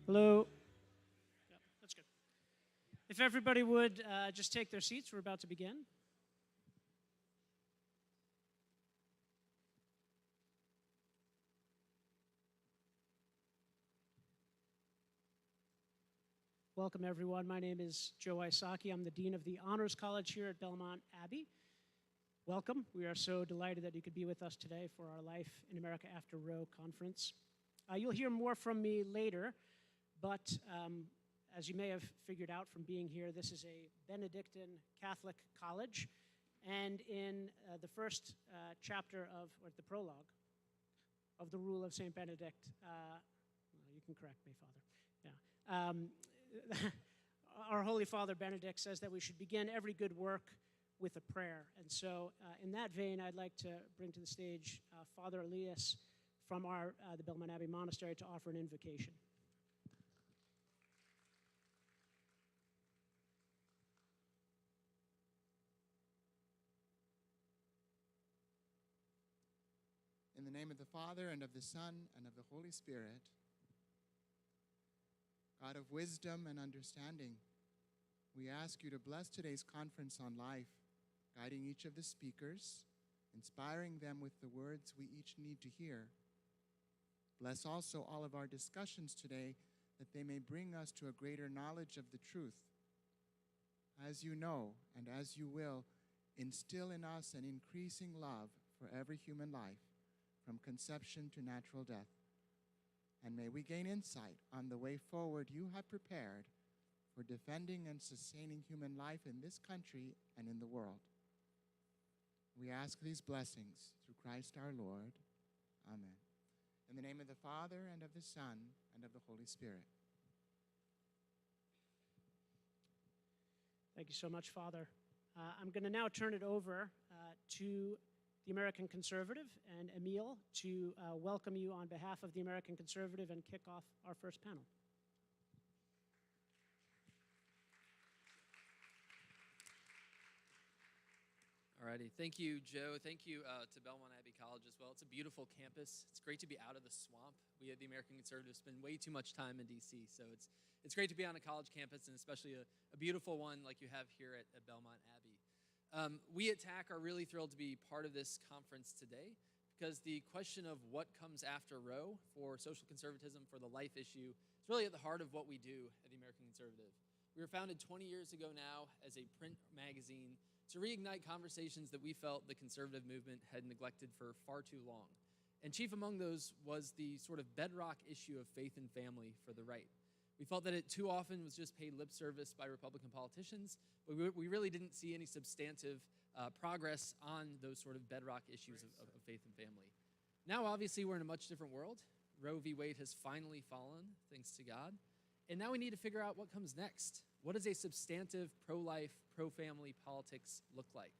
Hello. Yeah, that's good. If everybody would just take their seats, we're about to begin. Welcome, everyone. My name is Joe Isaki. I'm the Dean of the Honors College here at Belmont Abbey. Welcome. We are so delighted that you could be with us today for our Life in America After Roe conference. You'll hear more from me later, but as you may have figured out from being here, this is a Benedictine Catholic college, and in the first chapter of, or the prologue, of the Rule of St. Benedict, well, you can correct me, Father, yeah. Our Holy Father Benedict says that we should begin every good work with a prayer. And so in that vein, I'd like to bring to the stage Father Elias from the Belmont Abbey Monastery to offer an invocation. In the name of the Father, and of the Son, and of the Holy Spirit, God of wisdom and understanding, we ask you to bless today's conference on life, guiding each of the speakers, inspiring them with the words we each need to hear. Bless also all of our discussions today, that they may bring us to a greater knowledge of the truth. As you know, and as you will, instill in us an increasing love for every human life, from conception to natural death. And may we gain insight on the way forward you have prepared for defending and sustaining human life in this country and in the world. We ask these blessings through Christ our Lord. Amen. In the name of the Father, and of the Son, and of the Holy Spirit. Thank you so much, Father. I'm going to now turn it over to the American Conservative and Emil to welcome you on behalf of the American Conservative and kick off our first panel. Alrighty, thank you, Joe. Thank you to Belmont Abbey College as well. It's a beautiful campus. It's great to be out of the swamp. We at the American Conservative spend way too much time in D.C., so it's great to be on a college campus, and especially a beautiful one like you have here at Belmont Abbey. We at TAC are really thrilled to be part of this conference today, because the question of what comes after Roe for social conservatism, for the life issue, is really at the heart of what we do at the American Conservative. We were founded 20 years ago now as a print magazine to reignite conversations that we felt the conservative movement had neglected for far too long. And chief among those was the sort of bedrock issue of faith and family for the right. We felt that it too often was just paid lip service by Republican politicians, but we really didn't see any substantive progress on those sort of bedrock issues of faith and family. Now, obviously, we're in a much different world. Roe v. Wade has finally fallen, thanks to God. And now we need to figure out what comes next. What does a substantive pro-life, pro-family politics look like?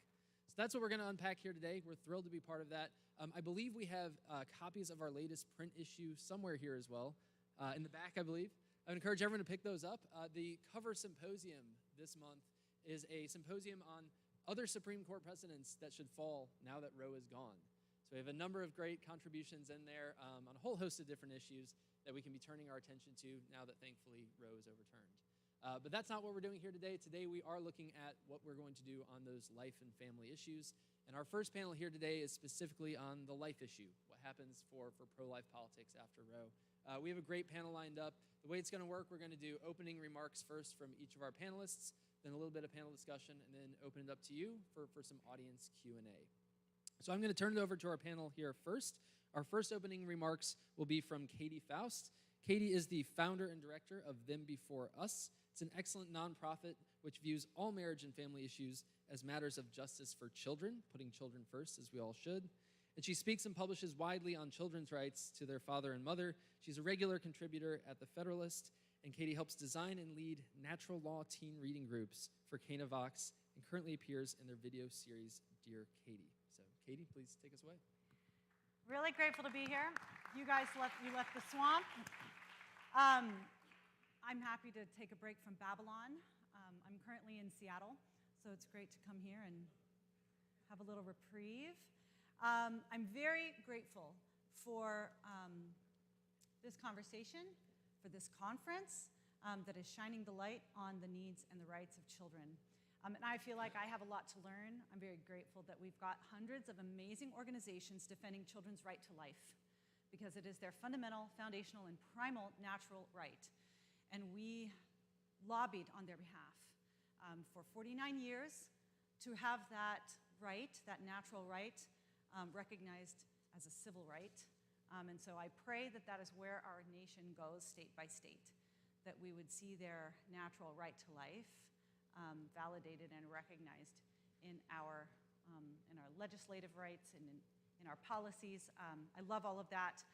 So that's what we're going to unpack here today. We're thrilled to be part of that. I believe we have copies of our latest print issue somewhere here as well, in the back, I believe. I would encourage everyone to pick those up. The cover symposium this month is a symposium on other Supreme Court precedents that should fall now that Roe is gone. So we have a number of great contributions in there on a whole host of different issues that we can be turning our attention to now that thankfully Roe is overturned. But that's not what we're doing here today. Today we are looking at what we're going to do on those life and family issues. And our first panel here today is specifically on the life issue, what happens for pro-life politics after Roe. We have a great panel lined up. The way it's going to work, we're going to do opening remarks first from each of our panelists, then a little bit of panel discussion, and then open it up to you for some audience Q&A. So I'm going to turn it over to our panel here first. Our first opening remarks will be from Katie Faust. Katie is the founder and director of Them Before Us. It's an excellent nonprofit which views all marriage and family issues as matters of justice for children, putting children first, as we all should. And she speaks and publishes widely on children's rights to their father and mother. She's a regular contributor at The Federalist, and Katie helps design and lead natural law teen reading groups for Canavox, and currently appears in their video series, Dear Katie. So, Katie, please take us away. Really grateful to be here. You guys left the swamp. I'm happy to take a break from Babylon. I'm currently in Seattle, so it's great to come here and have a little reprieve. I'm very grateful for this conversation, for this conference that is shining the light on the needs and the rights of children. And I feel like I have a lot to learn. I'm very grateful that we've got hundreds of amazing organizations defending children's right to life, because it is their fundamental, foundational, and primal natural right. And we lobbied on their behalf for 49 years to have that right, that natural right, recognized as a civil right. And so I pray that that is where our nation goes, state by state, that we would see their natural right to life validated and recognized in our legislative rights and in our policies. I love all of that.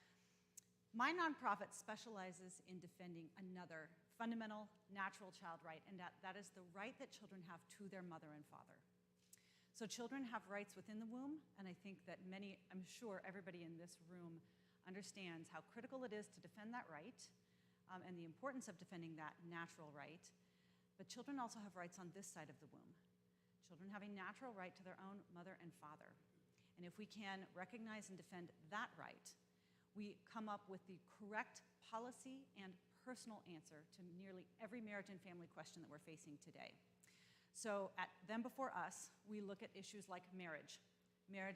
My nonprofit specializes in defending another fundamental natural child right, and that is the right that children have to their mother and father. So children have rights within the womb, and I think that I'm sure everybody in this room understands how critical it is to defend that right and the importance of defending that natural right. But children also have rights on this side of the womb. Children have a natural right to their own mother and father. And if we can recognize and defend that right, we come up with the correct policy and personal answer to nearly every marriage and family question that we're facing today. So at Them Before Us, we look at issues like marriage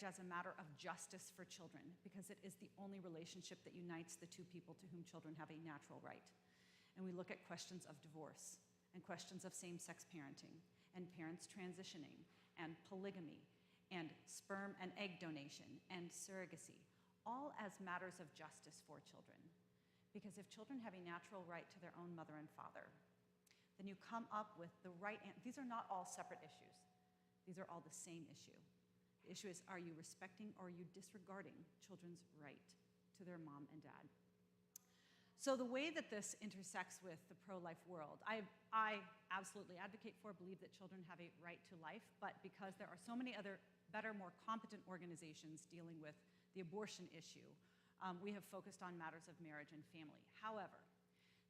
as a matter of justice for children, because it is the only relationship that unites the two people to whom children have a natural right. And we look at questions of divorce and questions of same-sex parenting and parents transitioning and polygamy and sperm and egg donation and surrogacy, all as matters of justice for children. Because if children have a natural right to their own mother and father, then you come up with the right answer. These are not all separate issues. These are all the same issue. The issue is, are you respecting or are you disregarding children's right to their mom and dad? So the way that this intersects with the pro-life world, I absolutely advocate for, believe that children have a right to life, but because there are so many other better, more competent organizations dealing with the abortion issue, we have focused on matters of marriage and family. However,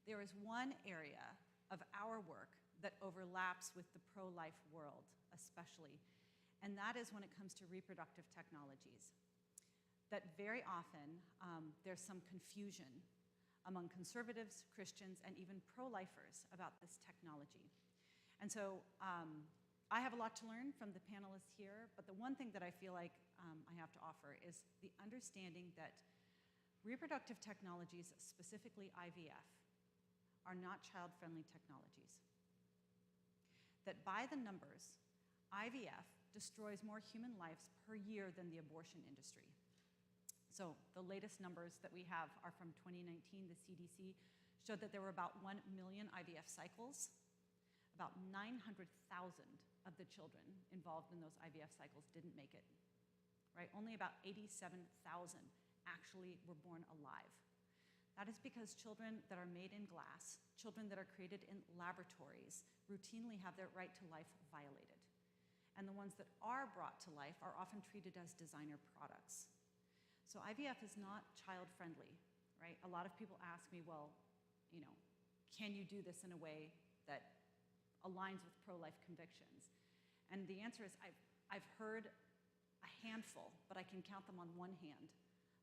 there is one area of our work that overlaps with the pro-life world, especially, and that is when it comes to reproductive technologies. That very often there's some confusion among conservatives, Christians, and even pro-lifers about this technology. And so I have a lot to learn from the panelists here, but the one thing that I feel like I have to offer is the understanding that reproductive technologies, specifically IVF, are not child-friendly technologies. That by the numbers, IVF destroys more human lives per year than the abortion industry. So the latest numbers that we have are from 2019. The CDC showed that there were about 1 million IVF cycles. About 900,000 of the children involved in those IVF cycles didn't make it, right? Only about 87,000 actually were born alive. That is because children that are made in glass, children that are created in laboratories, routinely have their right to life violated. And the ones that are brought to life are often treated as designer products. So IVF is not child-friendly, right? A lot of people ask me, well, can you do this in a way that aligns with pro-life convictions? And the answer is I've heard a handful, but I can count them on one hand,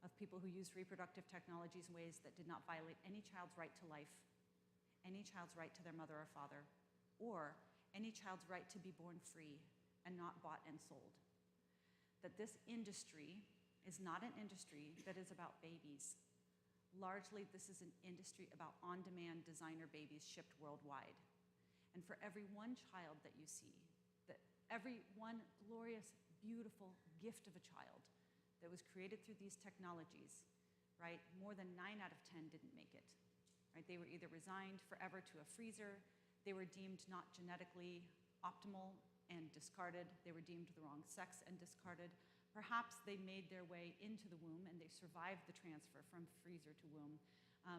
of people who used reproductive technologies in ways that did not violate any child's right to life, any child's right to their mother or father, or any child's right to be born free and not bought and sold. That this industry is not an industry that is about babies. Largely, this is an industry about on-demand designer babies shipped worldwide. And for every one child that you see, that every one glorious, beautiful gift of a child that was created through these technologies, right, more than 9 out of 10 didn't make it. Right? They were either resigned forever to a freezer, they were deemed not genetically optimal and discarded, they were deemed the wrong sex and discarded. Perhaps they made their way into the womb and they survived the transfer from freezer to womb,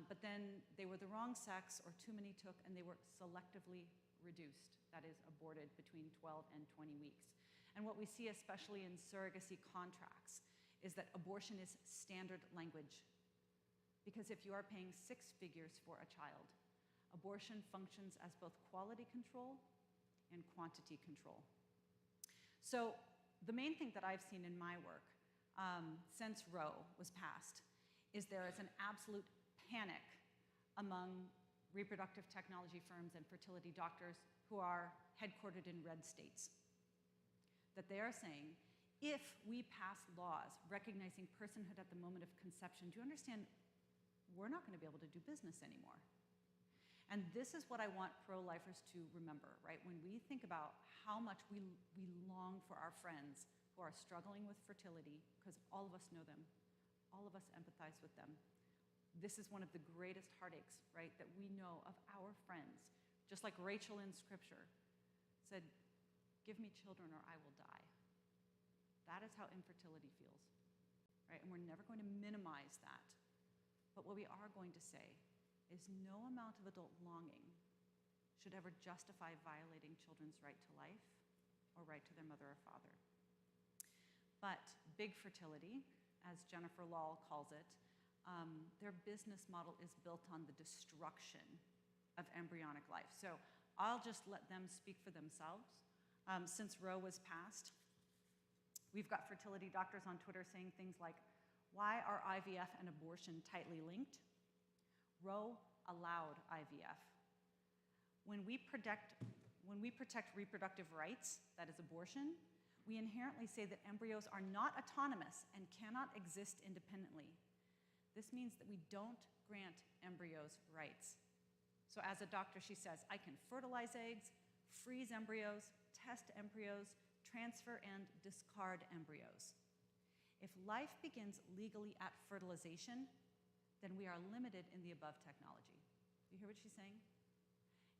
but then they were the wrong sex or too many took and they were selectively reduced, that is aborted between 12 and 20 weeks. And what we see especially in surrogacy contracts is that abortion is standard language. Because if you are paying 6 figures for a child, abortion functions as both quality control and quantity control. So the main thing that I've seen in my work since Roe was passed is there is an absolute panic among reproductive technology firms and fertility doctors who are headquartered in red states. That they are saying, if we pass laws recognizing personhood at the moment of conception, do you understand, we're not going to be able to do business anymore. And this is what I want pro-lifers to remember, right? When we think about how much we long for our friends who are struggling with fertility, because all of us know them, all of us empathize with them. This is one of the greatest heartaches, right, that we know of our friends. Just like Rachel in Scripture said, give me children or I will die. That is how infertility feels, right? And we're never going to minimize that. But what we are going to say is no amount of adult longing should ever justify violating children's right to life or right to their mother or father. But big fertility, as Jennifer Lahl calls it, their business model is built on the destruction of embryonic life. So I'll just let them speak for themselves. Since Roe was passed, we've got fertility doctors on Twitter saying things like, why are IVF and abortion tightly linked? Roe allowed IVF. When we protect reproductive rights, that is abortion, we inherently say that embryos are not autonomous and cannot exist independently. This means that we don't grant embryos rights. So as a doctor, she says, I can fertilize eggs, freeze embryos, test embryos, transfer and discard embryos. If life begins legally at fertilization, then we are limited in the above technology. You hear what she's saying?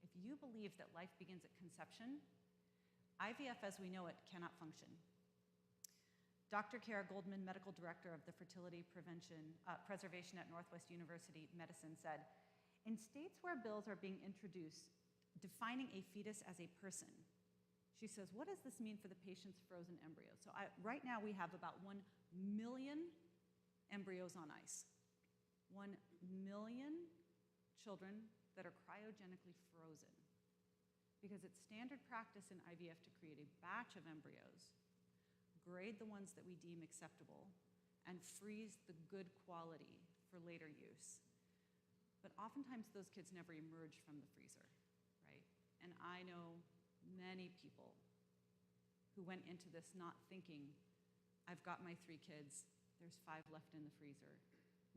If you believe that life begins at conception, IVF as we know it cannot function. Dr. Kara Goldman, medical director of the Fertility Preservation at Northwest University Medicine, said, in states where bills are being introduced defining a fetus as a person, she says, what does this mean for the patient's frozen embryos? So right now we have about 1 million embryos on ice. 1 million children that are cryogenically frozen. Because it's standard practice in IVF to create a batch of embryos, grade the ones that we deem acceptable, and freeze the good quality for later use. But oftentimes those kids never emerge from the freezer, right? And I know many people who went into this not thinking, I've got my 3 kids, there's 5 left in the freezer,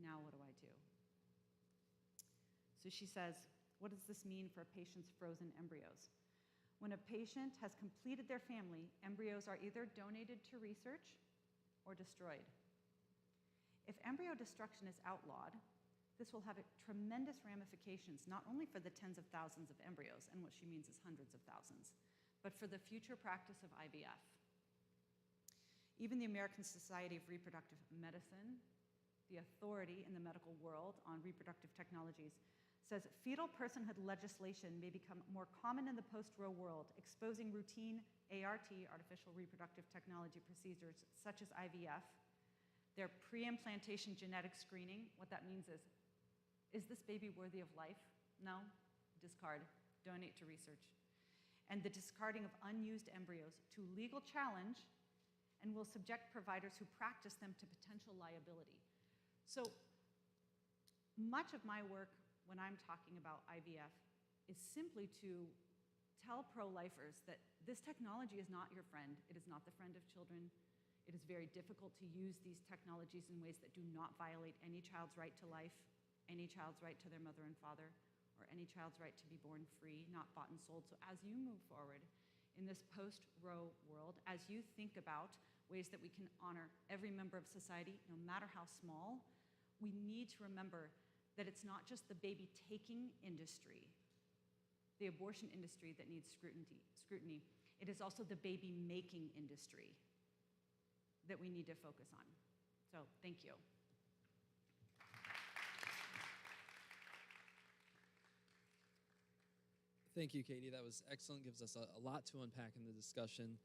now what do I do? So she says, what does this mean for a patient's frozen embryos? When a patient has completed their family, embryos are either donated to research or destroyed. If embryo destruction is outlawed, this will have tremendous ramifications, not only for the tens of thousands of embryos, and what she means is hundreds of thousands, but for the future practice of IVF. Even the American Society of Reproductive Medicine, the authority in the medical world on reproductive technologies, says fetal personhood legislation may become more common in the post-Roe world, exposing routine ART, artificial reproductive technology procedures, such as IVF, their pre-implantation genetic screening. What that means is this baby worthy of life? No, discard, donate to research. And the discarding of unused embryos to legal challenge and will subject providers who practice them to potential liability. So much of my work when I'm talking about IVF is simply to tell pro-lifers that this technology is not your friend. It is not the friend of children. It is very difficult to use these technologies in ways that do not violate any child's right to life, any child's right to their mother and father, or any child's right to be born free, not bought and sold. So as you move forward in this post-Roe world, as you think about ways that we can honor every member of society, no matter how small, we need to remember that it's not just the baby-taking industry, the abortion industry that needs scrutiny. It is also the baby-making industry that we need to focus on. So, thank you. Thank you, Katie. That was excellent. Gives us a lot to unpack in the discussion.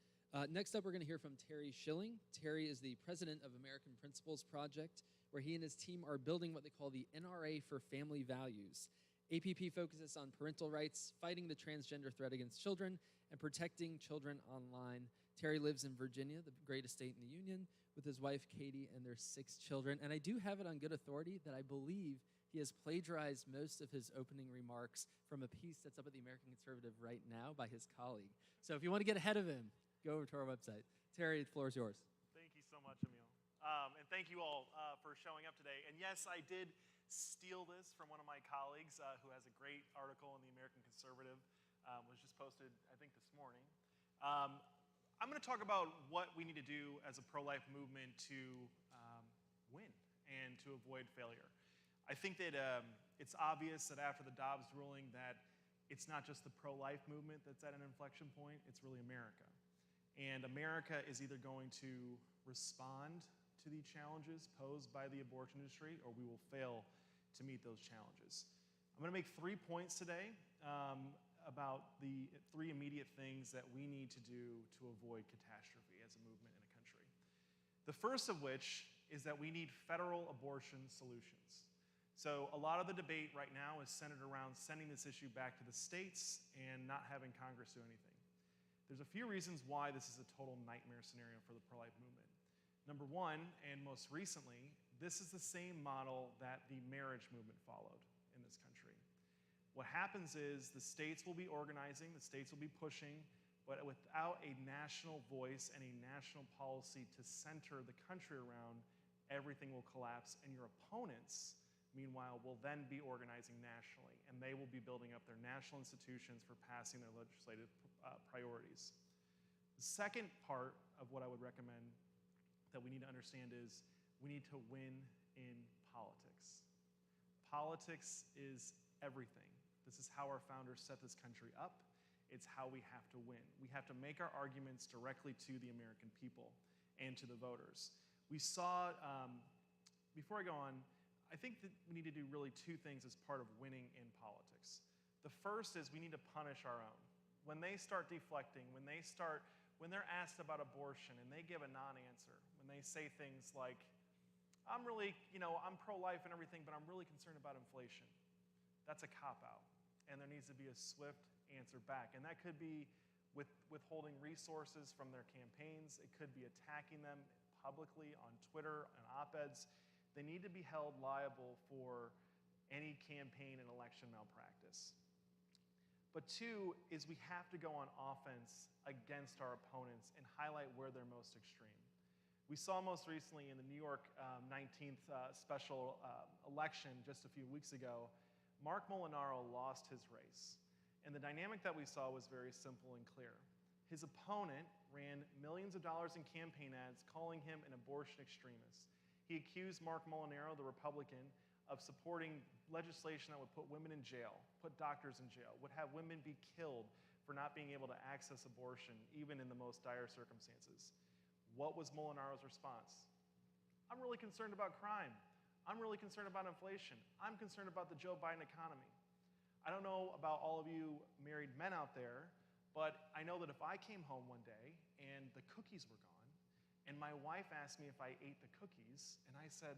Next up, we're going to hear from Terry Schilling. Terry is the president of American Principles Project, where he and his team are building what they call the NRA for Family Values. APP focuses on parental rights, fighting the transgender threat against children, and protecting children online. Terry lives in Virginia, the greatest state in the Union, with his wife, Katie, and their 6 children. And I do have it on good authority that I believe He has plagiarized most of his opening remarks from a piece that's up at the American Conservative right now by his colleague. So if you want to get ahead of him, go over to our website. Terry, the floor is yours. Thank you so much, Emil. And thank you all for showing up today. And yes, I did steal this from one of my colleagues who has a great article in the American Conservative. Was just posted, I think, this morning. I'm going to talk about what we need to do as a pro-life movement to win and to avoid failure. I think that it's obvious that after the Dobbs ruling that it's not just the pro-life movement that's at an inflection point, it's really America. And America is either going to respond to the challenges posed by the abortion industry, or we will fail to meet those challenges. I'm going to make 3 points today about the 3 immediate things that we need to do to avoid catastrophe as a movement in a country. The first of which is that we need federal abortion solutions. So a lot of the debate right now is centered around sending this issue back to the states and not having Congress do anything. There's a few reasons why this is a total nightmare scenario for the pro-life movement. Number one, and most recently, this is the same model that the marriage movement followed in this country. What happens is the states will be organizing, the states will be pushing, but without a national voice and a national policy to center the country around, everything will collapse, and your opponents, meanwhile, will then be organizing nationally, and they will be building up their national institutions for passing their legislative priorities. The second part of what I would recommend that we need to understand is we need to win in politics. Politics is everything. This is how our founders set this country up. It's how we have to win. We have to make our arguments directly to the American people and to the voters. We saw, before I go on, I think that we need to do really 2 things as part of winning in politics. The first is we need to punish our own. When they start deflecting, when they're asked about abortion and they give a non-answer, when they say things like, I'm pro-life and everything, but I'm really concerned about inflation. That's a cop-out, and there needs to be a swift answer back. And that could be withholding resources from their campaigns. It could be attacking them publicly on Twitter and op-eds. They need to be held liable for any campaign and election malpractice. But 2 is we have to go on offense against our opponents and highlight where they're most extreme. We saw most recently in the New York 19th special election just a few weeks ago, Mark Molinaro lost his race. And the dynamic that we saw was very simple and clear. His opponent ran millions of dollars in campaign ads calling him an abortion extremist. He accused Mark Molinaro, the Republican, of supporting legislation that would put women in jail, put doctors in jail, would have women be killed for not being able to access abortion, even in the most dire circumstances. What was Molinaro's response? I'm really concerned about crime. I'm really concerned about inflation. I'm concerned about the Joe Biden economy. I don't know about all of you married men out there, but I know that if I came home one day and the cookies were gone, and my wife asked me if I ate the cookies, and I said,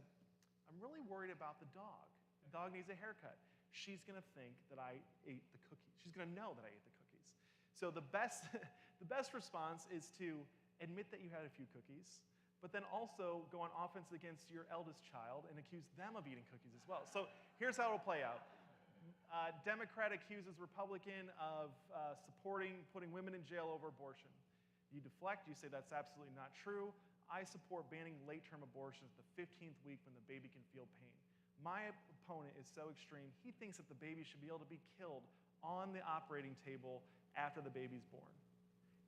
I'm really worried about the dog. The dog needs a haircut. She's going to think that I ate the cookies. She's going to know that I ate the cookies. So the best response is to admit that you had a few cookies, but then also go on offense against your eldest child and accuse them of eating cookies as well. So here's how it'll play out. Democrat accuses Republican of putting women in jail over abortion. You deflect, you say that's absolutely not true. I support banning late-term abortions the 15th week when the baby can feel pain. My opponent is so extreme, he thinks that the baby should be able to be killed on the operating table after the baby's born.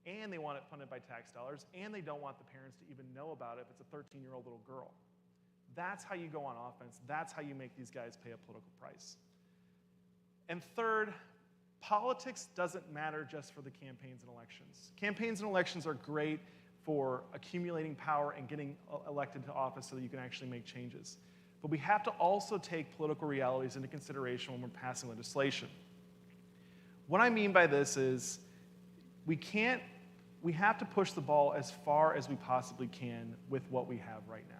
And they want it funded by tax dollars, and they don't want the parents to even know about it if it's a 13-year-old little girl. That's how you go on offense. That's how you make these guys pay a political price. And third, politics doesn't matter just for the campaigns and elections. Campaigns and elections are great for accumulating power and getting elected to office so that you can actually make changes. But we have to also take political realities into consideration when we're passing legislation. What I mean by this is we have to push the ball as far as we possibly can with what we have right now.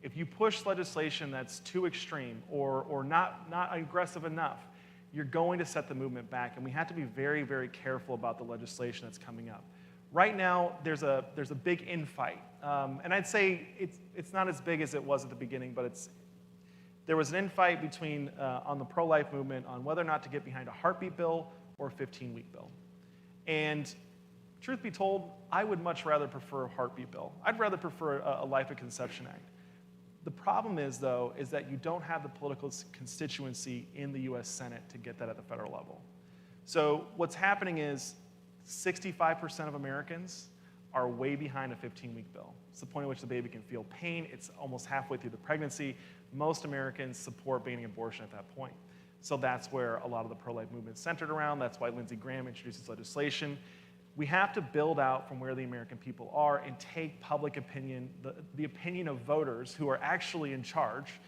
If you push legislation that's too extreme or not aggressive enough, you're going to set the movement back, and we have to be very, very careful about the legislation that's coming up. Right now, there's a big infight, and I'd say it's not as big as it was at the beginning, but there was an infight between, on the pro-life movement on whether or not to get behind a heartbeat bill or a 15-week bill. And truth be told, I would much rather prefer a heartbeat bill. I'd rather prefer a Life at Conception Act. The problem is, though, is that you don't have the political constituency in the US Senate to get that at the federal level. So what's happening is 65% of Americans are way behind a 15-week bill. It's the point at which the baby can feel pain. It's almost halfway through the pregnancy. Most Americans support banning abortion at that point. So that's where a lot of the pro-life movement is centered around. That's why Lindsey Graham introduces legislation. We have to build out from where the American people are and take public opinion, the opinion of voters who are actually in charge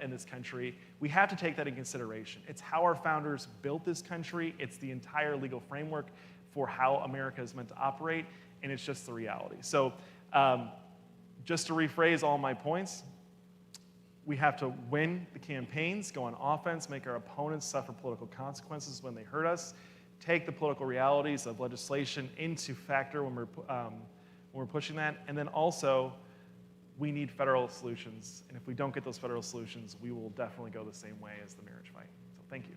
in this country. We have to take that in consideration. It's how our founders built this country. It's the entire legal framework for how America is meant to operate, and it's just the reality. So just to rephrase all my points, we have to win the campaigns, go on offense, make our opponents suffer political consequences when they hurt us, take the political realities of legislation into factor when we're pushing that, and then also we need federal solutions. And if we don't get those federal solutions, we will definitely go the same way as the marriage fight. So thank you.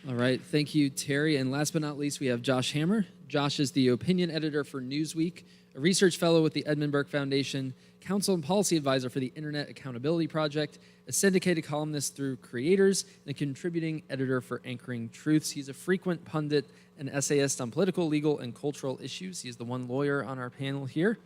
All right, thank you, Terry. And last but not least, we have Josh Hammer. Josh is the opinion editor for Newsweek, a research fellow with the Edmund Burke Foundation, counsel and policy advisor for the Internet Accountability Project, a syndicated columnist through Creators, and a contributing editor for Anchoring Truths. He's a frequent pundit and essayist on political, legal, and cultural issues. He's the one lawyer on our panel here.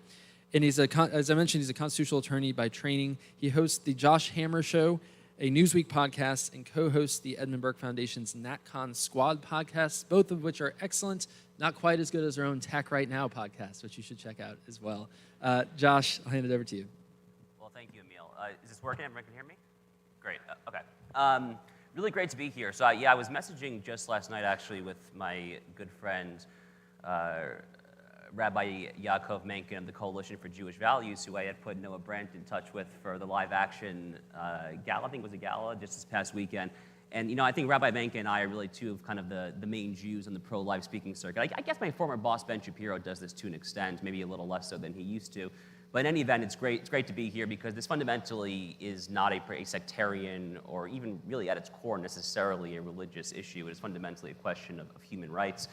And he's as I mentioned, he's a constitutional attorney by training. He hosts the Josh Hammer Show, a Newsweek podcast, and co-hosts the Edmund Burke Foundation's NatCon Squad podcast, both of which are excellent, not quite as good as our own Tech Right Now podcast, which you should check out as well. Josh, I'll hand it over to you. Well, thank you, Emil. Is this working? Everyone can hear me? Great. Okay. Really great to be here. So, I was messaging just last night, actually, with my good friend, Rabbi Yaakov Menken of the Coalition for Jewish Values, who I had put Noah Brandt in touch with for the live action gala. I think it was a gala just this past weekend. And, I think Rabbi Menken and I are really two of kind of the main Jews on the pro-life speaking circuit. I guess my former boss, Ben Shapiro, does this to an extent, maybe a little less so than he used to. But in any event, it's great to be here because this fundamentally is not a sectarian or even really at its core necessarily a religious issue. It is fundamentally a question of human rights.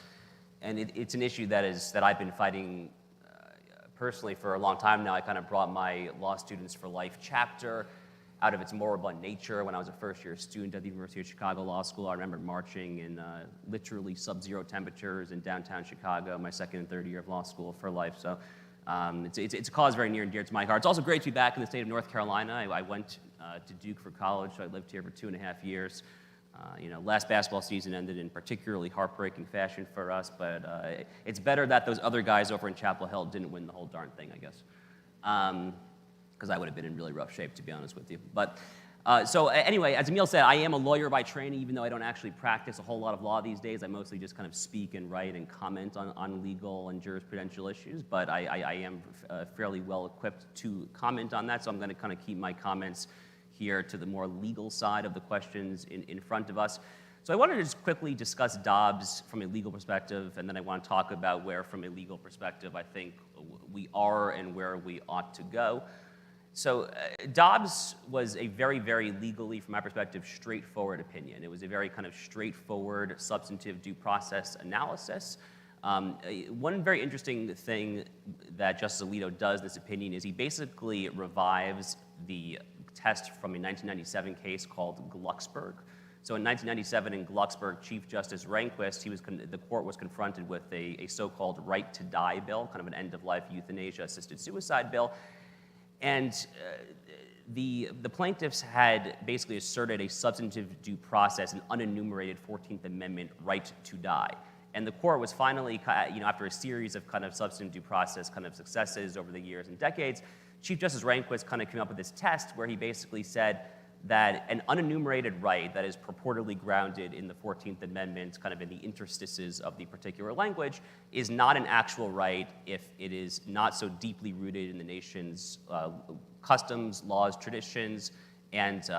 And it's an issue that I've been fighting personally for a long time now. I kind of brought my Law Students for Life chapter out of its moribund nature when I was a first-year student at the University of Chicago Law School. I remember marching in literally sub-zero temperatures in downtown Chicago, my second and third year of law school for life. So it's a cause very near and dear to my heart. It's also great to be back in the state of North Carolina. I went to Duke for college, so I lived here for 2.5 years. Last basketball season ended in particularly heartbreaking fashion for us, but it's better that those other guys over in Chapel Hill didn't win the whole darn thing, I guess, because I would have been in really rough shape, to be honest with you. But so anyway, as Emil said, I am a lawyer by training, even though I don't actually practice a whole lot of law these days. I mostly just kind of speak and write and comment on legal and jurisprudential issues, but I am fairly well equipped to comment on that, so I'm going to kind of keep my comments here to the more legal side of the questions in front of us. So I wanted to just quickly discuss Dobbs from a legal perspective, and then I want to talk about where, from a legal perspective, I think we are and where we ought to go. So Dobbs was a very, very legally, from my perspective, straightforward opinion. It was a very kind of straightforward, substantive due process analysis. One very interesting thing that Justice Alito does in this opinion is he basically revives the test from a 1997 case called Glucksberg. So in 1997 in Glucksberg, Chief Justice Rehnquist, the court was confronted with a so-called right to die bill, kind of an end-of-life euthanasia-assisted suicide bill. And the plaintiffs had basically asserted a substantive due process, an unenumerated 14th Amendment right to die. And the court was finally, after a series of kind of substantive due process kind of successes over the years and decades, Chief Justice Rehnquist kind of came up with this test where he basically said that an unenumerated right that is purportedly grounded in the 14th Amendment, kind of in the interstices of the particular language, is not an actual right if it is not so deeply rooted in the nation's customs, laws, traditions, and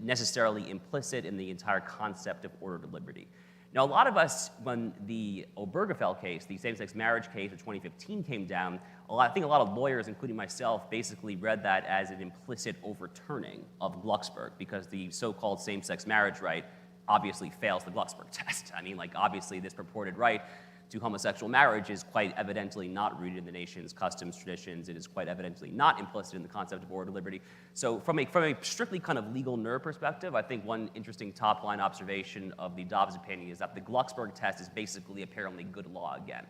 necessarily implicit in the entire concept of ordered liberty. Now, a lot of us, when the Obergefell case, the same-sex marriage case of 2015 came down, I think a lot of lawyers, including myself, basically read that as an implicit overturning of Glucksberg, because the so-called same-sex marriage right obviously fails the Glucksberg test. I mean, like, obviously this purported right to homosexual marriage is quite evidently not rooted in the nation's customs, traditions. It is quite evidently not implicit in the concept of order liberty. So from a strictly kind of legal nerd perspective, I think one interesting top-line observation of the Dobbs opinion is that the Glucksberg test is basically apparently good law again.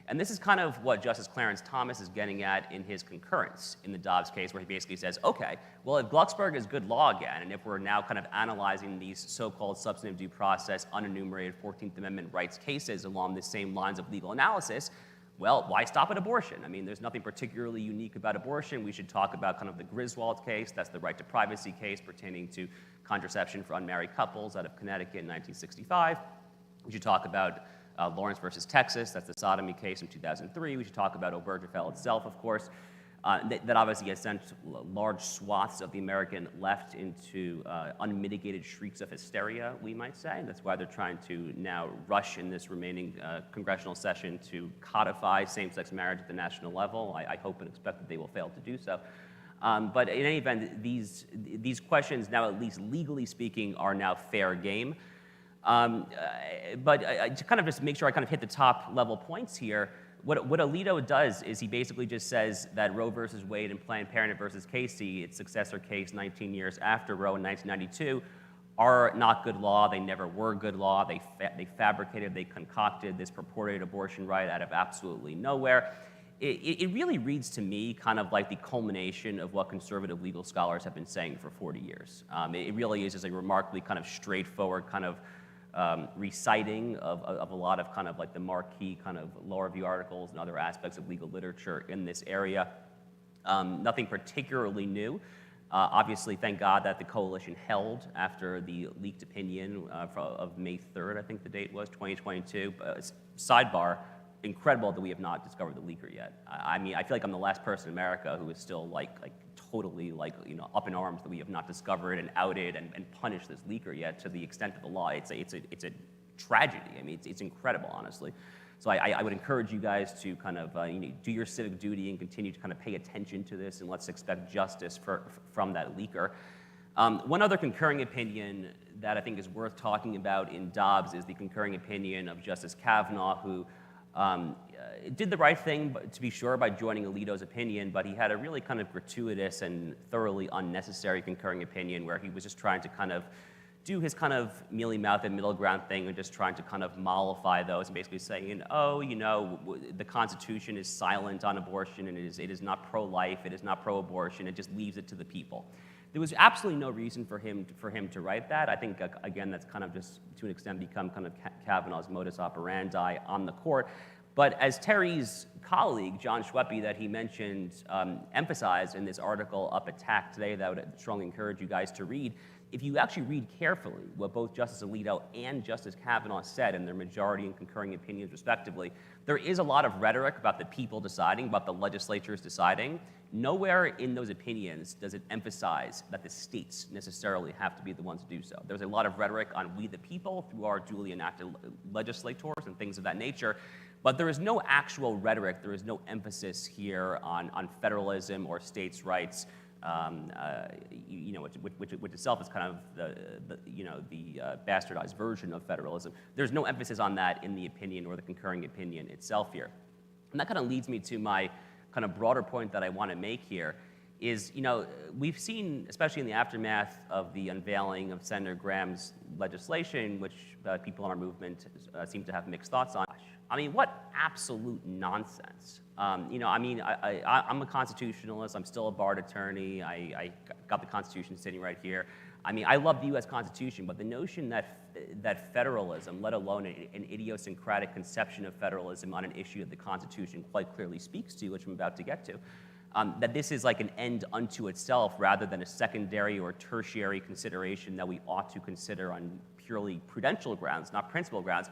And this is kind of what Justice Clarence Thomas is getting at in his concurrence in the Dobbs case, where he basically says, okay, well, if Glucksberg is good law again, and if we're now kind of analyzing these so-called substantive due process, unenumerated 14th Amendment rights cases along the same lines of legal analysis, well, why stop at abortion? I mean, there's nothing particularly unique about abortion. We should talk about kind of the Griswold case. That's the right to privacy case pertaining to contraception for unmarried couples out of Connecticut in 1965. We should talk about Lawrence versus Texas, that's the sodomy case in 2003. We should talk about Obergefell itself, of course. That obviously has sent large swaths of the American left into unmitigated shrieks of hysteria, we might say. That's why they're trying to now rush in this remaining congressional session to codify same-sex marriage at the national level. I hope and expect that they will fail to do so. But in any event, these questions now, at least legally speaking, are now fair game. But to kind of just make sure I kind of hit the top level points here, what Alito does is he basically just says that Roe versus Wade and Planned Parenthood versus Casey, its successor case 19 years after Roe in 1992, are not good law. They never were good law. They fabricated, they concocted this purported abortion right out of absolutely nowhere. It really reads to me kind of like the culmination of what conservative legal scholars have been saying for 40 years. It really is just a remarkably kind of straightforward kind of reciting of a lot of kind of like the marquee kind of law review articles and other aspects of legal literature in this area. Nothing particularly new. Obviously, thank God that the coalition held after the leaked opinion of May 3rd, I think the date was, 2022. Sidebar, incredible that we have not discovered the leaker yet. I mean, I feel like I'm the last person in America who is still like totally up in arms that we have not discovered and outed and punished this leaker yet to the extent of the law. It's a tragedy. I mean, it's incredible, honestly. So I would encourage you guys to kind of do your civic duty and continue to kind of pay attention to this, and let's expect justice from that leaker. One other concurring opinion that I think is worth talking about in Dobbs is the concurring opinion of Justice Kavanaugh, who did the right thing, to be sure, by joining Alito's opinion, but he had a really kind of gratuitous and thoroughly unnecessary concurring opinion where he was just trying to kind of do his kind of mealy-mouthed middle ground thing and just trying to kind of mollify those and basically saying, oh, the Constitution is silent on abortion and it is not pro-life, it is not pro-abortion, it just leaves it to the people. There was absolutely no reason for him to write that. I think, again, that's kind of just, to an extent, become kind of Kavanaugh's modus operandi on the court. But as Terry's colleague, John Schweppe, that he mentioned, emphasized in this article up Attack today that I would strongly encourage you guys to read, if you actually read carefully what both Justice Alito and Justice Kavanaugh said in their majority and concurring opinions, respectively, there is a lot of rhetoric about the people deciding, about the legislatures deciding. Nowhere in those opinions does it emphasize that the states necessarily have to be the ones to do so. There's a lot of rhetoric on we the people through our duly enacted legislators and things of that nature, but there is no actual rhetoric, there is no emphasis here on federalism or states' rights, which itself is kind of the bastardized version of federalism. There's no emphasis on that in the opinion or the concurring opinion itself here. And that kind of leads me to my kind of broader point that I want to make here is, we've seen, especially in the aftermath of the unveiling of Senator Graham's legislation, which people in our movement seem to have mixed thoughts on. I mean, what absolute nonsense. I'm a constitutionalist. I'm still a barred attorney. I got the Constitution sitting right here. I mean, I love the U.S. Constitution, but the notion that federalism, let alone an idiosyncratic conception of federalism on an issue that the Constitution quite clearly speaks to, which I'm about to get to, that this is like an end unto itself rather than a secondary or tertiary consideration that we ought to consider on purely prudential grounds, not principle grounds,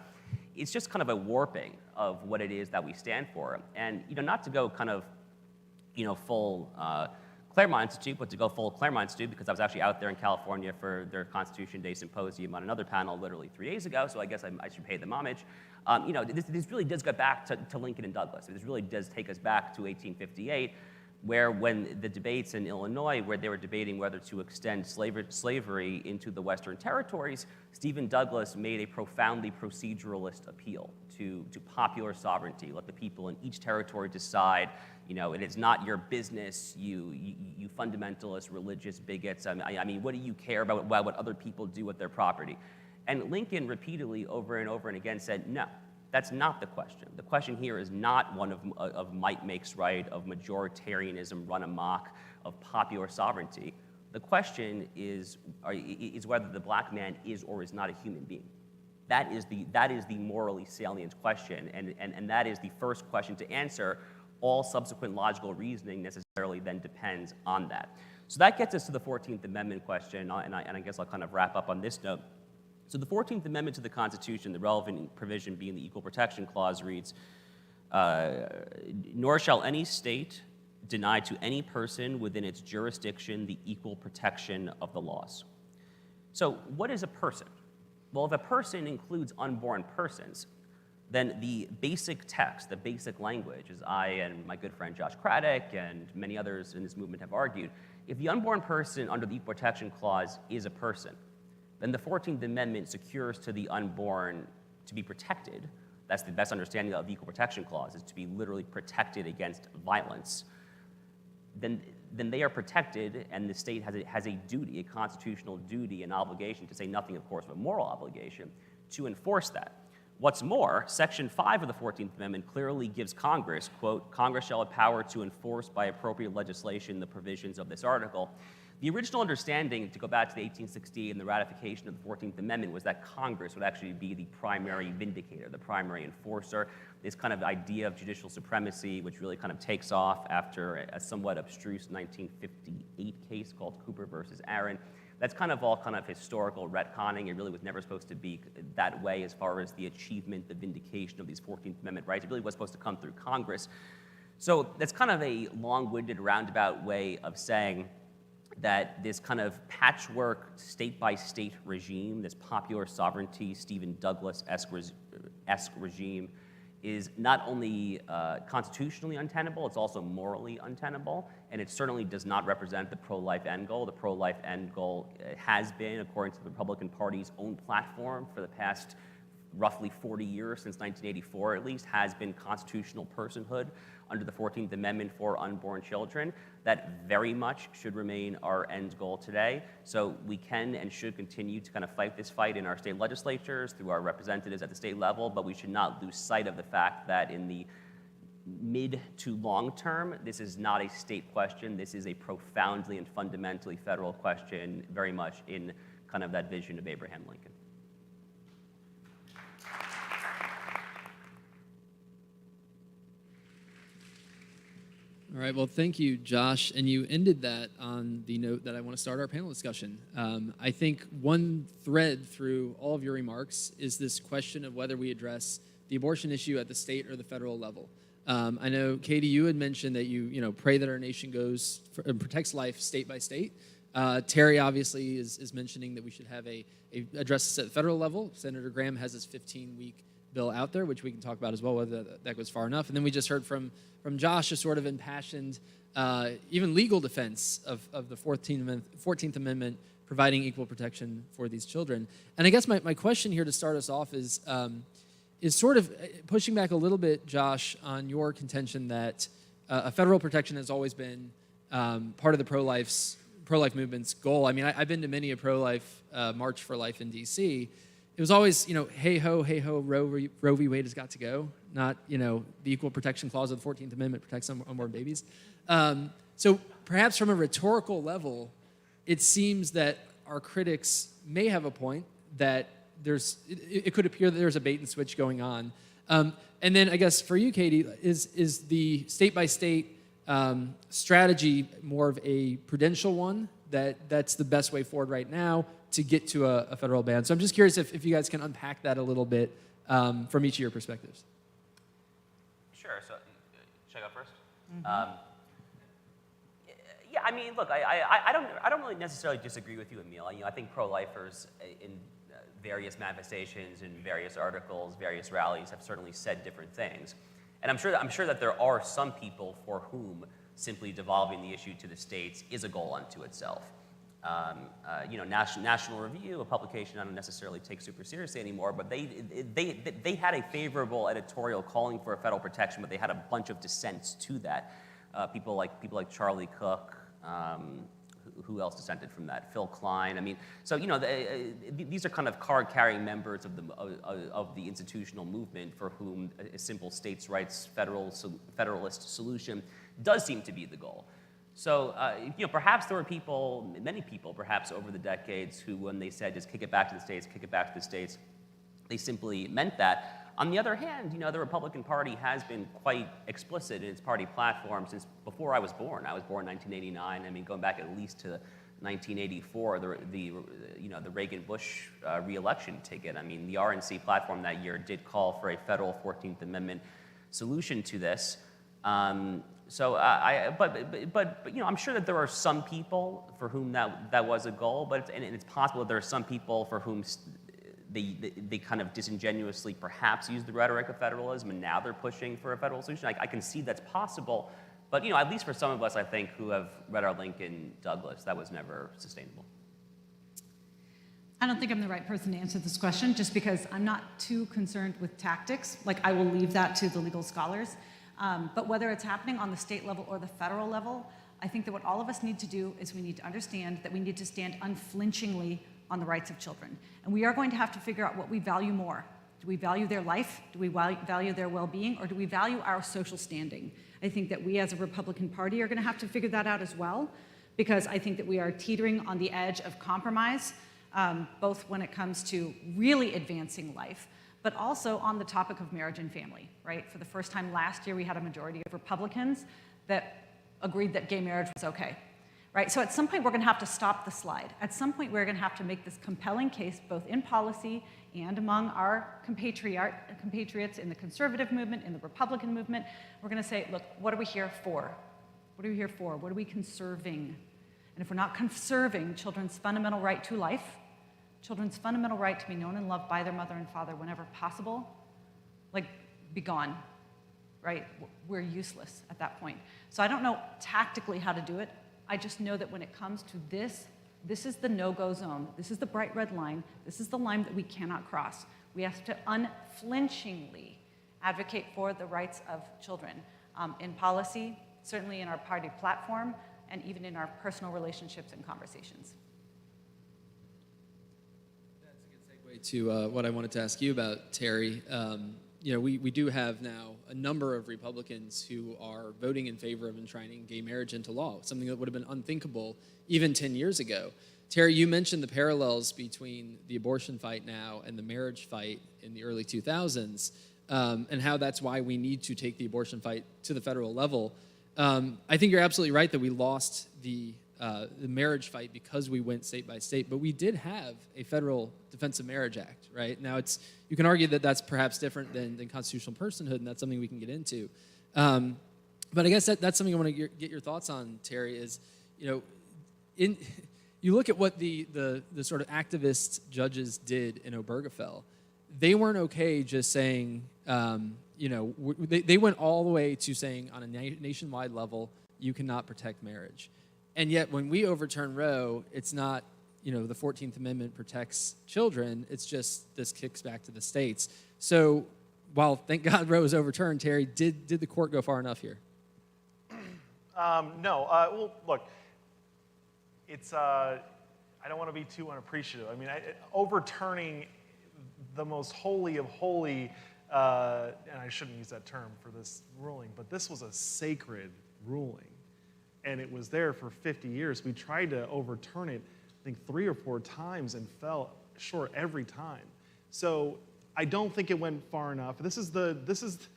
it's just kind of a warping of what it is that we stand for. And, not to go kind of, full Claremont Institute, but to go full Claremont Institute because I was actually out there in California for their Constitution Day symposium on another panel literally 3 days ago, so I guess I should pay them homage. This really does get back to Lincoln and Douglas. This really does take us back to 1858, where when the debates in Illinois, where they were debating whether to extend slavery into the Western territories, Stephen Douglas made a profoundly proceduralist appeal to popular sovereignty. Let the people in each territory decide. It is not your business, you fundamentalist, religious bigots. I mean, what do you care about what other people do with their property? And Lincoln repeatedly, over and over and again, said, no, that's not the question. The question here is not one of might makes right, of majoritarianism run amok, of popular sovereignty. The question is whether the black man is or is not a human being. That is the morally salient question, and that is the first question to answer. All subsequent logical reasoning necessarily then depends on that. So that gets us to the 14th Amendment question, and I guess I'll kind of wrap up on this note. So the 14th Amendment to the Constitution, the relevant provision being the Equal Protection Clause, reads, nor shall any state deny to any person within its jurisdiction the equal protection of the laws. So what is a person? Well, if a person includes unborn persons, then the basic text, the basic language, as I and my good friend Josh Craddock and many others in this movement have argued, if the unborn person under the Equal Protection Clause is a person, then the 14th Amendment secures to the unborn to be protected. That's the best understanding of the Equal Protection Clause, is to be literally protected against violence. Then they are protected, and the state has a duty, a constitutional duty, an obligation, to say nothing, of course, of a moral obligation, to enforce that. What's more, Section 5 of the 14th Amendment clearly gives Congress, quote, Congress shall have power to enforce by appropriate legislation the provisions of this article. The original understanding, to go back to the 1868 and the ratification of the 14th Amendment, was that Congress would actually be the primary vindicator, the primary enforcer. This kind of idea of judicial supremacy, which really kind of takes off after a somewhat abstruse 1958 case called Cooper versus Aaron. That's kind of all kind of historical retconning. It really was never supposed to be that way as far as the achievement, the vindication of these 14th Amendment rights. It really was supposed to come through Congress. So that's kind of a long-winded, roundabout way of saying that this kind of patchwork state-by-state regime, this popular sovereignty, Stephen Douglas-esque regime, is not only constitutionally untenable, it's also morally untenable, and it certainly does not represent the pro-life end goal. The pro-life end goal has been, according to the Republican Party's own platform for the past roughly 40 years, since 1984 at least, has been constitutional personhood under the 14th Amendment for unborn children. That very much should remain our end goal today. So we can and should continue to kind of fight this fight in our state legislatures, through our representatives at the state level, but we should not lose sight of the fact that in the mid to long term, this is not a state question. This is a profoundly and fundamentally federal question, very much in kind of that vision of Abraham Lincoln. All right, well, thank you, Josh. And you ended that on the note that I want to start our panel discussion. I think one thread through all of your remarks is this question of whether we address the abortion issue at the state or the federal level. I know, Katie, you had mentioned that you pray that our nation goes and protects life state by state. Terry obviously is mentioning that we should have address this at the federal level. Senator Graham has his 15-week bill out there, which we can talk about as well, whether that goes far enough. And then we just heard from Josh a sort of impassioned, even legal defense of the 14th Amendment providing equal protection for these children. And I guess my question here to start us off is sort of pushing back a little bit, Josh, on your contention that a federal protection has always been part of the pro-life movement's goal. I mean, I've been to many a pro-life March for Life in D.C. It was always, hey ho, Roe v. Wade has got to go, not, the Equal Protection Clause of the 14th Amendment protects unborn babies. So perhaps from a rhetorical level, it seems that our critics may have a point that it could appear that there's a bait and switch going on. And then I guess for you, Katie, is the state-by-state strategy more of a prudential one that's the best way forward right now to get to a federal ban? So I'm just curious if you guys can unpack that a little bit from each of your perspectives. Sure. So should I go first? Mm-hmm. Yeah, I mean, look, I don't really necessarily disagree with you, Emil. I think pro-lifers in various manifestations, in various articles, various rallies have certainly said different things. And I'm sure that there are some people for whom simply devolving the issue to the states is a goal unto itself. National Review, a publication I don't necessarily take super seriously anymore, but they had a favorable editorial calling for a federal protection, but they had a bunch of dissents to that. People like Charlie Cook, who else dissented from that? Phil Klein. I mean, so these are kind of card-carrying members of the institutional movement for whom a simple states' rights federalist solution does seem to be the goal. So, perhaps there were many people, perhaps over the decades, who, when they said just kick it back to the states, they simply meant that. On the other hand, the Republican Party has been quite explicit in its party platform since before I was born. I was born in 1989. I mean, going back at least to 1984, the Reagan-Bush re-election ticket. I mean, the RNC platform that year did call for a federal 14th Amendment solution to this. I'm sure that there are some people for whom that was a goal, and it's possible that there are some people for whom they kind of disingenuously perhaps use the rhetoric of federalism, and now they're pushing for a federal solution. I can see that's possible, but at least for some of us, I think, who have read our Lincoln Douglas, that was never sustainable. I don't think I'm the right person to answer this question, just because I'm not too concerned with tactics. Like, I will leave that to the legal scholars. But whether it's happening on the state level or the federal level, I think that what all of us need to do is we need to understand that we need to stand unflinchingly on the rights of children. And we are going to have to figure out what we value more. Do we value their life? Do we value their well-being? Or do we value our social standing? I think that we as a Republican Party are going to have to figure that out as well, because I think that we are teetering on the edge of compromise, both when it comes to really advancing life, but also on the topic of marriage and family, right? For the first time last year, we had a majority of Republicans that agreed that gay marriage was okay, right? So at some point, we're going to have to stop the slide. At some point, we're going to have to make this compelling case, both in policy and among our compatriots in the conservative movement, in the Republican movement. We're going to say, look, what are we here for? What are we here for? What are we conserving? And if we're not conserving children's fundamental right to life, children's fundamental right to be known and loved by their mother and father whenever possible, be gone, right? We're useless at that point. So I don't know tactically how to do it. I just know that when it comes to this is the no-go zone. This is the bright red line. This is the line that we cannot cross. We have to unflinchingly advocate for the rights of children in policy, certainly in our party platform, and even in our personal relationships and conversations. That's a good segue to what I wanted to ask you about, Terry. We do have now a number of Republicans who are voting in favor of enshrining gay marriage into law, something that would have been unthinkable even 10 years ago. Terry, you mentioned the parallels between the abortion fight now and the marriage fight in the early 2000s, and how that's why we need to take the abortion fight to the federal level. I think you're absolutely right that we lost the marriage fight because we went state by state, but we did have a federal Defense of Marriage Act, right? Now, you can argue that that's perhaps different than constitutional personhood, and that's something we can get into. But I guess that's something I want to get your thoughts on, Terry, is, you look at what the sort of activist judges did in Obergefell. They weren't okay just saying, they went all the way to saying on a nationwide level, you cannot protect marriage. And yet when we overturn Roe, it's not, the 14th Amendment protects children, it's just this kicks back to the states. So while, thank God, Roe was overturned, Terry, did the court go far enough here? No. Well, look, it's, I don't want to be too unappreciative. I mean, overturning the most holy of holy, and I shouldn't use that term for this ruling, but this was a sacred ruling. And it was there for 50 years. We tried to overturn it, I think 3 or 4 times, and fell short every time. So I don't think it went far enough. This is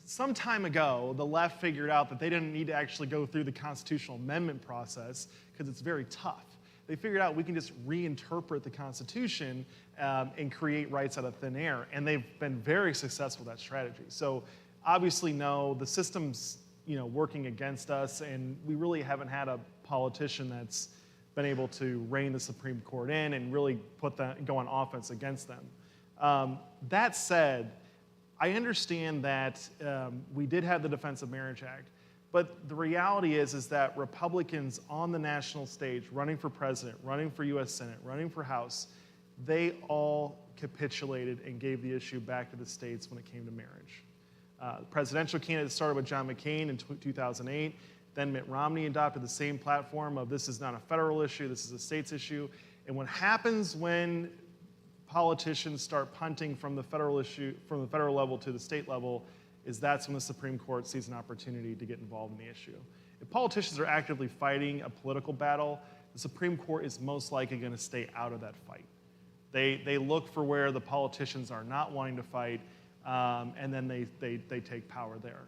some time ago, the left figured out that they didn't need to actually go through the constitutional amendment process because it's very tough. They figured out we can just reinterpret the Constitution and create rights out of thin air, and they've been very successful with that strategy. So obviously, no, the system's working against us, and we really haven't had a politician that's been able to rein the Supreme Court in and really go on offense against them. That said, I understand that we did have the Defense of Marriage Act, but the reality is that Republicans on the national stage, running for president, running for U.S. Senate, running for House, they all capitulated and gave the issue back to the states when it came to marriage. The presidential candidate started with John McCain in 2008. Then Mitt Romney adopted the same platform of this is not a federal issue, this is a state's issue. And what happens when politicians start punting from the federal level to the state level is that's when the Supreme Court sees an opportunity to get involved in the issue. If politicians are actively fighting a political battle, the Supreme Court is most likely going to stay out of that fight. They look for where the politicians are not wanting to fight, and then they take power there.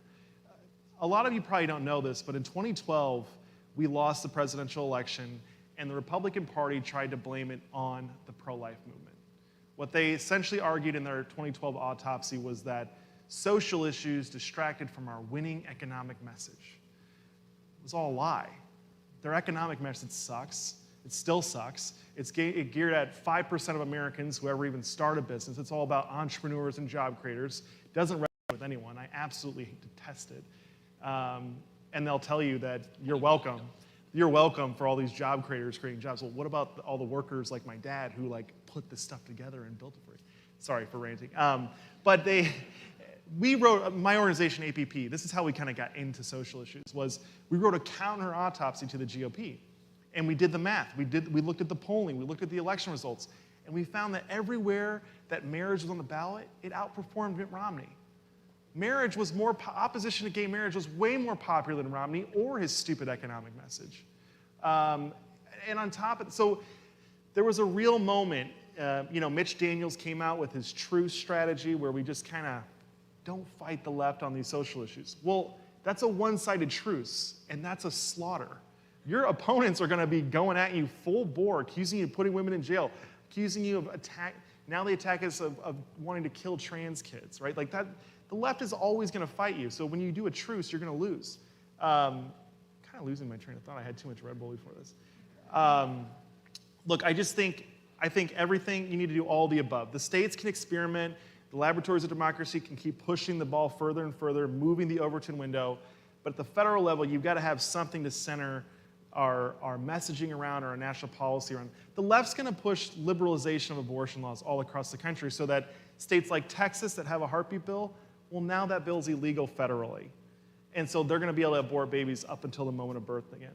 A lot of you probably don't know this, but in 2012, we lost the presidential election, and the Republican Party tried to blame it on the pro-life movement. What they essentially argued in their 2012 autopsy was that social issues distracted from our winning economic message. It was all a lie. Their economic message sucks. It still sucks. It's geared at 5% of Americans who ever even start a business. It's all about entrepreneurs and job creators. It doesn't resonate with anyone. I absolutely detest it. And they'll tell you that you're welcome. You're welcome for all these job creators creating jobs. Well, what about all the workers like my dad who put this stuff together and built it for you? Sorry for ranting. But we wrote, my organization, APP, this is how we kind of got into social issues, was we wrote a counter autopsy to the GOP. And we did the math. We looked at the polling. We looked at the election results. And we found that everywhere that marriage was on the ballot, it outperformed Mitt Romney. Opposition to gay marriage was way more popular than Romney or his stupid economic message. And on top of it, so there was a real moment, Mitch Daniels came out with his truce strategy where we just kind of don't fight the left on these social issues. Well, that's a one-sided truce, and that's a slaughter. Your opponents are going to be going at you full bore, accusing you of putting women in jail, accusing you of now they attack us of wanting to kill trans kids, right? Like that. The left is always going to fight you. So when you do a truce, you're going to lose. Kind of losing my train of thought. I had too much Red Bull before this. Look, I think everything, you need to do all the above. The states can experiment. The laboratories of democracy can keep pushing the ball further and further, moving the Overton window. But at the federal level, you've got to have something to center our messaging around or our national policy around. The left's going to push liberalization of abortion laws all across the country so that states like Texas that have a heartbeat bill, well, now that bill's illegal federally. And so they're going to be able to abort babies up until the moment of birth again.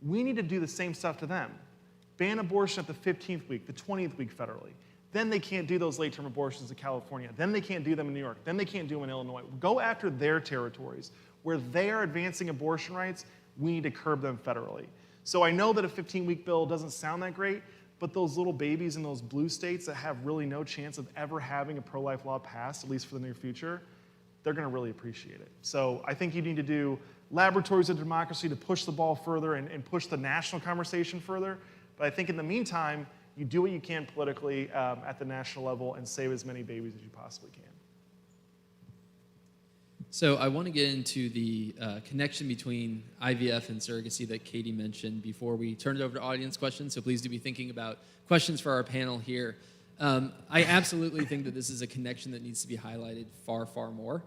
We need to do the same stuff to them. Ban abortion at the 15th week, the 20th week federally. Then they can't do those late-term abortions in California. Then they can't do them in New York. Then they can't do them in Illinois. Go after their territories. Where they are advancing abortion rights, we need to curb them federally. So I know that a 15-week bill doesn't sound that great, but those little babies in those blue states that have really no chance of ever having a pro-life law passed, at least for the near future, they're going to really appreciate it. So I think you need to do laboratories of democracy to push the ball further and push the national conversation further. But I think in the meantime, you do what you can politically at the national level and save as many babies as you possibly can. So I want to get into the connection between IVF and surrogacy that Katie mentioned before we turn it over to audience questions. So please do be thinking about questions for our panel here. I absolutely think that this is a connection that needs to be highlighted far, far more.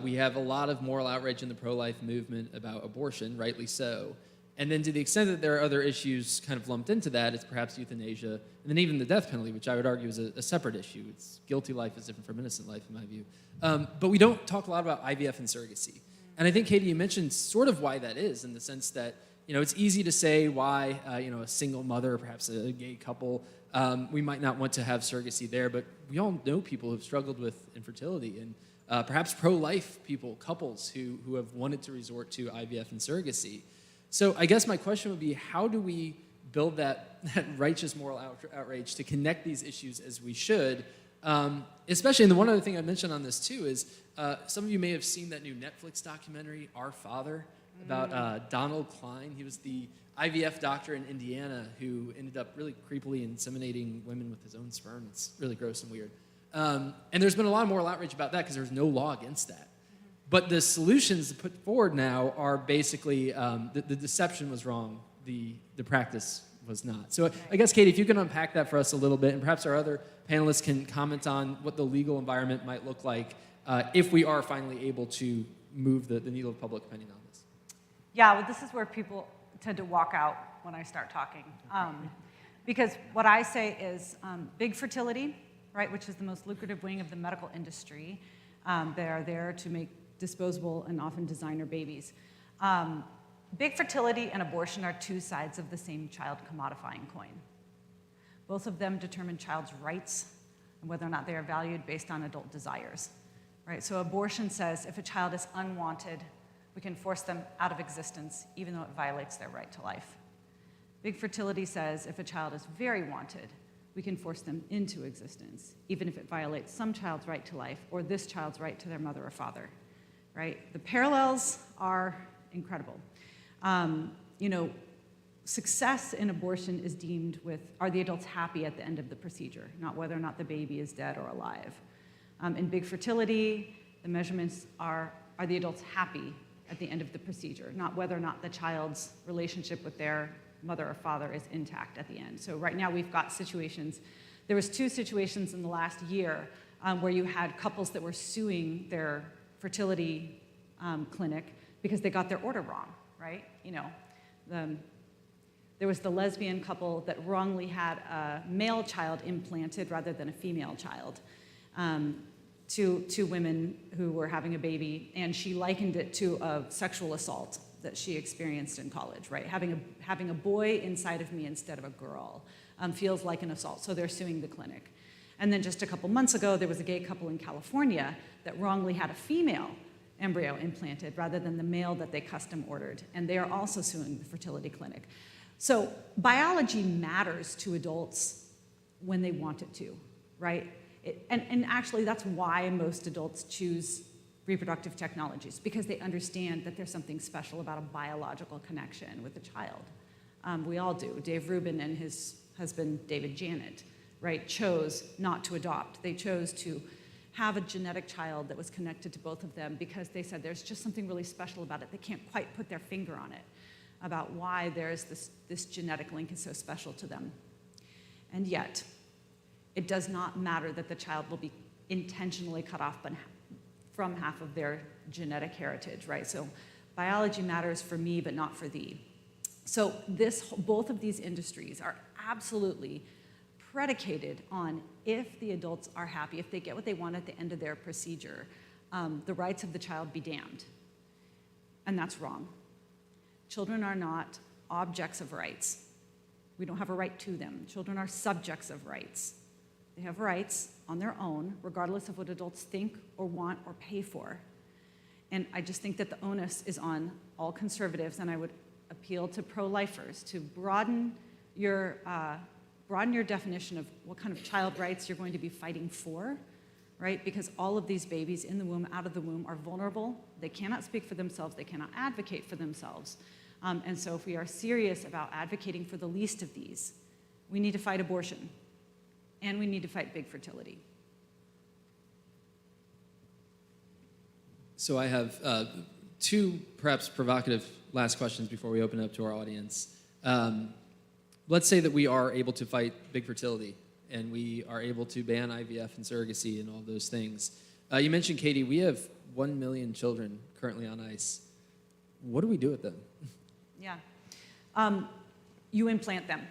We have a lot of moral outrage in the pro-life movement about abortion, rightly so. And then to the extent that there are other issues kind of lumped into that, it's perhaps euthanasia, and then even the death penalty, which I would argue is a separate issue. It's guilty life is different from innocent life, in my view. But we don't talk a lot about IVF and surrogacy. And I think, Katie, you mentioned sort of why that is, in the sense that, it's easy to say why, a single mother, perhaps a gay couple, we might not want to have surrogacy there, but we all know people who've struggled with infertility, and perhaps pro-life people, couples who have wanted to resort to IVF and surrogacy. So I guess my question would be, how do we build that righteous moral outrage to connect these issues as we should? Especially, and the one other thing I mentioned on this too is, some of you may have seen that new Netflix documentary, Our Father, about Donald Klein. He was the IVF doctor in Indiana who ended up really creepily inseminating women with his own sperm. It's really gross and weird. And there's been a lot of moral outrage about that because there's no law against that. But the solutions put forward now are basically the deception was wrong, the practice was not. So I guess, Katie, if you can unpack that for us a little bit, and perhaps our other panelists can comment on what the legal environment might look like if we are finally able to move the needle of public opinion on this. Yeah, well, this is where people tend to walk out when I start talking. Because what I say is big fertility, right, which is the most lucrative wing of the medical industry. They are there to make disposable and often designer babies. Big fertility and abortion are two sides of the same child commodifying coin. Both of them determine child's rights and whether or not they are valued based on adult desires. Right? So abortion says if a child is unwanted, we can force them out of existence, even though it violates their right to life. Big fertility says if a child is very wanted, we can force them into existence, even if it violates some child's right to life or this child's right to their mother or father. Right? The parallels are incredible. Success in abortion is deemed with, are the adults happy at the end of the procedure, not whether or not the baby is dead or alive. In big fertility, the measurements are the adults happy at the end of the procedure, not whether or not the child's relationship with their mother or father is intact at the end. So right now we've got situations, there was 2 situations in the last year where you had couples that were suing their fertility clinic because they got their order wrong, right? There was the lesbian couple that wrongly had a male child implanted rather than a female child. Two women who were having a baby, and she likened it to a sexual assault that she experienced in college, right? Having a boy inside of me instead of a girl feels like an assault, so they're suing the clinic. And then just a couple months ago, there was a gay couple in California that wrongly had a female embryo implanted rather than the male that they custom ordered, and they are also suing the fertility clinic. So biology matters to adults when they want it to, right? And actually, that's why most adults choose reproductive technologies, because they understand that there's something special about a biological connection with a child. We all do. Dave Rubin and his husband, David Janet, right, chose not to adopt. They chose to have a genetic child that was connected to both of them because they said there's just something really special about it. They can't quite put their finger on it, about why there's this genetic link is so special to them. And yet, it does not matter that the child will be intentionally cut off from half of their genetic heritage, right? So biology matters for me, but not for thee. So both of these industries are absolutely predicated on if the adults are happy, if they get what they want at the end of their procedure, the rights of the child be damned. And that's wrong. Children are not objects of rights. We don't have a right to them. Children are subjects of rights. They have rights on their own, regardless of what adults think or want or pay for. And I just think that the onus is on all conservatives, and I would appeal to pro-lifers to broaden your definition of what kind of child rights you're going to be fighting for, right? Because all of these babies in the womb, out of the womb, are vulnerable. They cannot speak for themselves. They cannot advocate for themselves. And so if we are serious about advocating for the least of these, we need to fight abortion, and we need to fight big fertility. So I have 2 perhaps provocative last questions before we open it up to our audience. Let's say that we are able to fight big fertility and we are able to ban IVF and surrogacy and all those things. You mentioned, Katie, we have 1 million children currently on ice. What do we do with them? Yeah. You implant them,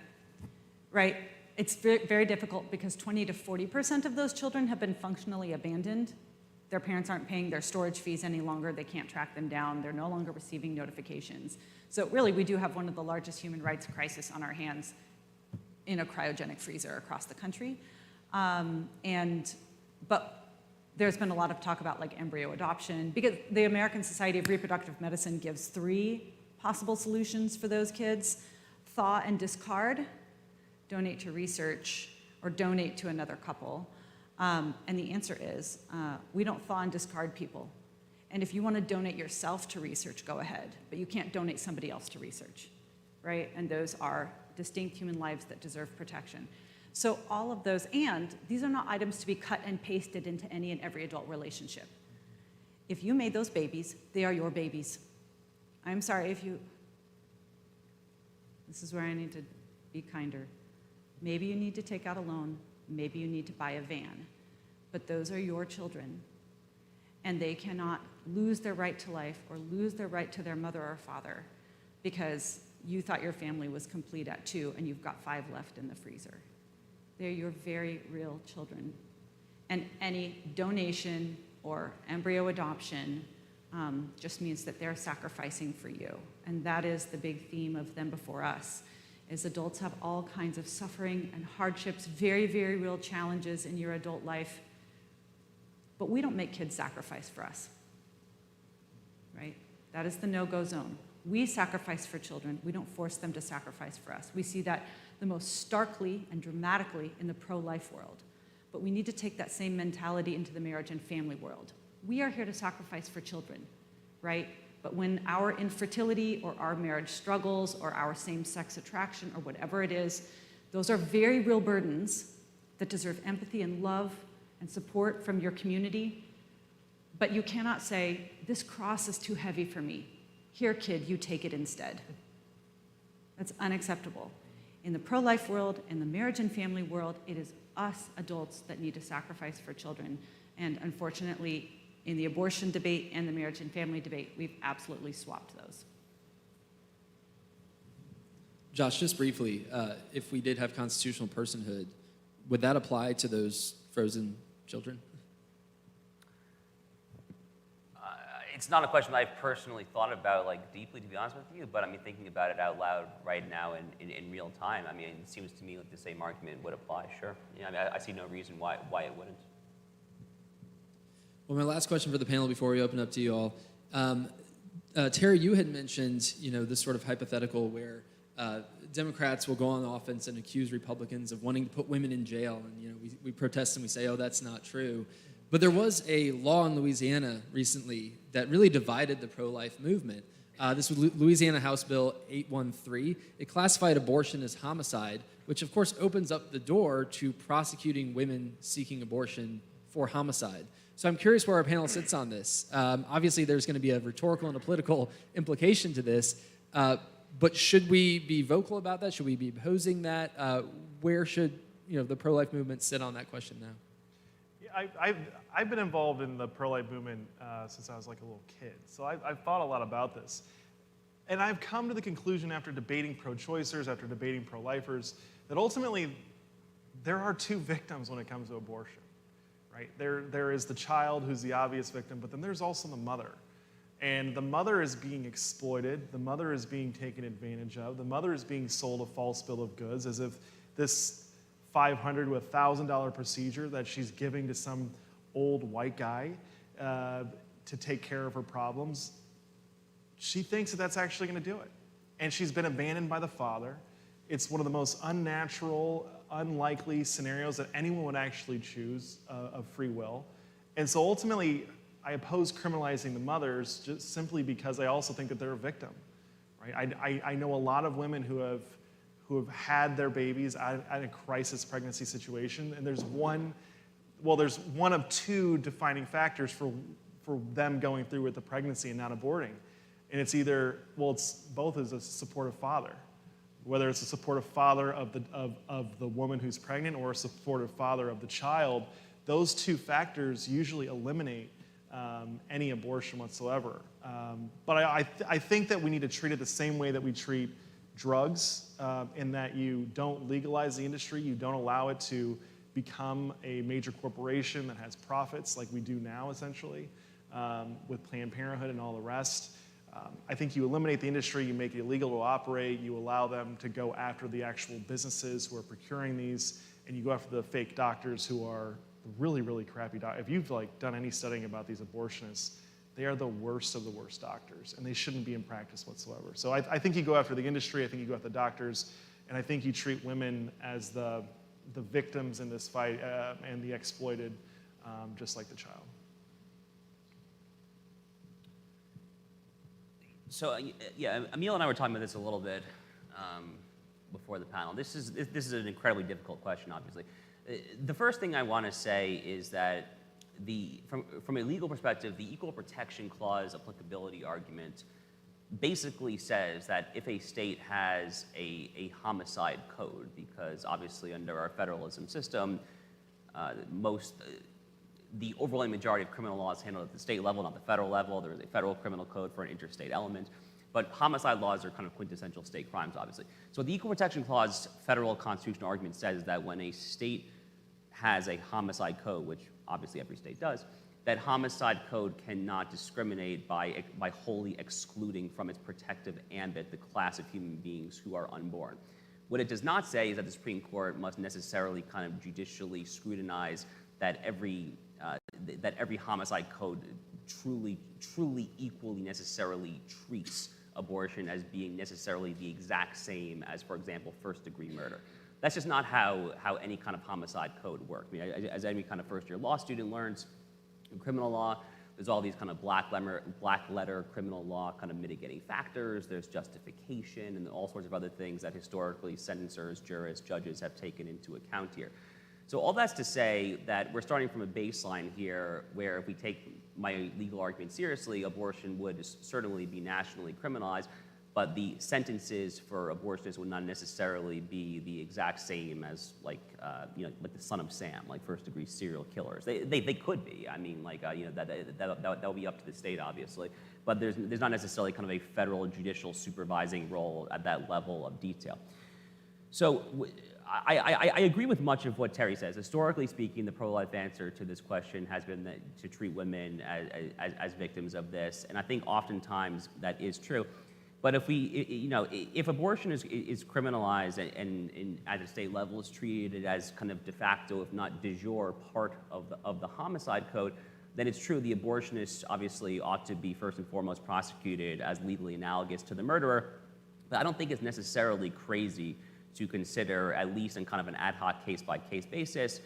right? It's very, very difficult because 20 to 40% of those children have been functionally abandoned. Their parents aren't paying their storage fees any longer. They can't track them down. They're no longer receiving notifications. So really, we do have one of the largest human rights crises on our hands in a cryogenic freezer across the country. But there's been a lot of talk about like embryo adoption, because the American Society of Reproductive Medicine gives 3 possible solutions for those kids: thaw and discard, donate to research, or donate to another couple. And the answer is, we don't thaw and discard people. And if you want to donate yourself to research, go ahead. But you can't donate somebody else to research, right? And those are distinct human lives that deserve protection. So all of those, and these are not items to be cut and pasted into any and every adult relationship. If you made those babies, they are your babies. I'm sorry if you, this is where I need to be kinder. Maybe you need to take out a loan. Maybe you need to buy a van. But those are your children. And they cannot lose their right to life or lose their right to their mother or father because you thought your family was complete at 2 and you've got 5 left in the freezer. They're your very real children. And any donation or embryo adoption just means that they're sacrificing for you. And that is the big theme of Them Before Us, is adults have all kinds of suffering and hardships, very, very real challenges in your adult life. But we don't make kids sacrifice for us, right? That is the no-go zone. We sacrifice for children. We don't force them to sacrifice for us. We see that the most starkly and dramatically in the pro-life world. But we need to take that same mentality into the marriage and family world. We are here to sacrifice for children, right? But when our infertility or our marriage struggles or our same-sex attraction or whatever it is, those are very real burdens that deserve empathy and love and support from your community. But you cannot say, this cross is too heavy for me. Here, kid, you take it instead. That's unacceptable. In the pro-life world, in the marriage and family world, it is us adults that need to sacrifice for children. And unfortunately, in the abortion debate and the marriage and family debate, we've absolutely swapped those. Josh, just briefly, if we did have constitutional personhood, would that apply to those frozen children? It's not a question that I've personally thought about like deeply, to be honest with you, but I mean, thinking about it out loud right now in real time, I mean, it seems to me like the same argument would apply, sure. Yeah, I mean, I see no reason why it wouldn't. Well, my last question for the panel before we open up to you all. Terry, you had mentioned, this sort of hypothetical where Democrats will go on offense and accuse Republicans of wanting to put women in jail. And, we protest and we say, oh, that's not true. But there was a law in Louisiana recently that really divided the pro-life movement. This was Louisiana House Bill 813. It classified abortion as homicide, which of course opens up the door to prosecuting women seeking abortion for homicide. So I'm curious where our panel sits on this. Obviously, there's going to be a rhetorical and a political implication to this, but should we be vocal about that? Should we be opposing that? Where should the pro-life movement sit on that question now? I've been involved in the pro-life movement since I was like a little kid, so I've thought a lot about this. And I've come to the conclusion after debating pro-choicers, after debating pro-lifers, that ultimately there are 2 victims when it comes to abortion, right? There is the child who's the obvious victim, but then there's also the mother. And the mother is being exploited, the mother is being taken advantage of, the mother is being sold a false bill of goods as if this $500 to $1,000 procedure that she's giving to some old white guy to take care of her problems, she thinks that that's actually going to do it. And she's been abandoned by the father. It's one of the most unnatural, unlikely scenarios that anyone would actually choose of free will. And so ultimately, I oppose criminalizing the mothers just simply because I also think that they're a victim. Right? I know a lot of women who have had their babies at a crisis pregnancy situation, and there's one of 2 defining factors for them going through with the pregnancy and not aborting. And it's either, it's both as a supportive father, whether it's a supportive father of the woman who's pregnant or a supportive father of the child. Those 2 factors usually eliminate any abortion whatsoever. But I think that we need to treat it the same way that we treat drugs, in that you don't legalize the industry, you don't allow it to become a major corporation that has profits like we do now, essentially, with Planned Parenthood and all the rest. I think you eliminate the industry, you make it illegal to operate, you allow them to go after the actual businesses who are procuring these, and you go after the fake doctors who are really, really crappy doctors. If you've done any studying about these abortionists, they are the worst of the worst doctors, and they shouldn't be in practice whatsoever. So I think you go after the industry, I think you go after the doctors, and I think you treat women as the victims in this fight and the exploited, just like the child. So yeah, Emil and I were talking about this a little bit before the panel. This is an incredibly difficult question, obviously. The first thing I want to say is that from a legal perspective, the Equal Protection Clause applicability argument basically says that if a state has a homicide code, because obviously under our federalism system, the overwhelming majority of criminal law is handled at the state level, not the federal level. There is a federal criminal code for an interstate element. But homicide laws are kind of quintessential state crimes, obviously. So the Equal Protection Clause federal constitutional argument says that when a state has a homicide code, which obviously every state does, that homicide code cannot discriminate by wholly excluding from its protective ambit the class of human beings who are unborn. What it does not say is that the Supreme Court must necessarily kind of judicially scrutinize that every homicide code truly equally necessarily treats abortion as being necessarily the exact same as, for example, first-degree murder. That's just not how any kind of homicide code works. I mean, as any kind of first-year law student learns, in criminal law, there's all these kind of black letter criminal law kind of mitigating factors. There's justification and all sorts of other things that historically sentencers, jurists, judges have taken into account here. So all that's to say that we're starting from a baseline here where if we take my legal argument seriously, abortion would certainly be nationally criminalized, but the sentences for abortionists would not necessarily be the exact same as like the Son of Sam, like first-degree serial killers. They could be. I mean, that will be up to the state, obviously, but there's not necessarily kind of a federal judicial supervising role at that level of detail. So I agree with much of what Terry says. Historically speaking, the pro-life answer to this question has been to treat women as victims of this, and I think oftentimes that is true. But if abortion is criminalized and at a state level is treated as kind of de facto, if not de jure, part of the homicide code, then it's true the abortionist obviously ought to be first and foremost prosecuted as legally analogous to the murderer. But I don't think it's necessarily crazy to consider, at least in kind of an ad hoc case-by-case basis,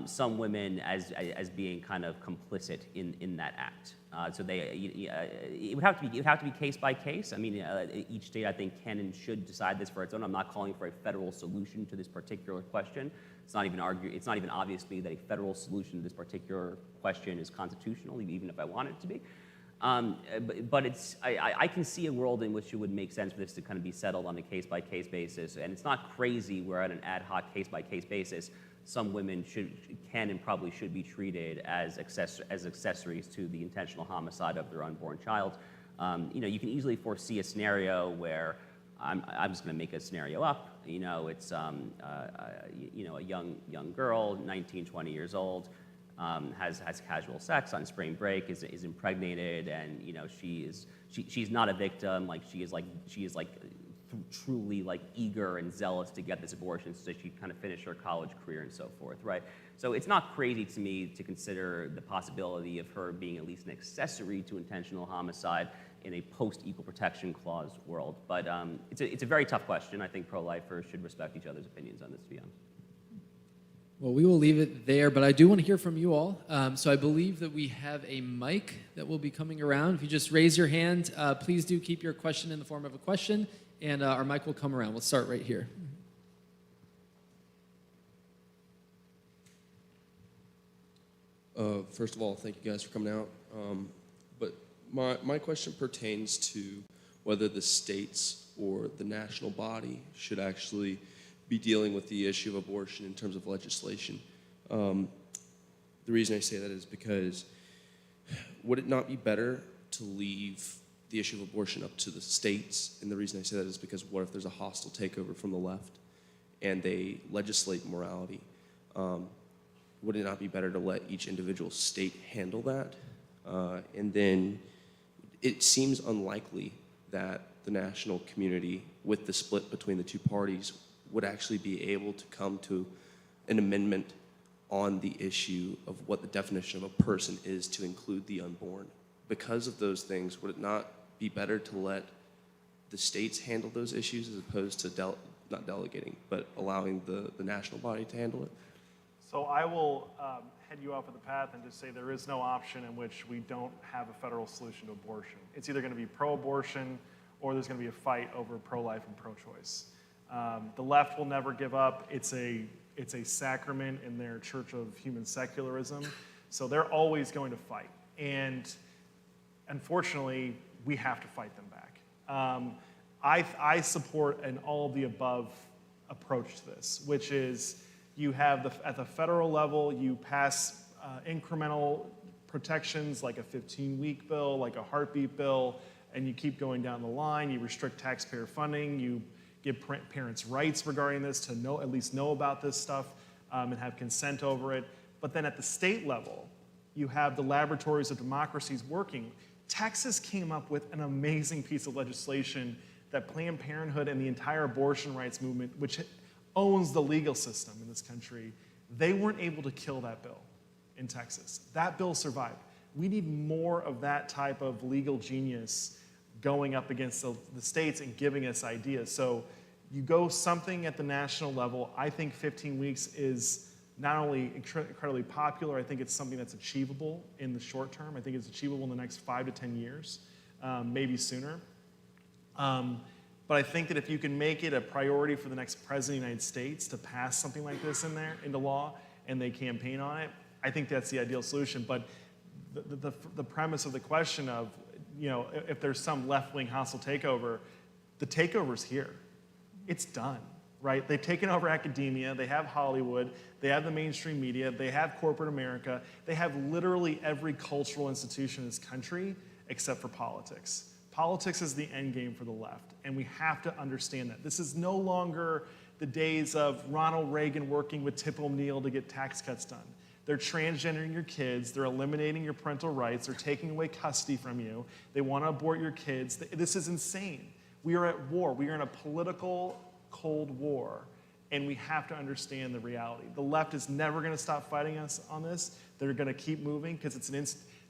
some women as being kind of complicit in that act. So it would have to be case by case. I mean, each state I think can and should decide this for its own. I'm not calling for a federal solution to this particular question. It's not even obvious to me that a federal solution to this particular question is constitutional, even if I want it to be. But I can see a world in which it would make sense for this to kind of be settled on a case-by-case basis, and it's not crazy where at an ad hoc case-by-case basis some women can and probably should be treated as accessories to the intentional homicide of their unborn child. You can easily foresee a scenario where I'm just going to make a scenario up. It's a young girl, 19, 20 years old, has casual sex on spring break, is impregnated, and she's not a victim. She is truly eager and zealous to get this abortion so she kind of finish her college career and so forth, right? So it's not crazy to me to consider the possibility of her being at least an accessory to intentional homicide in a post-Equal Protection Clause world. But it's a very tough question. I think pro-lifers should respect each other's opinions on this, to be honest. Well, we will leave it there, but I do want to hear from you all. So I believe that we have a mic that will be coming around. If you just raise your hand, please do keep your question in the form of a question, and our mic will come around. We'll start right here. First of all, thank you guys for coming out. But my question pertains to whether the states or the national body should actually be dealing with the issue of abortion in terms of legislation. The reason I say that is because would it not be better to leave the issue of abortion up to the states? And the reason I say that is because what if there's a hostile takeover from the left and they legislate morality? Would it not be better to let each individual state handle that? And then it seems unlikely that the national community, with the split between the two parties, would actually be able to come to an amendment on the issue of what the definition of a person is to include the unborn. Because of those things, would it not be better to let the states handle those issues as opposed to not delegating, but allowing the national body to handle it? So I will head you off of the path and just say there is no option in which we don't have a federal solution to abortion. It's either going to be pro-abortion or there's going to be a fight over pro-life and pro-choice. The left will never give up. It's a sacrament in their Church of Human Secularism. So they're always going to fight. And unfortunately, we have to fight them back. I support an all-of-the-above approach to this, which is you have, at the federal level, you pass incremental protections like a 15-week bill, like a heartbeat bill, and you keep going down the line. You restrict taxpayer funding. You give parents rights regarding this to at least know about this stuff and have consent over it. But then at the state level, you have the laboratories of democracies working. Texas came up with an amazing piece of legislation that Planned Parenthood and the entire abortion rights movement, which owns the legal system in this country, they weren't able to kill that bill in Texas. That bill survived. We need more of that type of legal genius going up against the states and giving us ideas. So you go something at the national level. I think 15 weeks is not only incredibly popular, I think it's something that's achievable in the short term. I think it's achievable in the next 5 to 10 years, maybe sooner. But I think that if you can make it a priority for the next president of the United States to pass something like this into law, and they campaign on it, I think that's the ideal solution. But the premise of the question of, if there's some left-wing hostile takeover, the takeover's here. It's done, right? They've taken over academia. They have Hollywood. They have the mainstream media. They have corporate America. They have literally every cultural institution in this country except for politics. Politics is the end game for the left, and we have to understand that. This is no longer the days of Ronald Reagan working with Tip O'Neill to get tax cuts done. They're transgendering your kids. They're eliminating your parental rights. They're taking away custody from you. They want to abort your kids. This is insane. We are at war. We are in a political Cold War, and we have to understand the reality. The left is never going to stop fighting us on this. They're going to keep moving because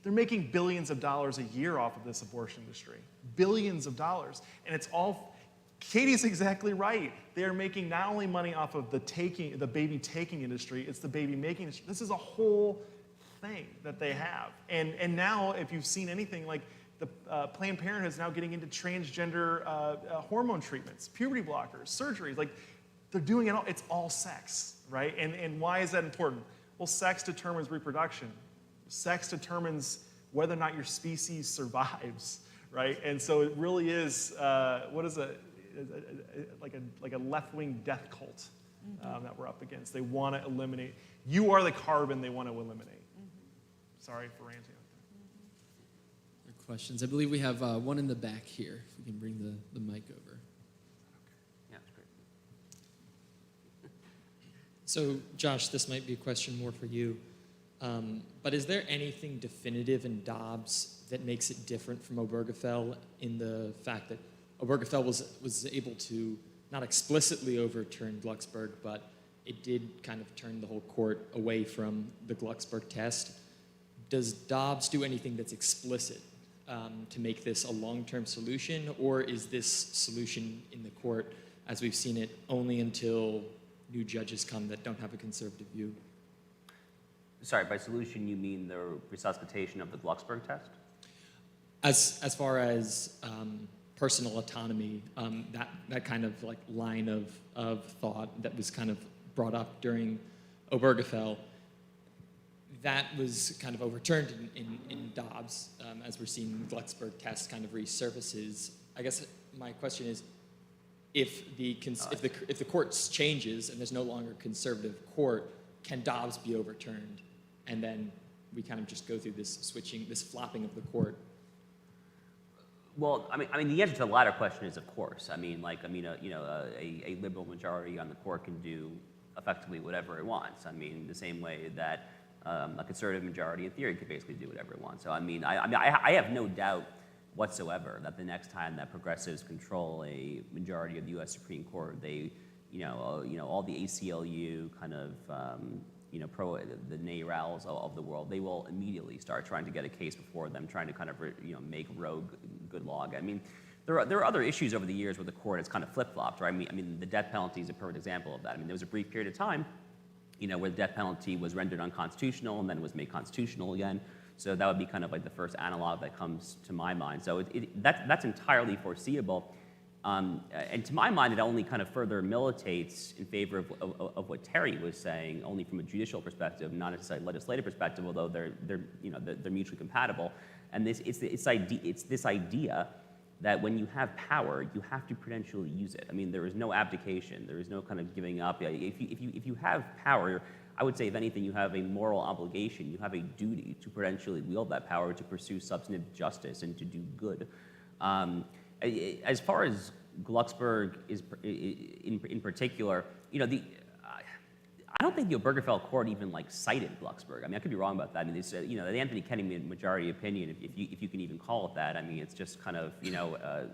they're making billions of dollars a year off of this abortion industry. Billions of dollars. And it's all, Katie's exactly right. They are making not only money off of the baby taking industry, it's the baby making industry. This is a whole thing that they have. And now, if you've seen anything, like the Planned Parenthood is now getting into transgender hormone treatments, puberty blockers, surgeries. Like, they're doing it all. It's all sex, right? And why is that important? Well, sex determines reproduction. Sex determines whether or not your species survives, right? And so it really is, like a left-wing death cult that we're up against. They want to eliminate. You are the carbon they want to eliminate. Sorry for ranting. Other questions? I believe we have one in the back here. If we can bring the mic over. Yeah, that's great. So, Josh, this might be a question more for you. But is there anything definitive in Dobbs that makes it different from Obergefell in the fact that Obergefell was able to not explicitly overturn Glucksberg, but it did kind of turn the whole court away from the Glucksberg test? Does Dobbs do anything that's explicit to make this a long-term solution, or is this solution in the court, as we've seen it, only until new judges come that don't have a conservative view? Sorry, by solution you mean the resuscitation of the Glucksberg test? As far as personal autonomy, that kind of like line of thought that was kind of brought up during Obergefell, that was kind of overturned in Dobbs, as we're seeing the Glucksberg test kind of resurfaces. I guess my question is, if the court changes and there's no longer a conservative court, can Dobbs be overturned? And then we kind of just go through this switching, this flopping of the court. Well, I mean, the answer to the latter question is of course. I mean, a liberal majority on the court can do effectively whatever it wants. I mean, the same way that a conservative majority in theory could basically do whatever it wants. So I have no doubt whatsoever that the next time that progressives control a majority of the U.S. Supreme Court, they, all the ACLU kind of, the NARALs of the world, they will immediately start trying to get a case before them, trying to kind of, make rogue good law. I mean, there are other issues over the years where the court has kind of flip-flopped, right? I mean, the death penalty is a perfect example of that. I mean, there was a brief period of time, where the death penalty was rendered unconstitutional and then was made constitutional again. So that would be kind of like the first analog that comes to my mind. So that's entirely foreseeable. And to my mind, it only kind of further militates in favor of what Terry was saying, only from a judicial perspective, not necessarily a legislative perspective, although they're mutually compatible. And it's this idea that when you have power, you have to prudentially use it. I mean, there is no abdication. There is no kind of giving up. If you have power, I would say, if anything, you have a moral obligation. You have a duty to prudentially wield that power to pursue substantive justice and to do good. As far as Glucksberg is in particular, I don't think the Obergefell court even cited Glucksberg. I mean, I could be wrong about that. I mean, it's, the Anthony Kennedy majority opinion, if you can even call it that. I mean, it's just kind of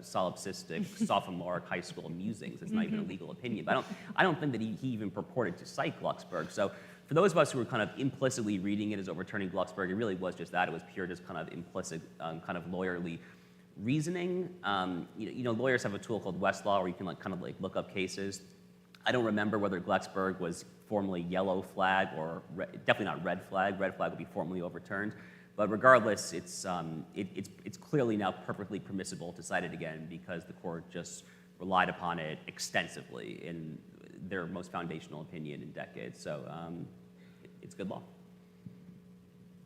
solipsistic sophomoric high school musings. It's not even a legal opinion. But I don't think that he even purported to cite Glucksberg. So for those of us who were kind of implicitly reading it as overturning Glucksberg, it really was just that. It was pure, just kind of implicit, kind of lawyerly reasoning. Lawyers have a tool called Westlaw where you can look up cases. I don't remember whether Glucksberg was formally yellow flag or definitely not red flag. Red flag would be formally overturned. But regardless, it's clearly now perfectly permissible to cite it again because the court just relied upon it extensively in their most foundational opinion in decades. So it's good law.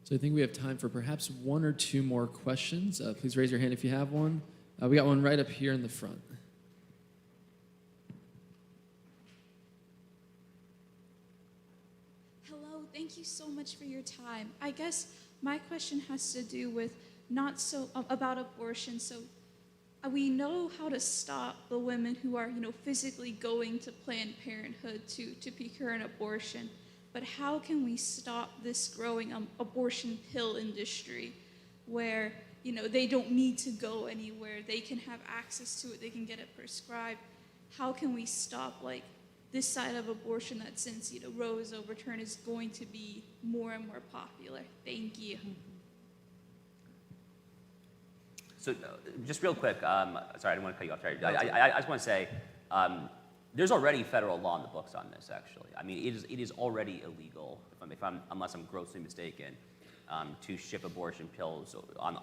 So I think we have time for perhaps one or two more questions. Please raise your hand if you have one. We got one right up here in the front. Hello, thank you so much for your time. I guess my question has to do with not so about abortion. So we know how to stop the women who are, physically going to Planned Parenthood to procure an abortion. But how can we stop this growing abortion pill industry where, they don't need to go anywhere, they can have access to it, they can get it prescribed? How can we stop, this side of abortion that since, Roe is overturned is going to be more and more popular? Thank you. So just real quick, sorry, I didn't want to cut you off. Sorry. I just want to say, there's already federal law in the books on this, actually. I mean, it is already illegal, unless I'm grossly mistaken, to ship abortion pills on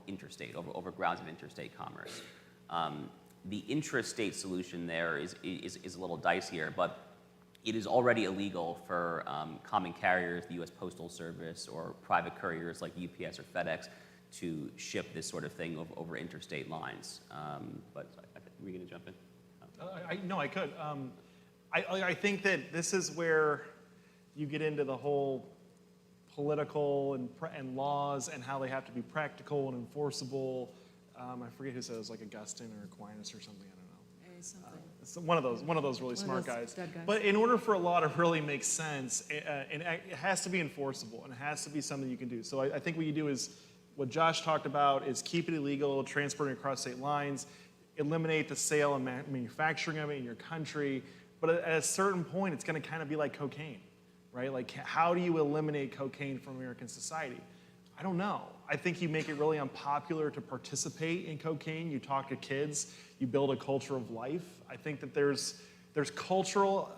interstate, over grounds of interstate commerce. The intrastate solution there is a little dicier, but it is already illegal for common carriers, the U.S. Postal Service, or private couriers like UPS or FedEx to ship this sort of thing over interstate lines. But were you going to jump in? No, I could. I think that this is where you get into the whole political and laws and how they have to be practical and enforceable. I forget who said it was, Augustine or Aquinas or something. I don't know. It's one of those really smart guys. But in order for a law to really make sense, and it has to be enforceable and it has to be something you can do. So I think what you do is what Josh talked about is keep it illegal, transporting across state lines, eliminate the sale and manufacturing of it in your country. But at a certain point, it's going to kind of be like cocaine, right? How do you eliminate cocaine from American society? I don't know. I think you make it really unpopular to participate in cocaine. You talk to kids. You build a culture of life. I think that there's cultural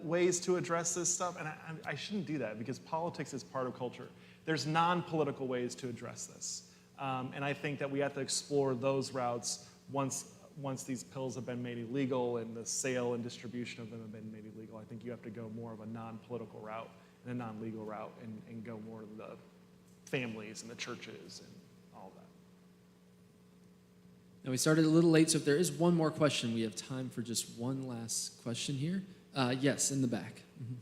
ways to address this stuff, and I shouldn't do that because politics is part of culture. There's non-political ways to address this, and I think that we have to explore those routes once these pills have been made illegal and the sale and distribution of them have been made illegal. I think you have to go more of a non-political route and a non-legal route and go more to the families and the churches and all that. Now, we started a little late, so if there is one more question, we have time for just one last question here. Yes, in the back. Mm-hmm.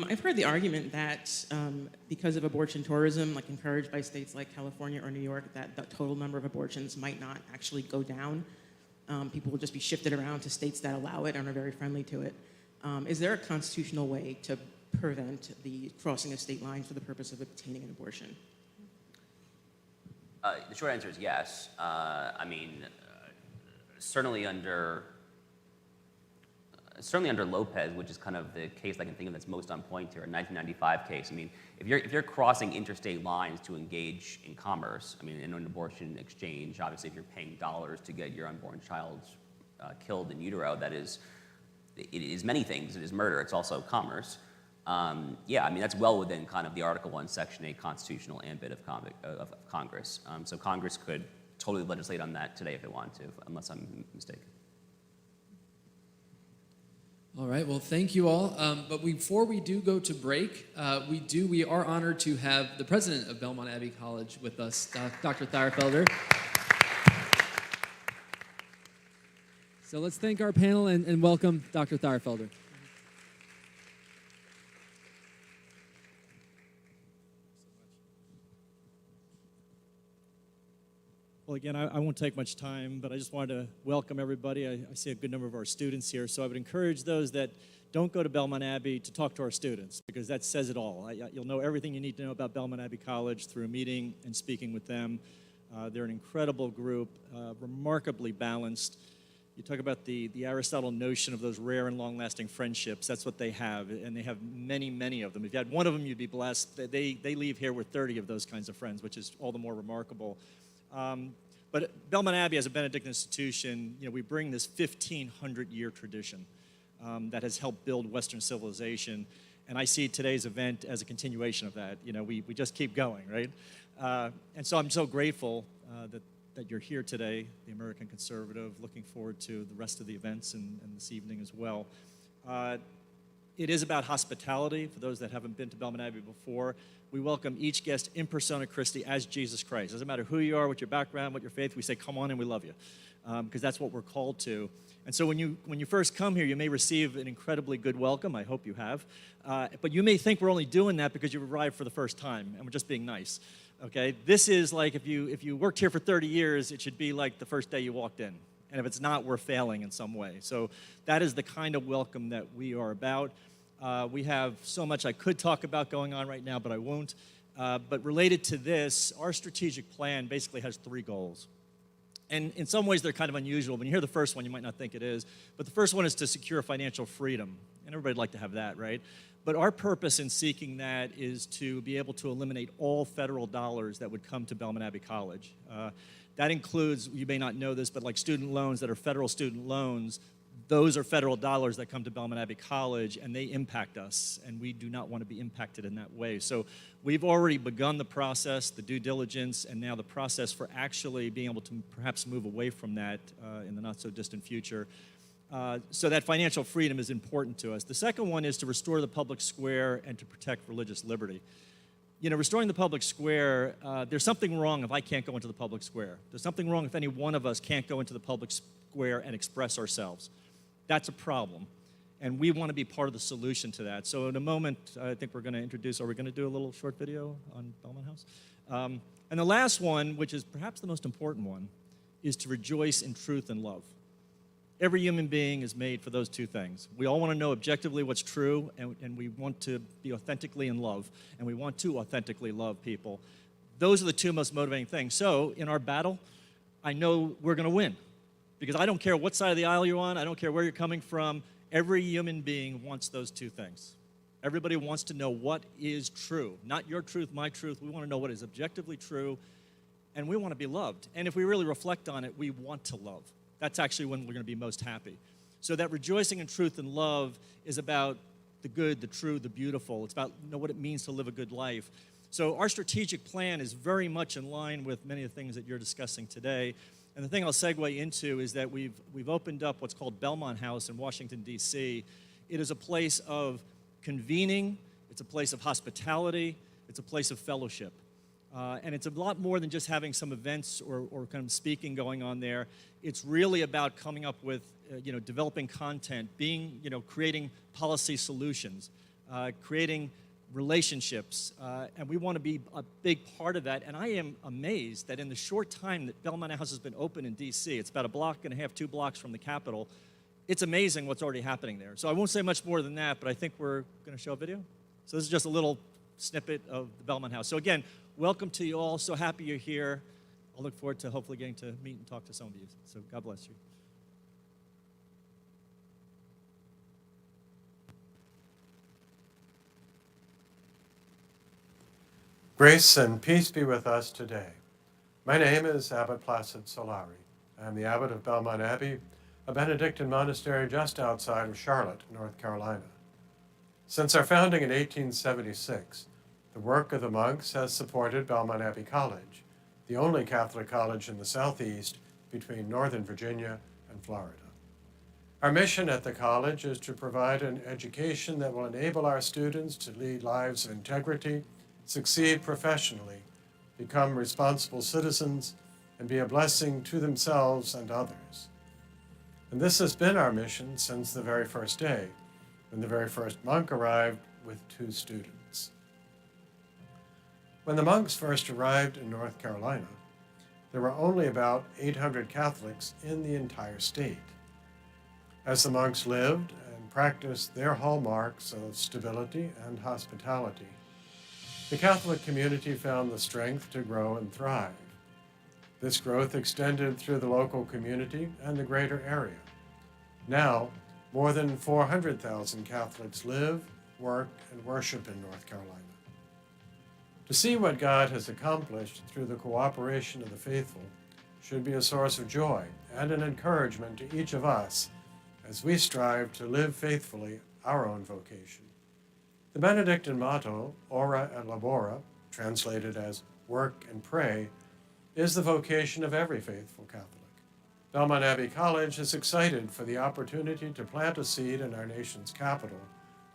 I've heard the argument that because of abortion tourism, encouraged by states like California or New York, that the total number of abortions might not actually go down. People will just be shifted around to states that allow it and are very friendly to it. Is there a constitutional way to prevent the crossing of state lines for the purpose of obtaining an abortion? The short answer is yes. Certainly under Lopez, which is kind of the case I can think of that's most on point here, a 1995 case. I mean, if you're crossing interstate lines to engage in commerce, in an abortion exchange, obviously if you're paying dollars to get your unborn child killed in utero, it is many things. It is murder. It's also commerce. Yeah, I mean, that's well within kind of the Article 1, Section 8 constitutional ambit of Congress. So Congress could totally legislate on that today if it wanted to, unless I'm mistaken. All right, well, thank you all. But before we do go to break, we are honored to have the president of Belmont Abbey College with us, Dr. Thierfelder. So let's thank our panel and welcome Dr. Thierfelder. Well, again, I won't take much time, but I just wanted to welcome everybody. I see a good number of our students here, so I would encourage those that don't go to Belmont Abbey to talk to our students, because that says it all. You'll know everything you need to know about Belmont Abbey College through meeting and speaking with them. They're an incredible group, remarkably balanced. You talk about the Aristotle notion of those rare and long-lasting friendships. That's what they have, and they have many, many of them. If you had one of them, you'd be blessed. They leave here with 30 of those kinds of friends, which is all the more remarkable. But Belmont Abbey, as a Benedictine institution, we bring this 1,500-year tradition that has helped build Western civilization, and I see today's event as a continuation of that. We just keep going, right? And so I'm so grateful that you're here today, the American Conservative. Looking forward to the rest of the events and this evening as well. It is about hospitality. For those that haven't been to Belmont Abbey before, we welcome each guest in persona Christi as Jesus Christ. Doesn't matter who you are, what your background, what your faith, we say, come on and we love you, because that's what we're called to. And so when you first come here, you may receive an incredibly good welcome. I hope you have. But you may think we're only doing that because you arrived for the first time, and we're just being nice. Okay? This is like if you worked here for 30 years, it should be like the first day you walked in. And if it's not, we're failing in some way. So that is the kind of welcome that we are about. We have so much I could talk about going on right now, but I won't. But related to this, our strategic plan basically has 3 goals. And in some ways, they're kind of unusual. When you hear the first one, you might not think it is. But the first one is to secure financial freedom. And everybody'd like to have that, right? But our purpose in seeking that is to be able to eliminate all federal dollars that would come to Belmont Abbey College. That includes, you may not know this, but like student loans that are federal student loans, those are federal dollars that come to Belmont Abbey College, and they impact us, and we do not want to be impacted in that way. So we've already begun the process, the due diligence, and now the process for actually being able to perhaps move away from that in the not-so-distant future. So that financial freedom is important to us. The second one is to restore the public square and to protect religious liberty. Restoring the public square, there's something wrong if I can't go into the public square. There's something wrong if any one of us can't go into the public square and express ourselves. That's a problem, and we want to be part of the solution to that. So in a moment, I think we're going to introduce, are we going to do a little short video on Belmont House? And the last one, which is perhaps the most important one, is to rejoice in truth and love. Every human being is made for those 2 things. We all want to know objectively what's true, and we want to be authentically in love, and we want to authentically love people. Those are the 2 most motivating things. So in our battle, I know we're going to win, because I don't care what side of the aisle you're on, I don't care where you're coming from, every human being wants those 2 things. Everybody wants to know what is true. Not your truth, my truth. We want to know what is objectively true, and we want to be loved. And if we really reflect on it, we want to love. That's actually when we're going to be most happy. So that rejoicing in truth and love is about the good, the true, the beautiful. It's about what it means to live a good life. So our strategic plan is very much in line with many of the things that you're discussing today. And the thing I'll segue into is that we've opened up what's called Belmont House in Washington, D.C. It is a place of convening. It's a place of hospitality. It's a place of fellowship. And it's a lot more than just having some events or kind of speaking going on there. It's really about coming up with, developing content, creating policy solutions, creating relationships, and we want to be a big part of that. And I am amazed that in the short time that Belmont House has been open in D.C., it's about 1.5 blocks, 2 blocks from the Capitol, it's amazing what's already happening there. So I won't say much more than that, but I think we're going to show a video. So this is just a little snippet of the Belmont House. So again, welcome to you all. So happy you're here. I'll look forward to hopefully getting to meet and talk to some of you. So God bless you. Grace and peace be with us today. My name is Abbot Placid Solari. I am the abbot of Belmont Abbey, a Benedictine monastery just outside of Charlotte, North Carolina. Since our founding in 1876, the work of the monks has supported Belmont Abbey College, the only Catholic college in the Southeast between Northern Virginia and Florida. Our mission at the college is to provide an education that will enable our students to lead lives of integrity, succeed professionally, become responsible citizens, and be a blessing to themselves and others. And this has been our mission since the very first day, when the very first monk arrived with 2 students. When the monks first arrived in North Carolina, there were only about 800 Catholics in the entire state. As the monks lived and practiced their hallmarks of stability and hospitality, the Catholic community found the strength to grow and thrive. This growth extended through the local community and the greater area. Now, more than 400,000 Catholics live, work, and worship in North Carolina. To see what God has accomplished through the cooperation of the faithful should be a source of joy and an encouragement to each of us as we strive to live faithfully our own vocation. The Benedictine motto, Ora et Labora, translated as work and pray, is the vocation of every faithful Catholic. Belmont Abbey College is excited for the opportunity to plant a seed in our nation's capital,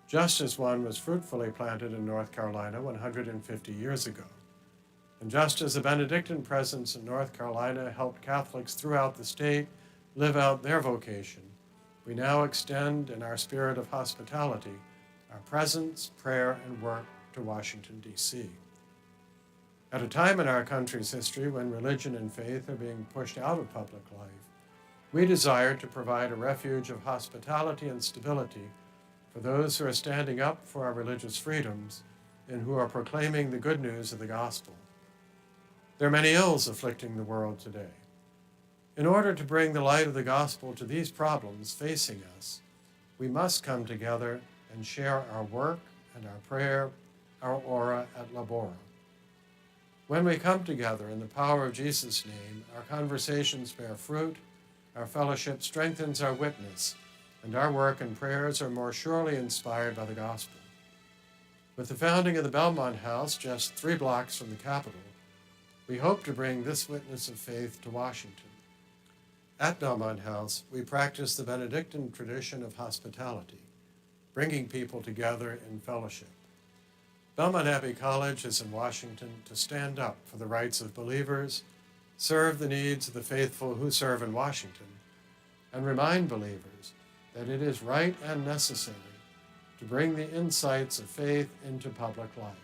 just as one was fruitfully planted in North Carolina 150 years ago. And just as the Benedictine presence in North Carolina helped Catholics throughout the state live out their vocation, we now extend in our spirit of hospitality our presence, prayer, and work to Washington, D.C. At a time in our country's history when religion and faith are being pushed out of public life, we desire to provide a refuge of hospitality and stability for those who are standing up for our religious freedoms and who are proclaiming the good news of the gospel. There are many ills afflicting the world today. In order to bring the light of the gospel to these problems facing us, we must come together and share our work and our prayer, our ora et labora. When we come together in the power of Jesus' name, our conversations bear fruit, our fellowship strengthens our witness, and our work and prayers are more surely inspired by the gospel. With the founding of the Belmont House just 3 blocks from the Capitol, we hope to bring this witness of faith to Washington. At Belmont House, we practice the Benedictine tradition of hospitality, bringing people together in fellowship. Belmont Abbey College is in Washington to stand up for the rights of believers, serve the needs of the faithful who serve in Washington, and remind believers that it is right and necessary to bring the insights of faith into public life.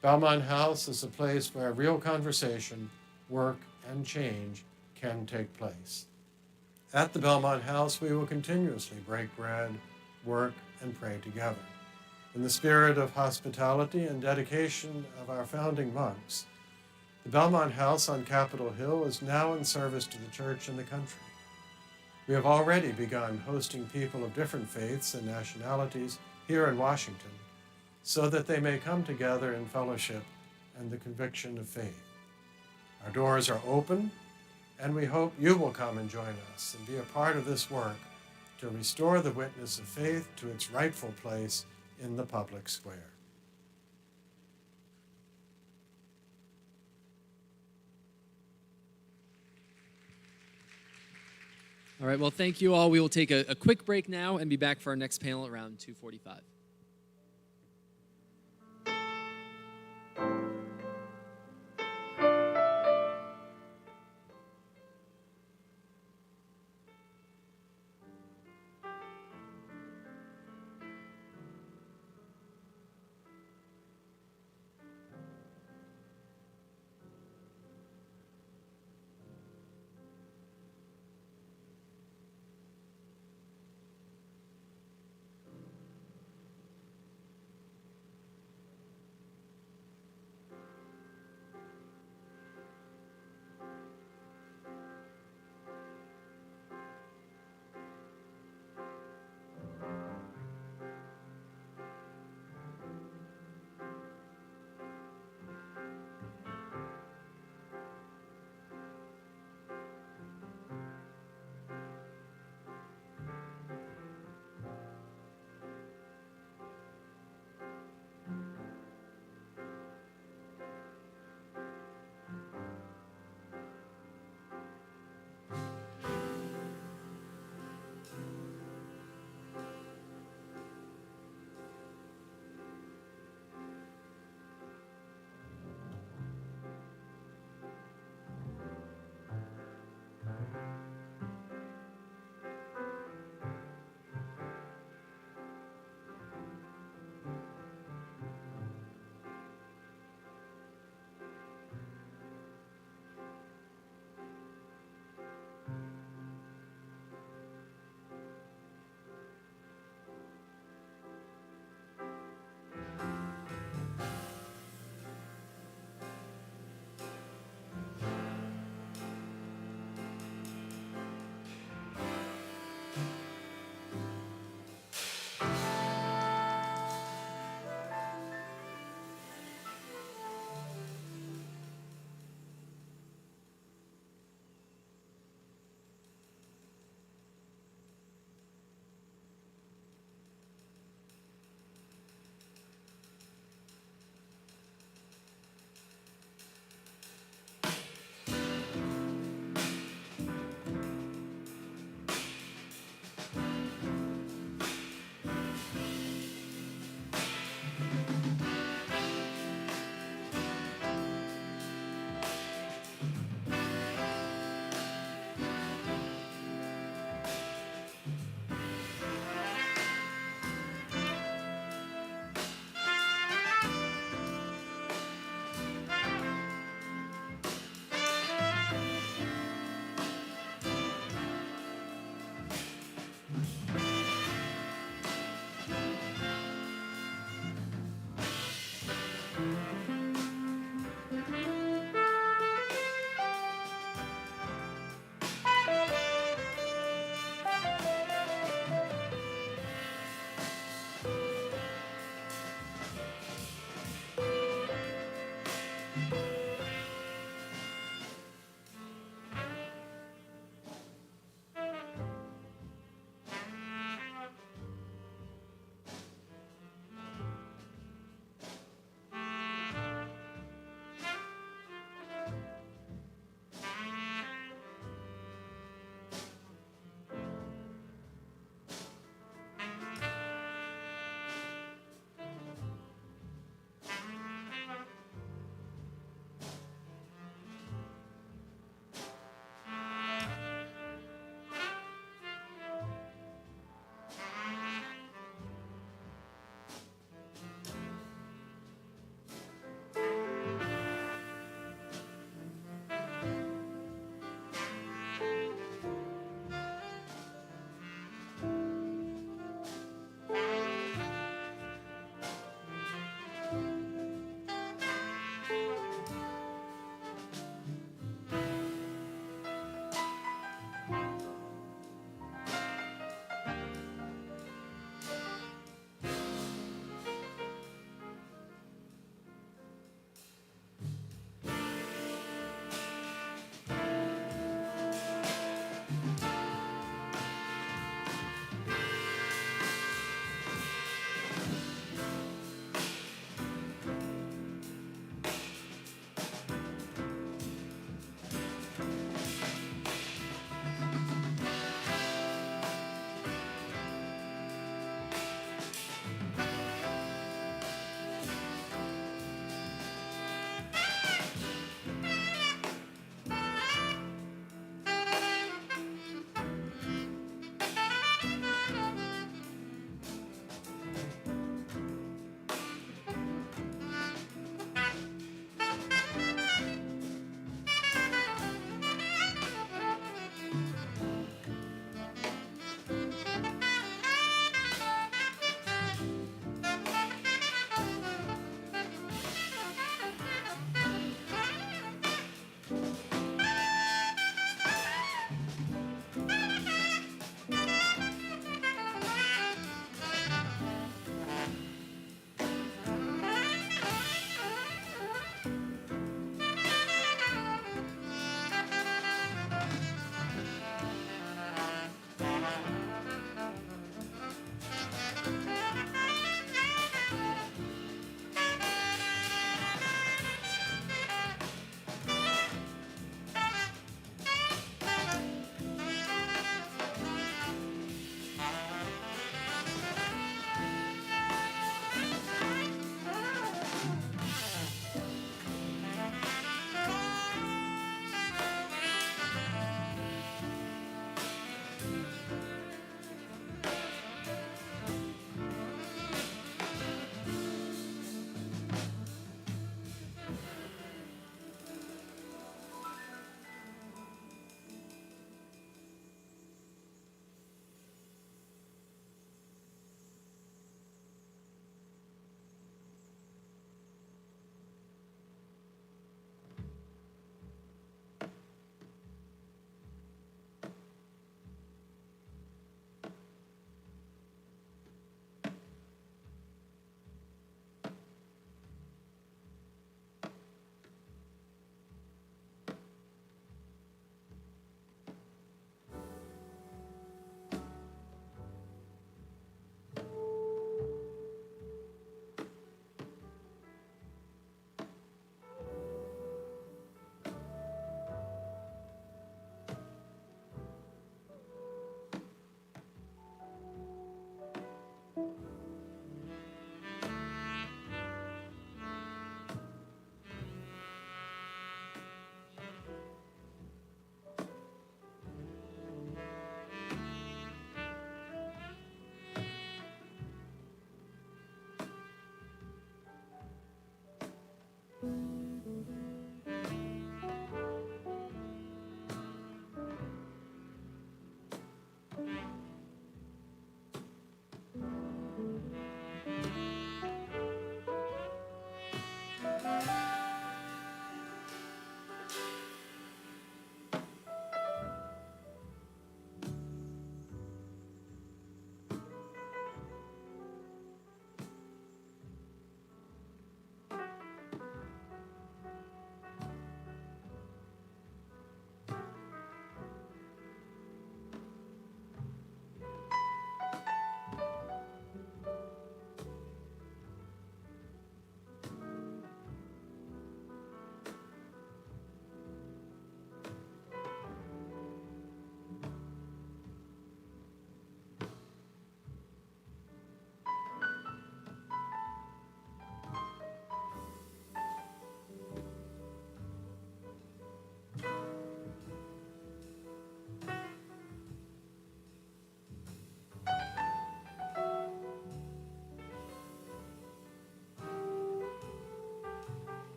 Belmont House is a place where real conversation, work, and change can take place. At the Belmont House, we will continuously break bread, work, and pray together. In the spirit of hospitality and dedication of our founding monks, the Belmont House on Capitol Hill is now in service to the church and the country. We have already begun hosting people of different faiths and nationalities here in Washington so that they may come together in fellowship and the conviction of faith. Our doors are open, and we hope you will come and join us and be a part of this work to restore the witness of faith to its rightful place in the public square. All right, well, thank you all. We will take a quick break now and be back for our next panel around 2:45.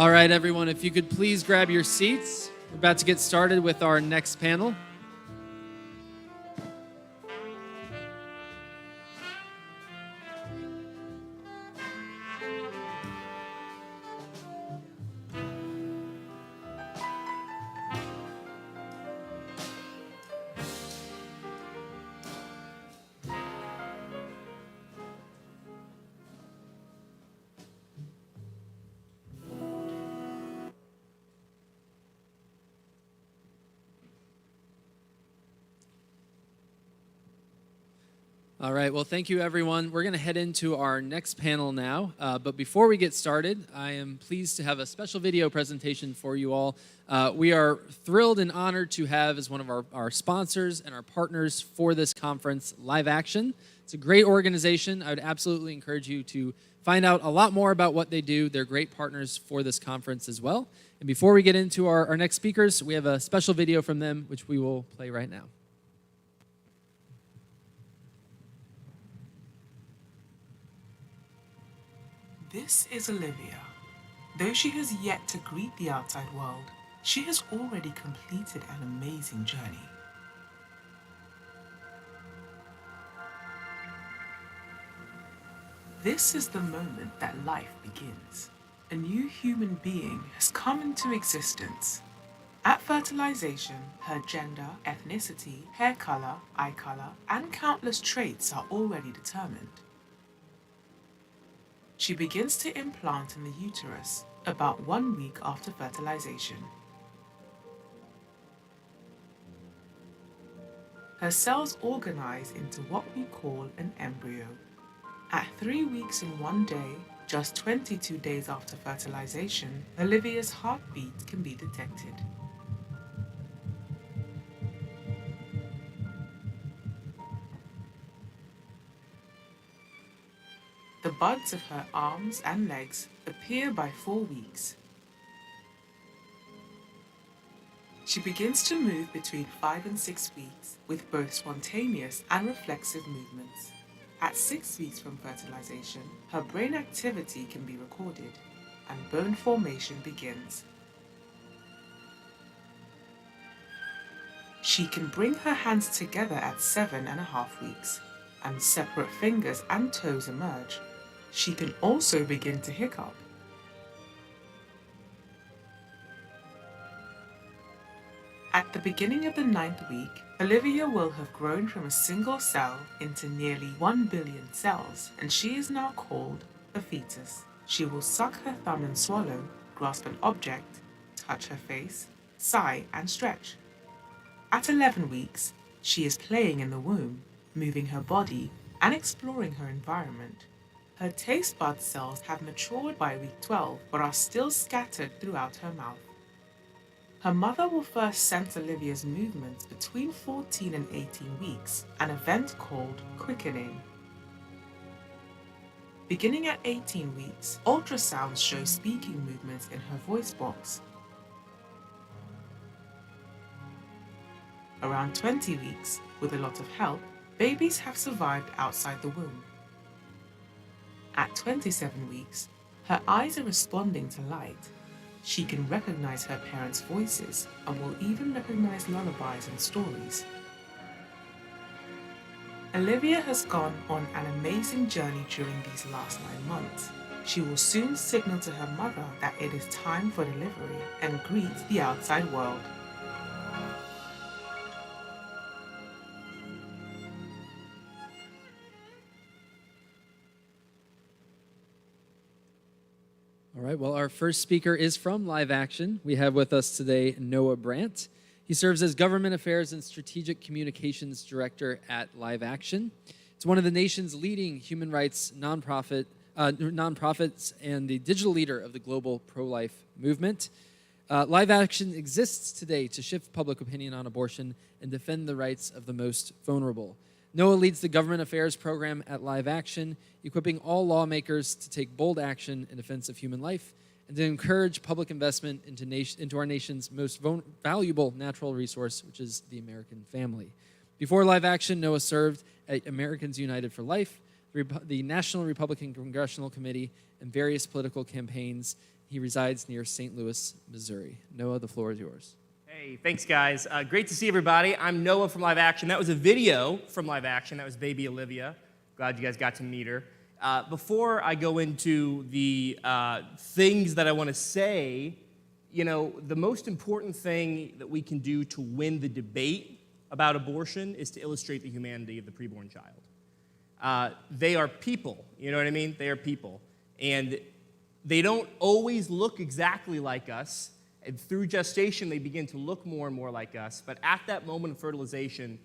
All right, everyone, if you could please grab your seats. We're about to get started with our next panel. All right, well, thank you, everyone. We're going to head into our next panel now. But before we get started, I am pleased to have a special video presentation for you all. We are thrilled and honored to have as one of our sponsors and our partners for this conference, Live Action. It's a great organization. I would absolutely encourage you to find out a lot more about what they do. They're great partners for this conference as well. And before we get into our next speakers, we have a special video from them, which we will play right now. This is Olivia. Though she has yet to greet the outside world, she has already completed an amazing journey. This is the moment that life begins. A new human being has come into existence. At fertilization, her gender, ethnicity, hair color, eye color, and countless traits are already determined. She begins to implant in the uterus about 1 week after fertilization. Her cells organize into what we call an embryo. At 3 weeks and 1 day, just 22 days after fertilization, Olivia's heartbeat can be detected. The buds of her arms and legs appear by 4 weeks. She begins to move between 5 and 6 weeks with both spontaneous and reflexive movements. At 6 weeks from fertilization, her brain activity can be recorded and bone formation begins. She can bring her hands together at 7.5 weeks, and separate fingers and toes emerge. She can also begin to hiccup. At the beginning of the 9th week, Olivia will have grown from a single cell into nearly 1 billion cells, and she is now called a fetus. She will suck her thumb and swallow, grasp an object, touch her face, sigh, and stretch. At 11 weeks, she is playing in the womb, moving her body and exploring her environment. Her taste bud cells have matured by week 12, but are still scattered throughout her mouth. Her mother will first sense Olivia's movements between 14 and 18 weeks, an event called quickening. Beginning at 18 weeks, ultrasounds show speaking movements in her voice box. Around 20 weeks, with a lot of help, babies have survived outside the womb. At 27 weeks, her eyes are responding to light. She can recognize her parents' voices and will even recognize lullabies and stories. Olivia has gone on an amazing journey during these last 9 months. She will soon signal to her mother that it is time for delivery and greet the outside world. All right, well, our first speaker is from Live Action. We have with us today Noah Brandt. He serves as Government Affairs and Strategic Communications Director at Live Action. It's one of the nation's leading human rights nonprofits and the digital leader of the global pro-life movement. Live Action exists today to shift public opinion on abortion and defend the rights of the most vulnerable. Noah leads the Government Affairs program at Live Action, equipping all lawmakers to take bold action in defense of human life and to encourage public investment into our nation's most valuable natural resource, which is the American family. Before Live Action, Noah served at Americans United for Life, the National Republican Congressional Committee, and various political campaigns. He resides near St. Louis, Missouri. Noah, the floor is yours. Hey, thanks, guys. Great to see everybody. I'm Noah from Live Action. That was a video from Live Action. That was baby Olivia. Glad you guys got to meet her. Before I go into the things that I want to say, you know, the most important thing that we can do to win the debate about abortion is to illustrate the humanity of the preborn child. They are people, you know what I mean? They are people. And they don't always look exactly like us. And through gestation, they begin to look more and more like us. But at that moment of fertilization,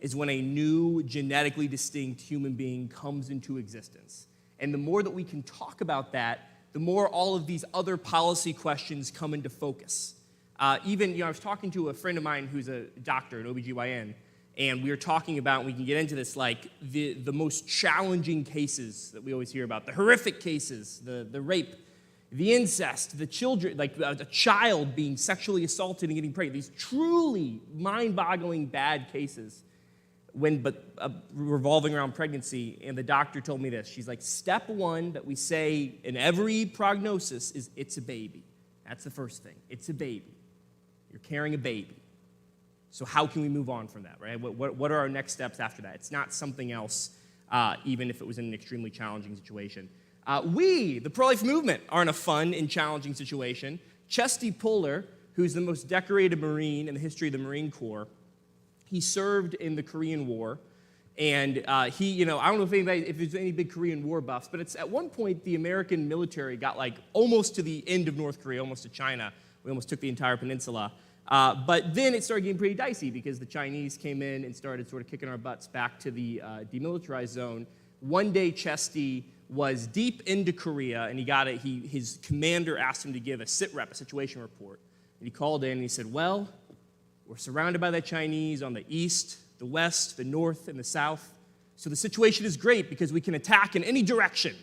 is when a new genetically distinct human being comes into existence. And the more that we can talk about that, the more all of these other policy questions come into focus. Even, I was talking to a friend of mine who's a doctor, an OBGYN, and we were talking about, and we can get into this, like the most challenging cases that we always hear about, the horrific cases, the rape, the incest, the children, like a child being sexually assaulted and getting pregnant, these truly mind-boggling bad cases revolving around pregnancy. And the doctor told me this. She's like, step one that we say in every prognosis is it's a baby. That's the first thing. It's a baby. You're carrying a baby. So how can we move on from that, right? What are our next steps after that? It's not something else, even if it was in an extremely challenging situation. We, the pro-life movement, are in a fun and challenging situation. Chesty Puller, who's the most decorated Marine in the history of the Marine Corps, he served in the Korean War, and he, I don't know if there's any big Korean War buffs, but it's at one point the American military got like almost to the end of North Korea, almost to China. We almost took the entire peninsula. But then it started getting pretty dicey because the Chinese came in and started sort of kicking our butts back to the demilitarized zone. One day, Chesty was deep into Korea, and his commander asked him to give a sitrep, a situation report. And he called in and he said, well, we're surrounded by the Chinese on the east, the west, the north, and the south. So the situation is great because we can attack in any direction.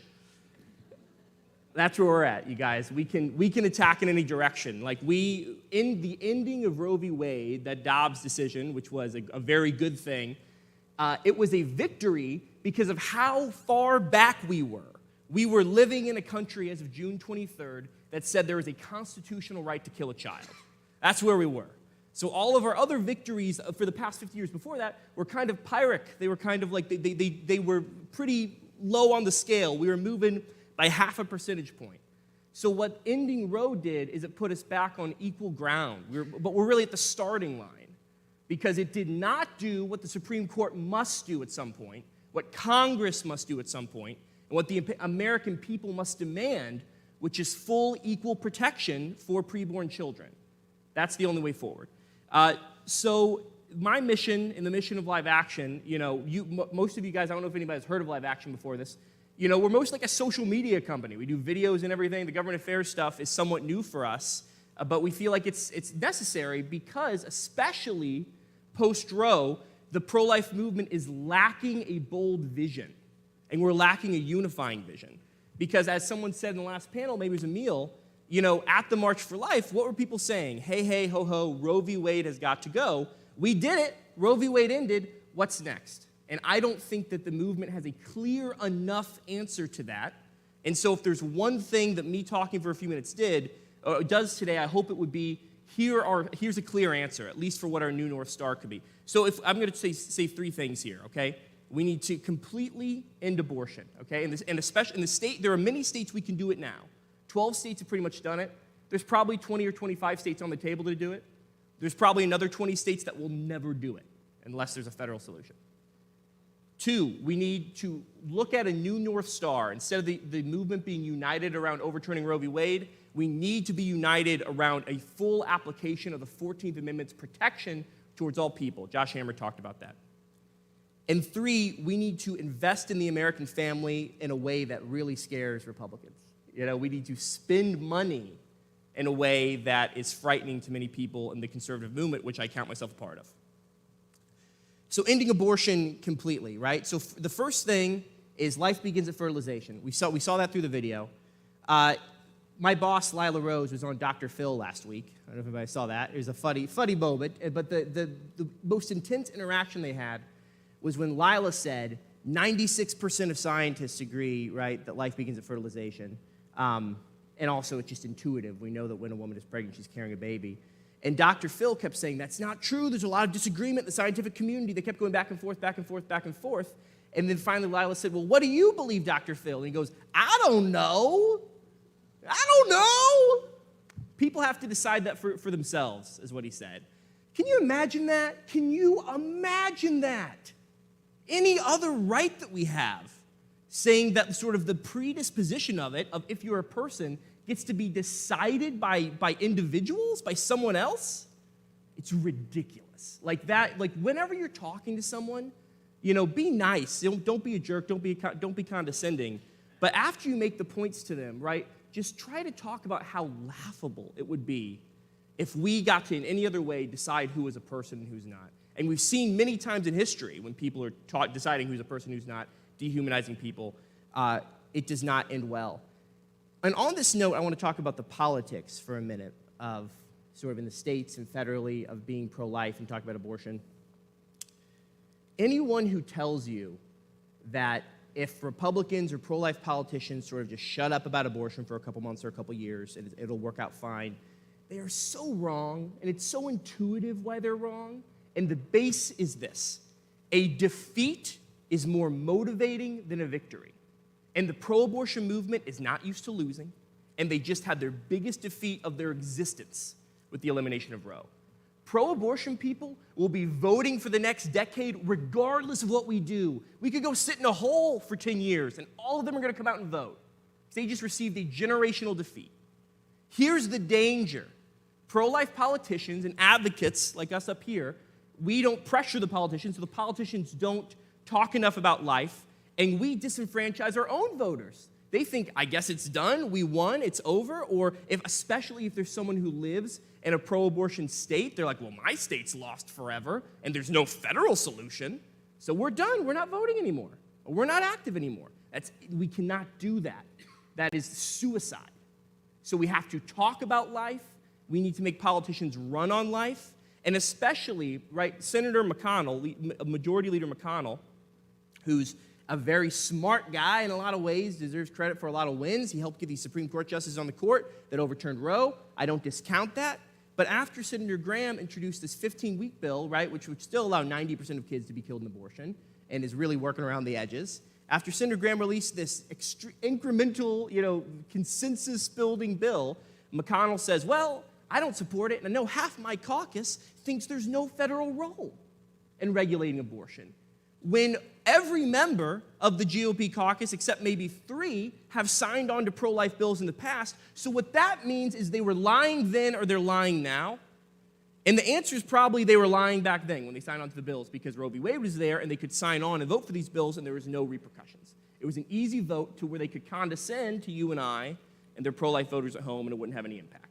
That's where we're at, you guys. We can attack in any direction. Like in the ending of Roe v. Wade, that Dobbs decision, which was a very good thing, it was a victory because of how far back we were. We were living in a country as of June 23rd that said there is a constitutional right to kill a child. That's where we were. So all of our other victories for the past 50 years before that were kind of pyrrhic. They were kind of like, they were pretty low on the scale. We were moving by half a percentage point. So what ending Roe did is it put us back on equal ground. But we're really at the starting line because it did not do what the Supreme Court must do at some point, what Congress must do at some point, and what the American people must demand, which is full equal protection for preborn children. That's the only way forward. So my mission and the mission of Live Action, most of you guys, I don't know if anybody's heard of Live Action before this, we're most like a social media company. We do videos and everything. The government affairs stuff is somewhat new for us, but we feel like it's necessary because, especially post-Roe, the pro-life movement is lacking a bold vision, and we're lacking a unifying vision. Because as someone said in the last panel, maybe it was Emil, at the March for Life, what were people saying? Hey, hey, ho, ho, Roe v. Wade has got to go. We did it. Roe v. Wade ended. What's next? And I don't think that the movement has a clear enough answer to that. And so if there's one thing that me talking for a few minutes does today, I hope it would be, here's a clear answer, at least for what our new North Star could be. So I'm going to say three things here, okay? We need to completely end abortion, okay? And especially in the state, there are many states we can do it now. 12 states have pretty much done it. There's probably 20 or 25 states on the table to do it. There's probably another 20 states that will never do it unless there's a federal solution. 2, we need to look at a new North Star. Instead of the movement being united around overturning Roe v. Wade, we need to be united around a full application of the 14th Amendment's protection towards all people. Josh Hammer talked about that. And 3, we need to invest in the American family in a way that really scares Republicans. We need to spend money in a way that is frightening to many people in the conservative movement, which I count myself a part of. So ending abortion completely, right? So the first thing is life begins at fertilization. We saw that through the video. My boss, Lila Rose, was on Dr. Phil last week. I don't know if anybody saw that. It was a funny moment, but the most intense interaction they had was when Lila said 96% of scientists agree, right, that life begins at fertilization. And also it's just intuitive. We know that when a woman is pregnant, she's carrying a baby. And Dr. Phil kept saying, that's not true. There's a lot of disagreement in the scientific community. They kept going back and forth, back and forth, back and forth. And then finally Lila said, well, what do you believe, Dr. Phil? And he goes, I don't know. People have to decide that for themselves, is what he said. Can you imagine that? Can you imagine that? Any other right that we have, saying that sort of the predisposition of it, of if you're a person, gets to be decided by individuals, by someone else? It's ridiculous. ridiculous. Like that, like whenever you're talking to someone, be nice. Don't be a jerk. Don't be condescending. But after you make the points to them, right, just try to talk about how laughable it would be if we got to, in any other way, decide who is a person and who's not. And we've seen many times in history when people are deciding who's a person, who's not, dehumanizing people, it does not end well. And on this note, I want to talk about the politics for a minute of sort of in the states and federally of being pro-life and talk about abortion. Anyone who tells you that if Republicans or pro-life politicians sort of just shut up about abortion for a couple months or a couple years, it'll work out fine, they are so wrong, and it's so intuitive why they're wrong. And the base is this: a defeat is more motivating than a victory. And the pro-abortion movement is not used to losing, and they just had their biggest defeat of their existence with the elimination of Roe. Pro-abortion people will be voting for the next decade regardless of what we do. We could go sit in a hole for 10 years, and all of them are going to come out and vote. They just received a generational defeat. Here's the danger. Pro-life politicians and advocates like us up here, we don't pressure the politicians, so the politicians don't talk enough about life, and we disenfranchise our own voters. They think, I guess it's done, we won, it's over, or especially if there's someone who lives in a pro-abortion state, they're like, well, my state's lost forever, and there's no federal solution, so we're done, we're not voting anymore, or we're not active anymore. We cannot do that. That is suicide. So we have to talk about life, we need to make politicians run on life, and especially, right, Senator McConnell, Majority Leader McConnell, who's a very smart guy in a lot of ways, deserves credit for a lot of wins. He helped get these Supreme Court justices on the court that overturned Roe. I don't discount that. But after Senator Graham introduced this 15-week bill, right, which would still allow 90% of kids to be killed in abortion and is really working around the edges, after Senator Graham released this incremental, consensus-building bill, McConnell says, well, I don't support it, and I know half my caucus thinks there's no federal role in regulating abortion. When every member of the GOP caucus, except maybe 3, have signed on to pro-life bills in the past. So what that means is they were lying then or they're lying now. And the answer is probably they were lying back then when they signed on to the bills because Roe v. Wade was there and they could sign on and vote for these bills and there was no repercussions. It was an easy vote to where they could condescend to you and I and their pro-life voters at home and it wouldn't have any impact.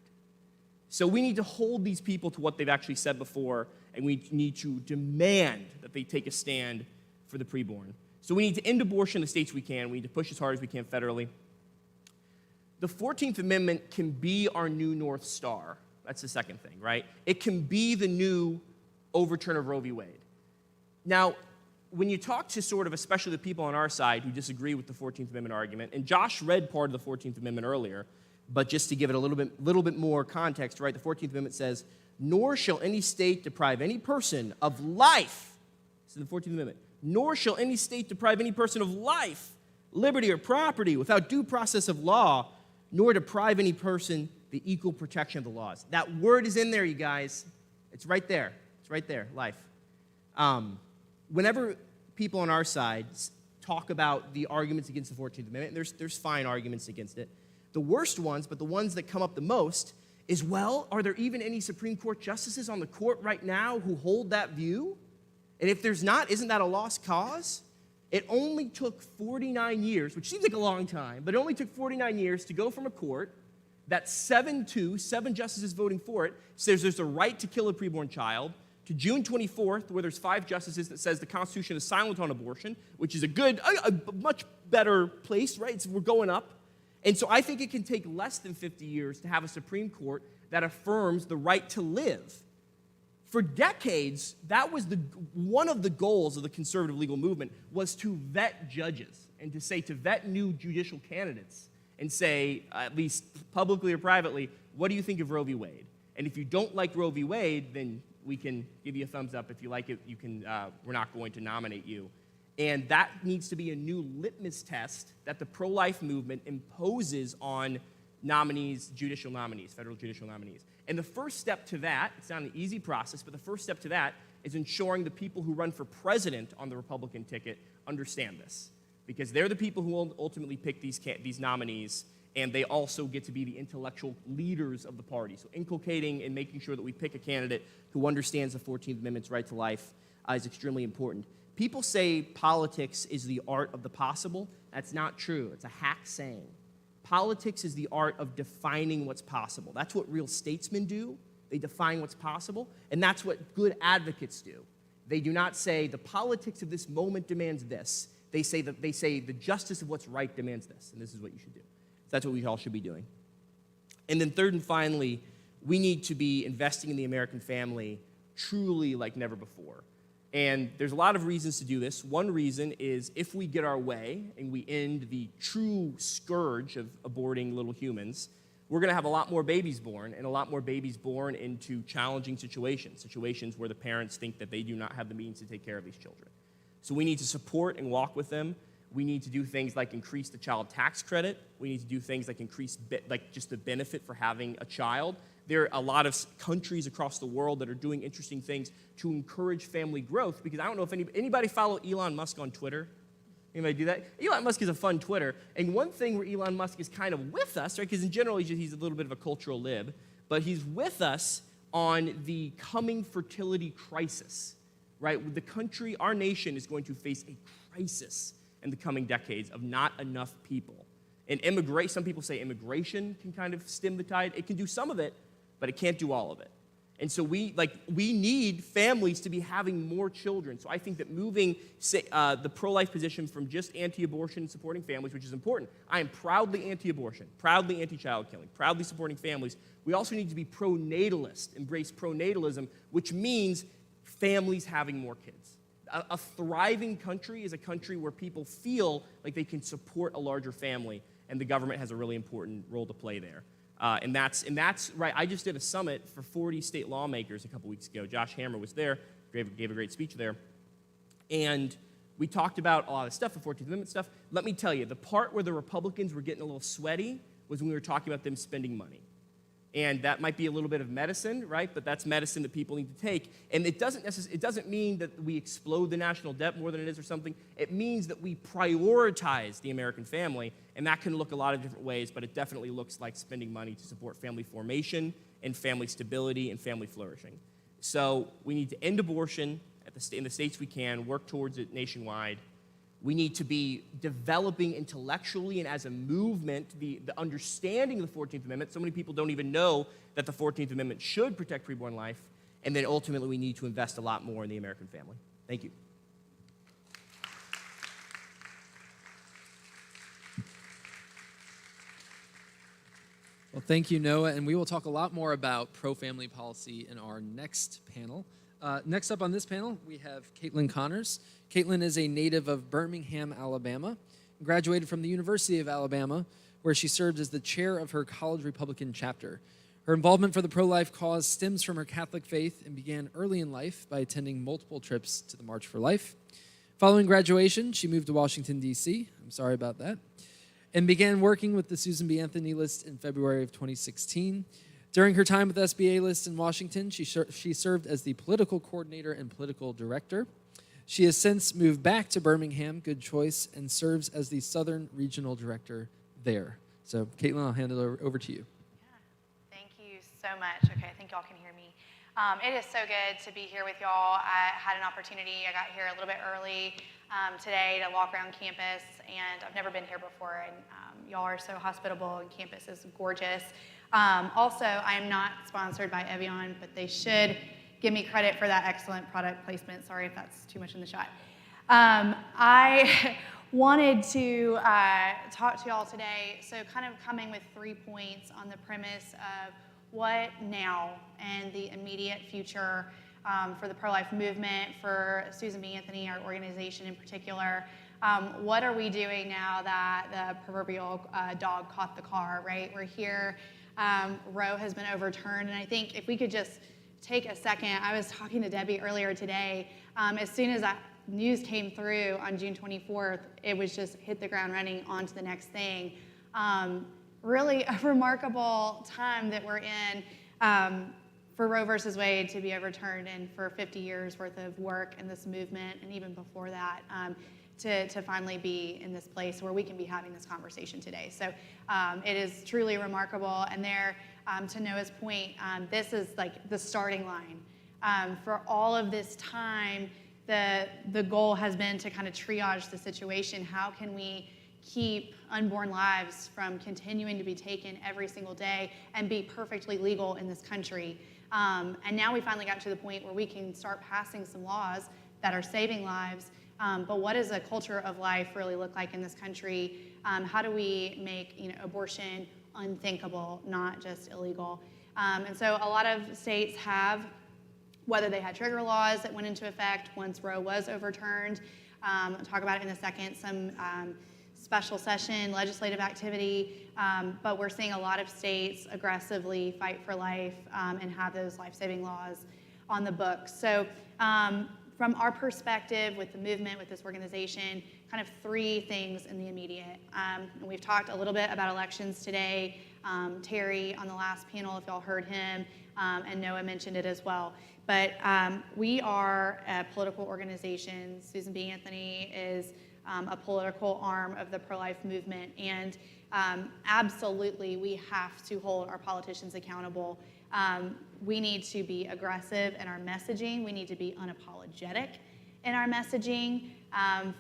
So we need to hold these people to what they've actually said before, and we need to demand that they take a stand for the preborn. So we need to end abortion in the states we can. We need to push as hard as we can federally. The 14th Amendment can be our new North Star. That's the second thing, right? It can be the new overturn of Roe v. Wade. Now, when you talk to sort of, especially the people on our side who disagree with the 14th Amendment argument, and Josh read part of the 14th Amendment earlier, but just to give it a little bit more context, right? The 14th Amendment says, nor shall any state deprive any person of life. This is the 14th Amendment. Nor shall any state deprive any person of life, liberty, or property without due process of law, nor deprive any person the equal protection of the laws. That word is in there, you guys. It's right there. It's right there, life. Whenever people on our side talk about the arguments against the 14th Amendment, there's fine arguments against it. The worst ones, but the ones that come up the most, is, well, are there even any Supreme Court justices on the court right now who hold that view? And if there's not, isn't that a lost cause? It only took 49 years, which seems like a long time, but it only took 49 years to go from a court that 7-2, 7 justices voting for it, says there's a right to kill a preborn child, to June 24th, where there's 5 justices that says the Constitution is silent on abortion, which is a much better place, right? We're going up. And so I think it can take less than 50 years to have a Supreme Court that affirms the right to live. For decades, that was one of the goals of the conservative legal movement was to vet judges and to vet new judicial candidates and say, at least publicly or privately, what do you think of Roe v. Wade? And if you don't like Roe v. Wade, then we can give you a thumbs up. If you like it, we're not going to nominate you. And that needs to be a new litmus test that the pro-life movement imposes on nominees, judicial nominees, federal judicial nominees. And the first step to that, it's not an easy process, but the first step to that is ensuring the people who run for president on the Republican ticket understand this. Because they're the people who will ultimately pick these nominees, and they also get to be the intellectual leaders of the party. So inculcating and making sure that we pick a candidate who understands the 14th Amendment's right to life is extremely important. People say politics is the art of the possible. That's not true. It's a hack saying. Politics is the art of defining what's possible. That's what real statesmen do. They define what's possible, and that's what good advocates do. They do not say the politics of this moment demands this. They say the justice of what's right demands this, and this is what you should do. That's what we all should be doing. And then third and finally, we need to be investing in the American family truly like never before. And there's a lot of reasons to do this. One reason is if we get our way and we end the true scourge of aborting little humans, we're going to have a lot more babies born, and a lot more babies born into challenging situations where the parents think that they do not have the means to take care of these children. So we need to support and walk with them. We need to do things like increase the child tax credit. We need to do things like increase just the benefit for having a child. There are a lot of countries across the world that are doing interesting things to encourage family growth, because I don't know if anybody follow Elon Musk on Twitter? Anybody do that? Elon Musk is a fun Twitter, and one thing where Elon Musk is kind of with us, right, because in general he's a little bit of a cultural lib, but he's with us on the coming fertility crisis, right? The country, our nation, is going to face a crisis in the coming decades of not enough people. And some people say immigration can kind of stem the tide. It can do some of it, but it can't do all of it. And so we need families to be having more children. So I think that moving the pro-life position from just anti-abortion and supporting families, which is important. I am proudly anti-abortion, proudly anti-child killing, proudly supporting families. We also need to be pro-natalist, embrace pro-natalism, which means families having more kids. A thriving country is a country where people feel like they can support a larger family, and the government has a really important role to play there. And that's right. I just did a summit for 40 state lawmakers a couple weeks ago. Josh Hammer was there, gave a great speech there. And we talked about a lot of stuff, the 14th Amendment stuff. Let me tell you, the part where the Republicans were getting a little sweaty was when we were talking about them spending money. And that might be a little bit of medicine, right? But that's medicine that people need to take. And it doesn't mean that we explode the national debt more than it is or something. It means that we prioritize the American family, and that can look a lot of different ways, but it definitely looks like spending money to support family formation and family stability and family flourishing. So we need to end abortion in the states we can, work towards it nationwide. We need to be developing intellectually and as a movement the understanding of the 14th Amendment. So many people don't even know that the 14th Amendment should protect preborn life. And then ultimately, we need to invest a lot more in the American family. Thank you. Well, thank you, Noah. And we will talk a lot more about pro-family policy in our next panel. Next up on this panel, we have Caitlin Connors. Caitlin is a native of Birmingham, Alabama, graduated from the University of Alabama, where she served as the chair of her college Republican chapter. Her involvement for the pro-life cause stems from her Catholic faith and began early in life by attending multiple trips to the March for Life. Following graduation, she moved to Washington, D.C., I'm sorry about that, and began working with the Susan B. Anthony List in February of 2016. During her time with SBA List in Washington, she served as the political coordinator and political director. She has since moved back to Birmingham, good choice, and serves as the Southern Regional Director there. So, Caitlin, I'll hand it over to you. Yeah, thank you so much. Okay, I think y'all can hear me. It is so good to be here with y'all. I had an opportunity. I got here a little bit early today to walk around campus, and I've never been here before, and y'all are so hospitable, and campus is gorgeous. Also, I am not sponsored by Evian, but they should give me credit for that excellent product placement. Sorry if that's too much in the shot. I wanted to talk to y'all today, so kind of coming with 3 points on the premise of what now and the immediate future for the pro-life movement, for Susan B. Anthony, our organization in particular. What are we doing now that the proverbial dog caught the car, right? We're here. Roe has been overturned, and I think if we could just take a second. I was talking to Debbie earlier today. As soon as that news came through on June 24th, it was just hit the ground running, on to the next thing. Really a remarkable time that we're in for Roe versus Wade to be overturned, and for 50 years worth of work in this movement, and even before that. to finally be in this place where we can be having this conversation today. So it is truly remarkable. And there, to Noah's point, this is like the starting line. For all of this time, the goal has been to kind of triage the situation. How can we keep unborn lives from continuing to be taken every single day and be perfectly legal in this country? And now we finally got to the point where we can start passing some laws that are saving lives. But what does a culture of life really look like in this country? How do we make abortion unthinkable, not just illegal? And so a lot of states have, whether they had trigger laws that went into effect once Roe was overturned, I'll talk about it in a second, some special session legislative activity, but we're seeing a lot of states aggressively fight for life and have those life-saving laws on the books. So from our perspective with the movement, with this organization, kind of three things in the immediate. And we've talked a little bit about elections today. Terry on the last panel, if y'all heard him, and Noah mentioned it as well. But we are a political organization. Susan B. Anthony is a political arm of the pro-life movement. And absolutely, we have to hold our politicians accountable. We need to be aggressive in our messaging. We need to be unapologetic in our messaging.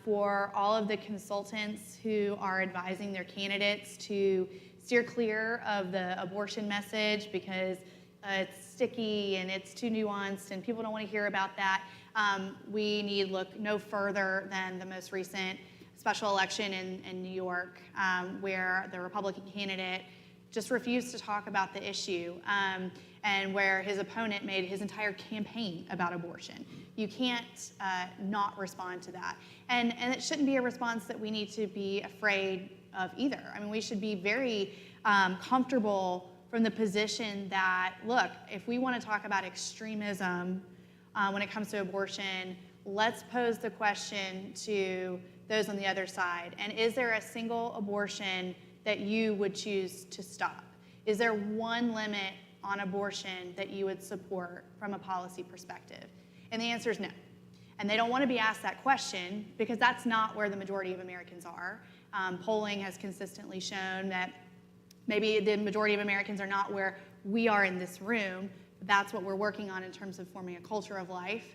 For all of the consultants who are advising their candidates to steer clear of the abortion message because it's sticky and it's too nuanced and people don't want to hear about that, we need look no further than the most recent special election in New York, where the Republican candidate just refused to talk about the issue, and where his opponent made his entire campaign about abortion. You can't not respond to that. And it shouldn't be a response that we need to be afraid of either. I mean, we should be very comfortable from the position that, look, if we want to talk about extremism when it comes to abortion, let's pose the question to those on the other side. And is there a single abortion that you would choose to stop? Is there one limit on abortion that you would support from a policy perspective? And the answer is no. And they don't want to be asked that question because that's not where the majority of Americans are. Polling has consistently shown that maybe the majority of Americans are not where we are in this room. That's what we're working on in terms of forming a culture of life.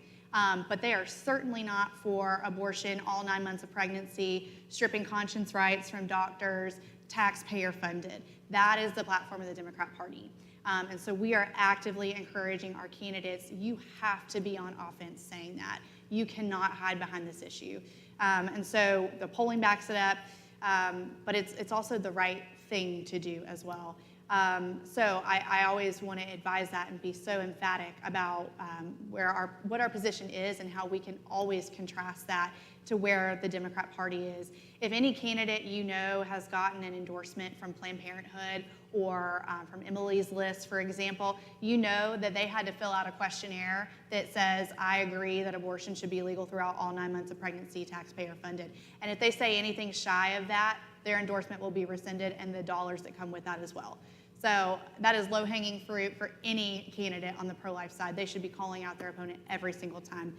But they are certainly not for abortion, all 9 months of pregnancy, stripping conscience rights from doctors, taxpayer funded. That is the platform of the Democrat Party. And so we are actively encouraging our candidates. You have to be on offense saying that. You cannot hide behind this issue. And so the polling backs it up, but it's also the right thing to do as well. So I always want to advise that and be so emphatic about what our position is and how we can always contrast that to where the Democrat Party is. If any candidate you know has gotten an endorsement from Planned Parenthood or from Emily's List, for example, you know that they had to fill out a questionnaire that says, I agree that abortion should be legal throughout all 9 months of pregnancy, taxpayer funded. And if they say anything shy of that, their endorsement will be rescinded and the dollars that come with that as well. So that is low-hanging fruit for any candidate on the pro-life side. They should be calling out their opponent every single time.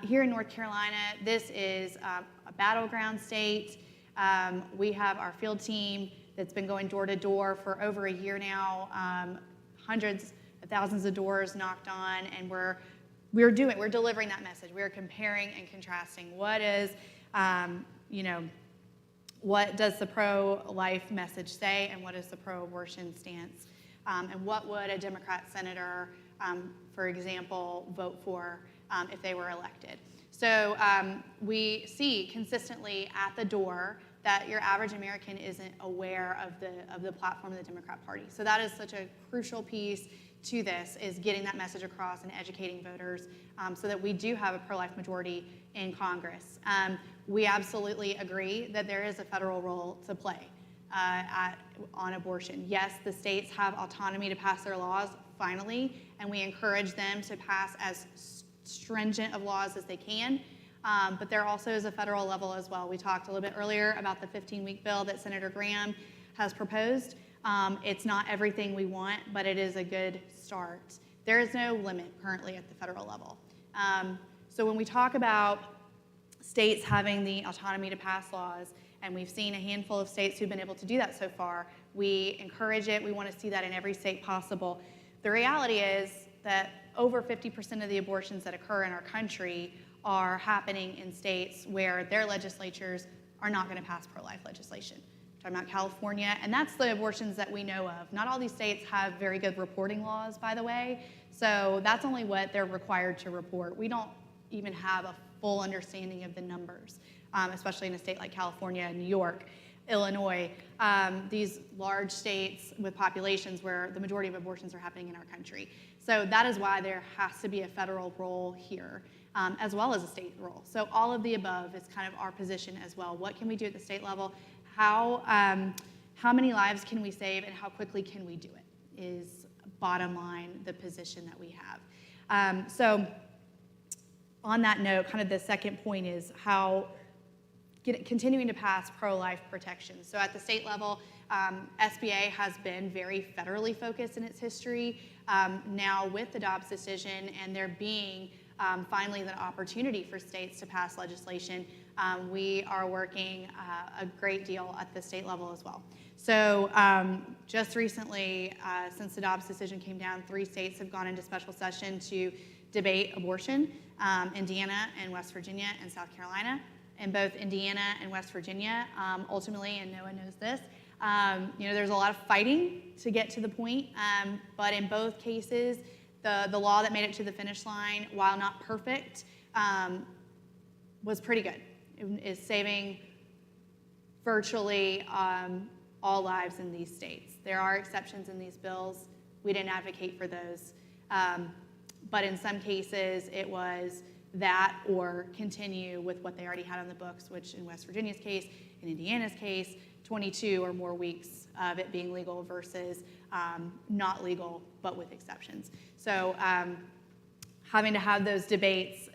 Here in North Carolina, this is a battleground state. We have our field team that's been going door to door for over a year now, hundreds of thousands of doors knocked on, and we're delivering that message. We're comparing and contrasting. What does the pro-life message say, and what is the pro-abortion stance? And what would a Democrat senator, for example, vote for if they were elected? So we see consistently at the door that your average American isn't aware of the platform of the Democrat Party. So that is such a crucial piece to this, is getting that message across and educating voters so that we do have a pro-life majority in Congress. We absolutely agree that there is a federal role to play on abortion. Yes, the states have autonomy to pass their laws, finally, and we encourage them to pass as stringent of laws as they can. But there also is a federal level as well. We talked a little bit earlier about the 15-week bill that Senator Graham has proposed. It's not everything we want, but it is a good start. There is no limit currently at the federal level. So when we talk about states having the autonomy to pass laws, and we've seen a handful of states who've been able to do that so far. We encourage it. We want to see that in every state possible. The reality is that over 50% of the abortions that occur in our country are happening in states where their legislatures are not going to pass pro-life legislation. We're talking about California, and that's the abortions that we know of. Not all these states have very good reporting laws, by the way, so that's only what they're required to report. We don't even have a full understanding of the numbers, especially in a state like California and New York, Illinois, these large states with populations where the majority of abortions are happening in our country. So that is why there has to be a federal role here, as well as a state role. So all of the above is kind of our position as well. What can we do at the state level? How many lives can we save, and how quickly can we do it is bottom line the position that we have. So on that note, kind of the second point is how continuing to pass pro-life protections. So at the state level, SBA has been very federally focused in its history. Now with the Dobbs decision and there being finally the opportunity for states to pass legislation, we are working a great deal at the state level as well. So just recently, since the Dobbs decision came down, 3 states have gone into special session to debate abortion, Indiana and West Virginia and South Carolina. In both Indiana and West Virginia, ultimately, and Noah knows this, there's a lot of fighting to get to the point, but in both cases, the law that made it to the finish line, while not perfect, was pretty good. It is saving virtually all lives in these states. There are exceptions in these bills. We didn't advocate for those, but in some cases, it was that or continue with what they already had on the books, which in West Virginia's case, in Indiana's case, 22 or more weeks of it being legal versus not legal, but with exceptions. So having to have those debates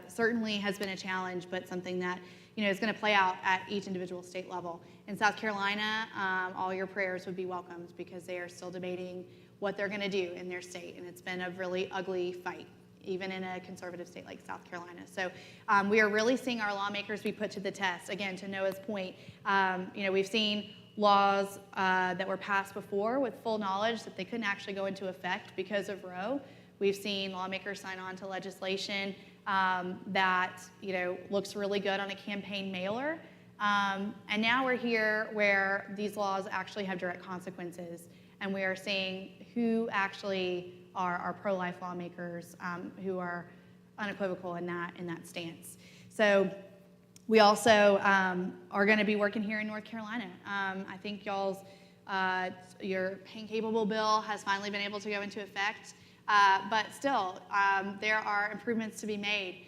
certainly has been a challenge, but something that is going to play out at each individual state level. In South Carolina, all your prayers would be welcomed because they are still debating what they're going to do in their state, and it's been a really ugly fight, even in a conservative state like South Carolina. So we are really seeing our lawmakers be put to the test. Again, to Noah's point, we've seen laws that were passed before with full knowledge that they couldn't actually go into effect because of Roe. We've seen lawmakers sign on to legislation that looks really good on a campaign mailer. And now we're here where these laws actually have direct consequences, and we are seeing who actually are pro-life lawmakers who are unequivocal in that stance. So we also are going to be working here in North Carolina. I think your pain-capable bill has finally been able to go into effect, but still, there are improvements to be made.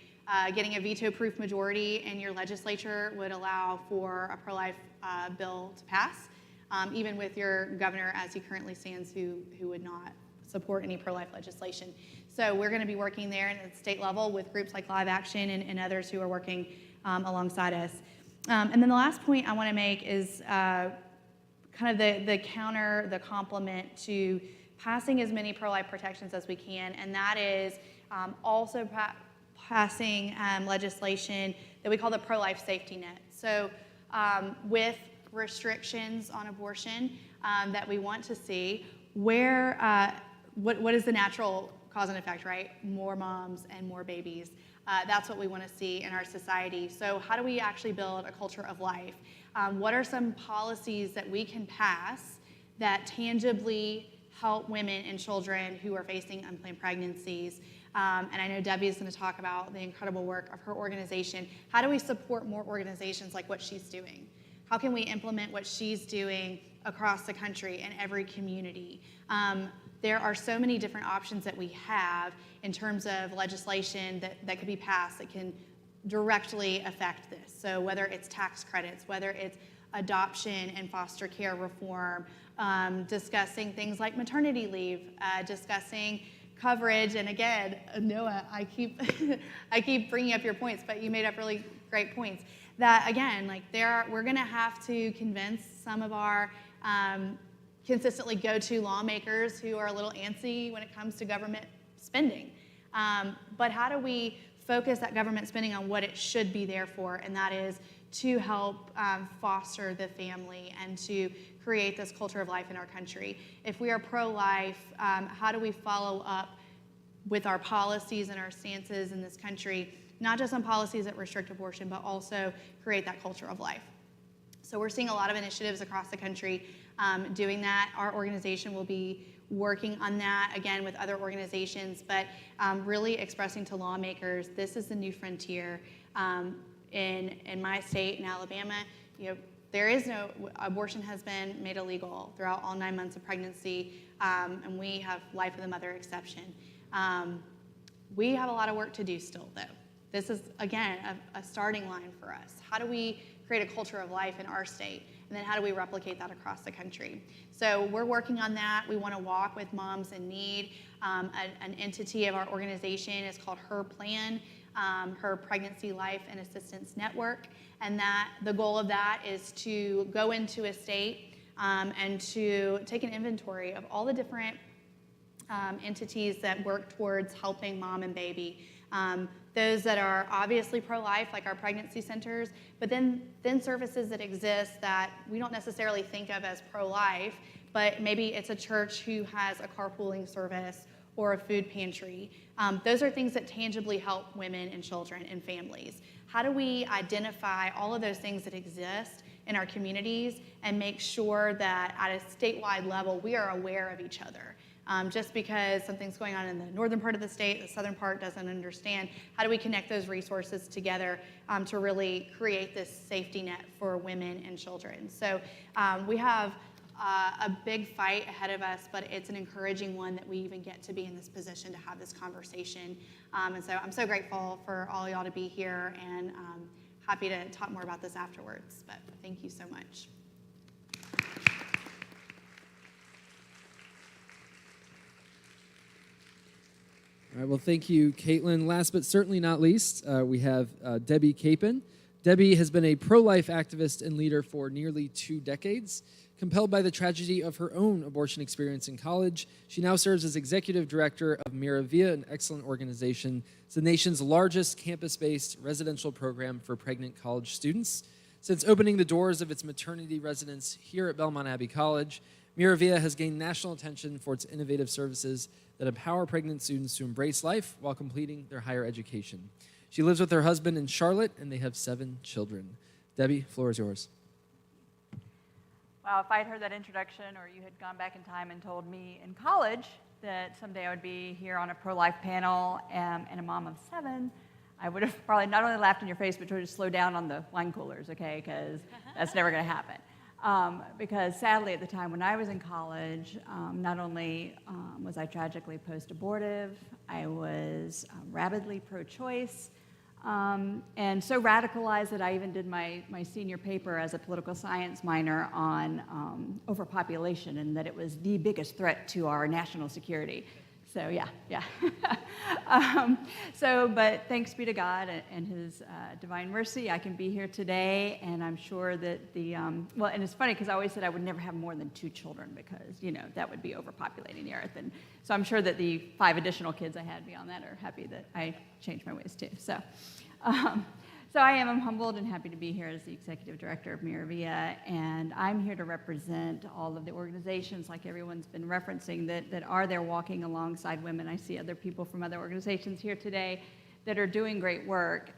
Getting a veto-proof majority in your legislature would allow for a pro-life bill to pass, even with your governor as he currently stands, who would not support any pro-life legislation. So we're going to be working there at the state level with groups like Live Action and others who are working alongside us. And then the last point I want to make is kind of the complement to passing as many pro-life protections as we can, and that is also passing legislation that we call the pro-life safety net. So with restrictions on abortion that we want to see, what is the natural cause and effect, right? More moms and more babies. That's what we want to see in our society. So how do we actually build a culture of life? What are some policies that we can pass that tangibly help women and children who are facing unplanned pregnancies? And I know Debbie is going to talk about the incredible work of her organization. How do we support more organizations like what she's doing? How can we implement what she's doing across the country and every community? There are so many different options that we have in terms of legislation that could be passed that can directly affect this. So whether it's tax credits, whether it's adoption and foster care reform, discussing things like maternity leave, discussing coverage, and again, Noah, I keep bringing up your points, but you made up really great points. That again, we're going to have to convince some of our consistently go-to lawmakers who are a little antsy when it comes to government spending. But how do we focus that government spending on what it should be there for, and that is to help foster the family and to create this culture of life in our country. If we are pro-life, how do we follow up with our policies and our stances in this country, not just on policies that restrict abortion, but also create that culture of life? So we're seeing a lot of initiatives across the country doing that. Our organization will be working on that, again, with other organizations, but really expressing to lawmakers, this is the new frontier. In my state, in Alabama, there is no, abortion has been made illegal throughout all 9 months of pregnancy, and we have life of the mother exception. We have a lot of work to do still, though. This is, again, a starting line for us. How do we create a culture of life in our state? And then how do we replicate that across the country? So we're working on that. We want to walk with moms in need. An entity of our organization is called Her Plan, Her Pregnancy Life and Assistance Network. And that the goal of that is to go into a state and to take an inventory of all the different entities that work towards helping mom and baby. Those that are obviously pro-life, like our pregnancy centers, but then services that exist that we don't necessarily think of as pro-life, but maybe it's a church who has a carpooling service or a food pantry. Those are things that tangibly help women and children and families. How do we identify all of those things that exist in our communities and make sure that at a statewide level we are aware of each other? Just because something's going on in the northern part of the state, the southern part doesn't understand, how do we connect those resources together to really create this safety net for women and children? So we have a big fight ahead of us, but it's an encouraging one that we even get to be in this position to have this conversation. And so I'm so grateful for all y'all to be here, and happy to talk more about this afterwards. But thank you so much. All right, well, thank you, Caitlin. Last but certainly not least, we have Debbie Capon. Debbie has been a pro-life activist and leader for nearly 2 decades. Compelled by the tragedy of her own abortion experience in college, she now serves as executive director of Miravia, an excellent organization. It's the nation's largest campus-based residential program for pregnant college students. Since opening the doors of its maternity residence here at Belmont Abbey College, Miravia has gained national attention for its innovative services that empower pregnant students to embrace life while completing their higher education. She lives with her husband in Charlotte, and they have 7 children. Debbie, floor is yours. Wow, if I'd heard that introduction, or you had gone back in time and told me in college that someday I would be here on a pro-life panel and a mom of 7, I would have probably not only laughed in your face, but would have slowed down on the wine coolers, okay, because that's never going to happen. Because sadly, at the time when I was in college, not only was I tragically post-abortive, I was rabidly pro-choice, and so radicalized that I even did my senior paper as a political science minor on overpopulation, and that it was the biggest threat to our national security. So yeah. But thanks be to God and His divine mercy, I can be here today, and I'm sure that and it's funny because I always said I would never have more than 2 children because, that would be overpopulating the earth, and so I'm sure that the 5 additional kids I had beyond that are happy that I changed my ways too. So I'm humbled and happy to be here as the executive director of Miravia, and I'm here to represent all of the organizations, like everyone's been referencing, that are there walking alongside women. I see other people from other organizations here today that are doing great work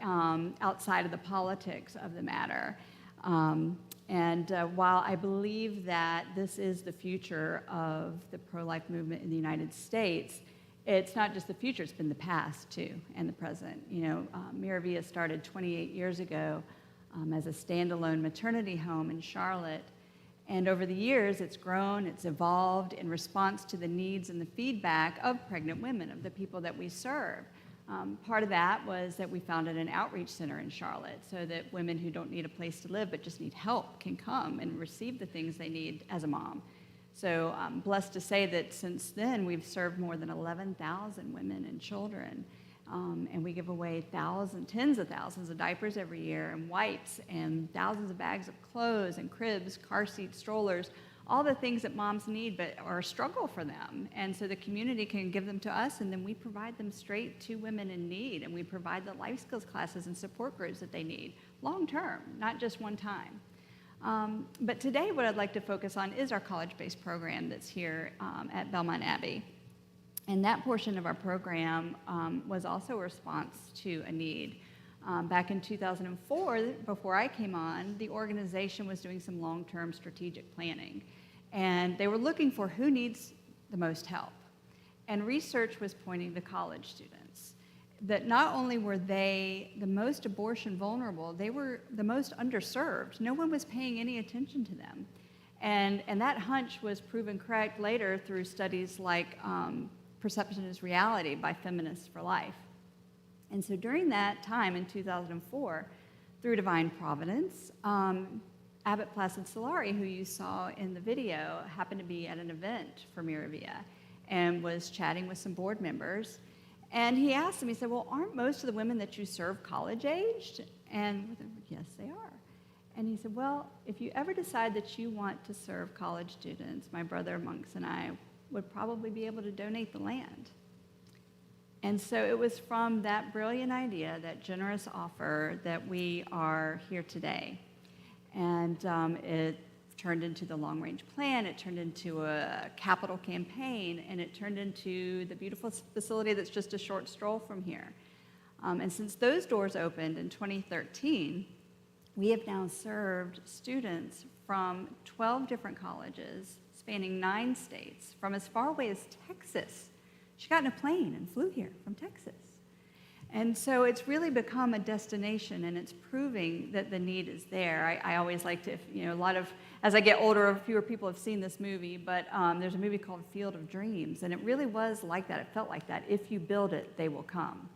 outside of the politics of the matter. While I believe that this is the future of the pro-life movement in the United States, it's not just the future, it's been the past too, and the present. Miravia started 28 years ago as a standalone maternity home in Charlotte. And over the years, it's grown, it's evolved in response to the needs and the feedback of pregnant women, of the people that we serve. Part of that was that we founded an outreach center in Charlotte so that women who don't need a place to live but just need help can come and receive the things they need as a mom. So I'm blessed to say that since then, we've served more than 11,000 women and children. And we give away tens of thousands of diapers every year, and wipes, and thousands of bags of clothes and cribs, car seats, strollers, all the things that moms need but are a struggle for them. And so the community can give them to us, and then we provide them straight to women in need, and we provide the life skills classes and support groups that they need long term, not just one time. But today what I'd like to focus on is our college-based program that's here at Belmont Abbey. And that portion of our program was also a response to a need. Back in 2004, before I came on, the organization was doing some long-term strategic planning. And they were looking for who needs the most help. And research was pointing to college students. That not only were they the most abortion vulnerable, they were the most underserved. No one was paying any attention to them. And that hunch was proven correct later through studies like Perception is Reality by Feminists for Life. And so during that time in 2004, through divine providence, Abbot Placid Solari, who you saw in the video, happened to be at an event for Miravia and was chatting with some board members. And he asked them, he said, well, aren't most of the women that you serve college-aged? And yes, they are. And he said, well, if you ever decide that you want to serve college students, my brother monks and I would probably be able to donate the land. And so it was from that brilliant idea, that generous offer, that we are here today. And it turned into the long-range plan, it turned into a capital campaign, and it turned into the beautiful facility that's just a short stroll from here. And since those doors opened in 2013, we have now served students from 12 different colleges, spanning 9 states, from as far away as Texas. She got in a plane and flew here from Texas. And so it's really become a destination, and it's proving that the need is there. I always like to, as I get older, fewer people have seen this movie, but there's a movie called Field of Dreams, and it really was like that. It felt like that. If you build it, they will come.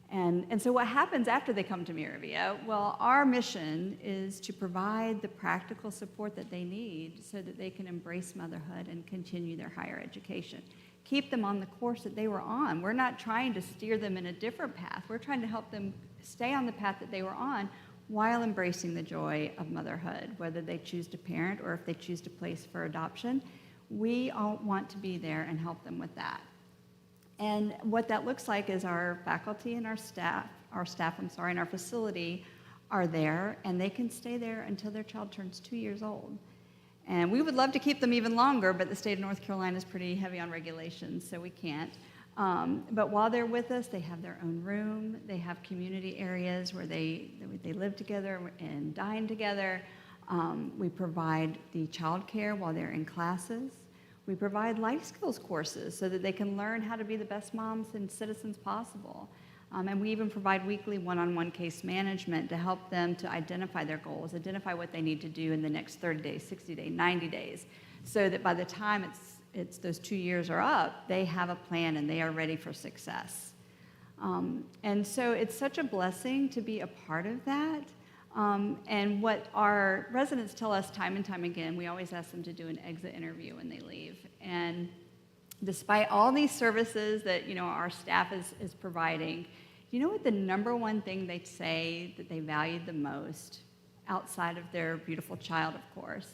And so what happens after they come to Miravia? Well, our mission is to provide the practical support that they need so that they can embrace motherhood and continue their higher education. Keep them on the course that they were on. We're not trying to steer them in a different path. We're trying to help them stay on the path that they were on while embracing the joy of motherhood, whether they choose to parent or if they choose to place for adoption. We all want to be there and help them with that. And what that looks like is our faculty and our staff in our facility are there, and they can stay there until their child turns 2 years old. And we would love to keep them even longer, but the state of North Carolina is pretty heavy on regulations, so we can't. But while they're with us, they have their own room. They have community areas where they live together and dine together. We provide the child care while they're in classes. We provide life skills courses so that they can learn how to be the best moms and citizens possible. And we even provide weekly one-on-one case management to help them to identify their goals, identify what they need to do in the next 30 days, 60 days, 90 days, so that by the time it's those 2 years are up, they have a plan and they are ready for success. And so it's such a blessing to be a part of that. And what our residents tell us time and time again, we always ask them to do an exit interview when they leave. And despite all these services that our staff is providing, you know what the number one thing they say that they valued the most, outside of their beautiful child, of course,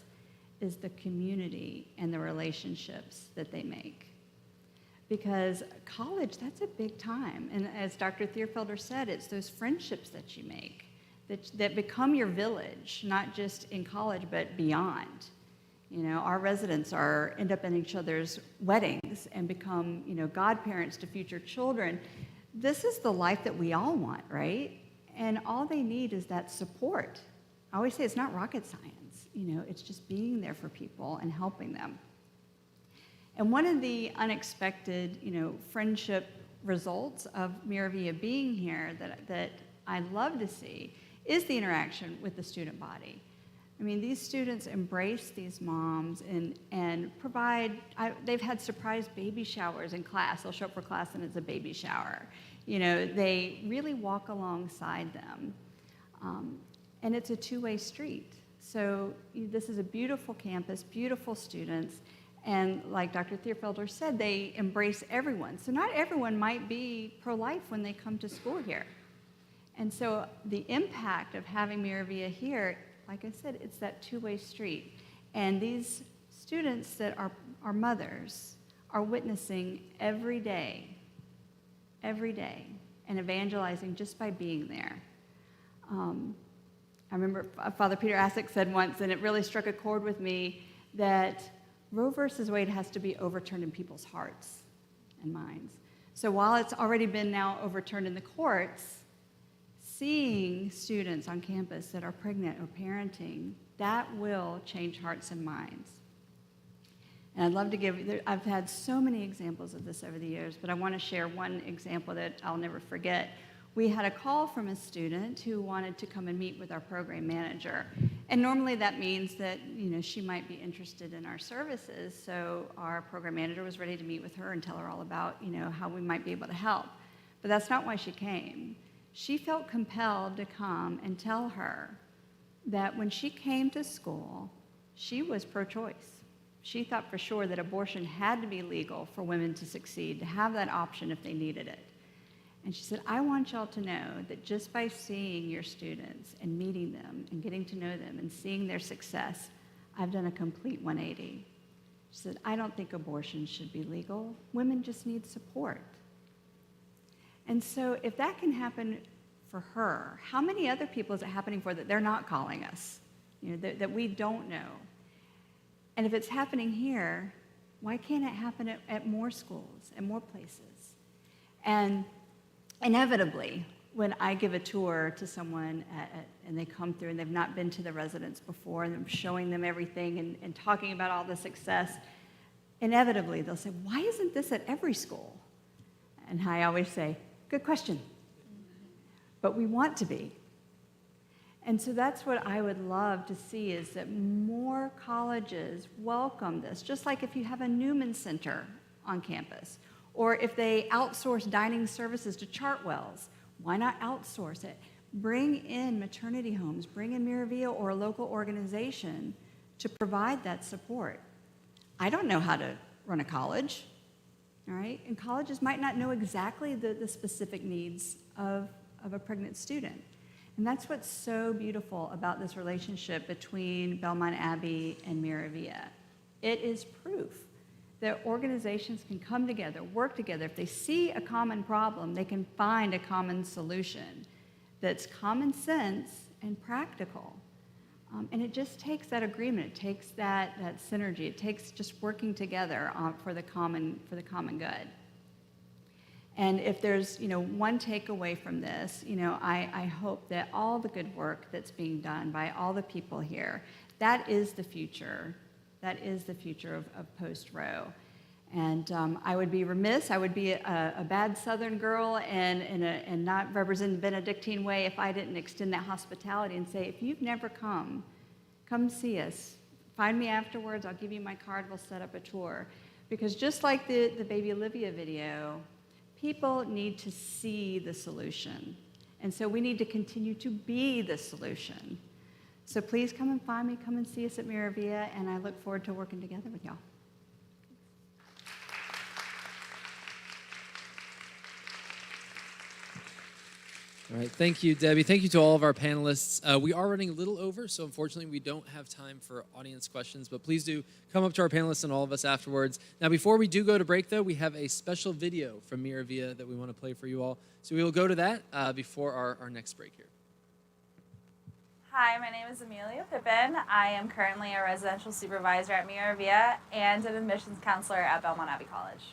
is the community and the relationships that they make. Because college, that's a big time. And as Dr. Thierfelder said, it's those friendships that you make that become your village, not just in college, but beyond. Our residents end up in each other's weddings and become, godparents to future children. This is the life that we all want, right? And all they need is that support. I always say it's not rocket science, it's just being there for people and helping them. And one of the unexpected, friendship results of Miravia being here that I love to see is the interaction with the student body. I mean, these students embrace these moms and provide, they've had surprise baby showers in class. They'll show up for class and it's a baby shower. They really walk alongside them. And it's a two-way street. So this is a beautiful campus, beautiful students. And like Dr. Thierfelder said, they embrace everyone. So not everyone might be pro-life when they come to school here. And so the impact of having Miravia here, like I said, it's that two-way street. And these students that are mothers are witnessing every day, and evangelizing just by being there. I remember Father Peter Asick said once, and it really struck a chord with me, that Roe versus Wade has to be overturned in people's hearts and minds. So while it's already been now overturned in the courts, seeing students on campus that are pregnant or parenting, that will change hearts and minds. And I'd love to I've had so many examples of this over the years, but I want to share one example that I'll never forget. We had a call from a student who wanted to come and meet with our program manager. And normally that means that, she might be interested in our services. So our program manager was ready to meet with her and tell her all about, how we might be able to help. But that's not why she came. She felt compelled to come and tell her that when she came to school, she was pro-choice. She thought for sure that abortion had to be legal for women to succeed, to have that option if they needed it. And she said, I want y'all to know that just by seeing your students and meeting them and getting to know them and seeing their success, I've done a complete 180. She said, I don't think abortion should be legal. Women just need support. And so if that can happen for her, how many other people is it happening for that they're not calling us, that we don't know? And if it's happening here, why can't it happen at more schools and more places? And inevitably, when I give a tour to someone and they come through and they've not been to the residence before, and I'm showing them everything and talking about all the success, inevitably they'll say, why isn't this at every school? And I always say, good question. But we want to be. And so that's what I would love to see, is that more colleges welcome this, just like if you have a Newman Center on campus, or if they outsource dining services to Chartwells, why not outsource it? Bring in maternity homes, bring in Miravia or a local organization to provide that support. I don't know how to run a college, all right? And colleges might not know exactly the specific needs of a pregnant student. And that's what's so beautiful about this relationship between Belmont Abbey and Miravia. It is proof that organizations can come together, work together. If they see a common problem, they can find a common solution that's common sense and practical. And it just takes that agreement. It takes that synergy. It takes just working together for the common good. And if there's one takeaway from this, I hope that all the good work that's being done by all the people here, that is the future. That is the future of post-Roe. And I would be remiss, I would be a bad Southern girl and not represent the Benedictine way if I didn't extend that hospitality and say, if you've never come see us. Find me afterwards, I'll give you my card, we'll set up a tour. Because just like the Baby Olivia video, people need to see the solution. And so we need to continue to be the solution. So please come and find me, come and see us at Miravia, and I look forward to working together with y'all. All right, thank you, Debbie. Thank you to all of our panelists. We are running a little over, so unfortunately we don't have time for audience questions, but please do come up to our panelists and all of us afterwards. Now, before we do go to break, though, we have a special video from Miravia that we want to play for you all. So we will go to that before our next break here. Hi, my name is Amelia Pippin. I am currently a residential supervisor at Miravia and an admissions counselor at Belmont Abbey College.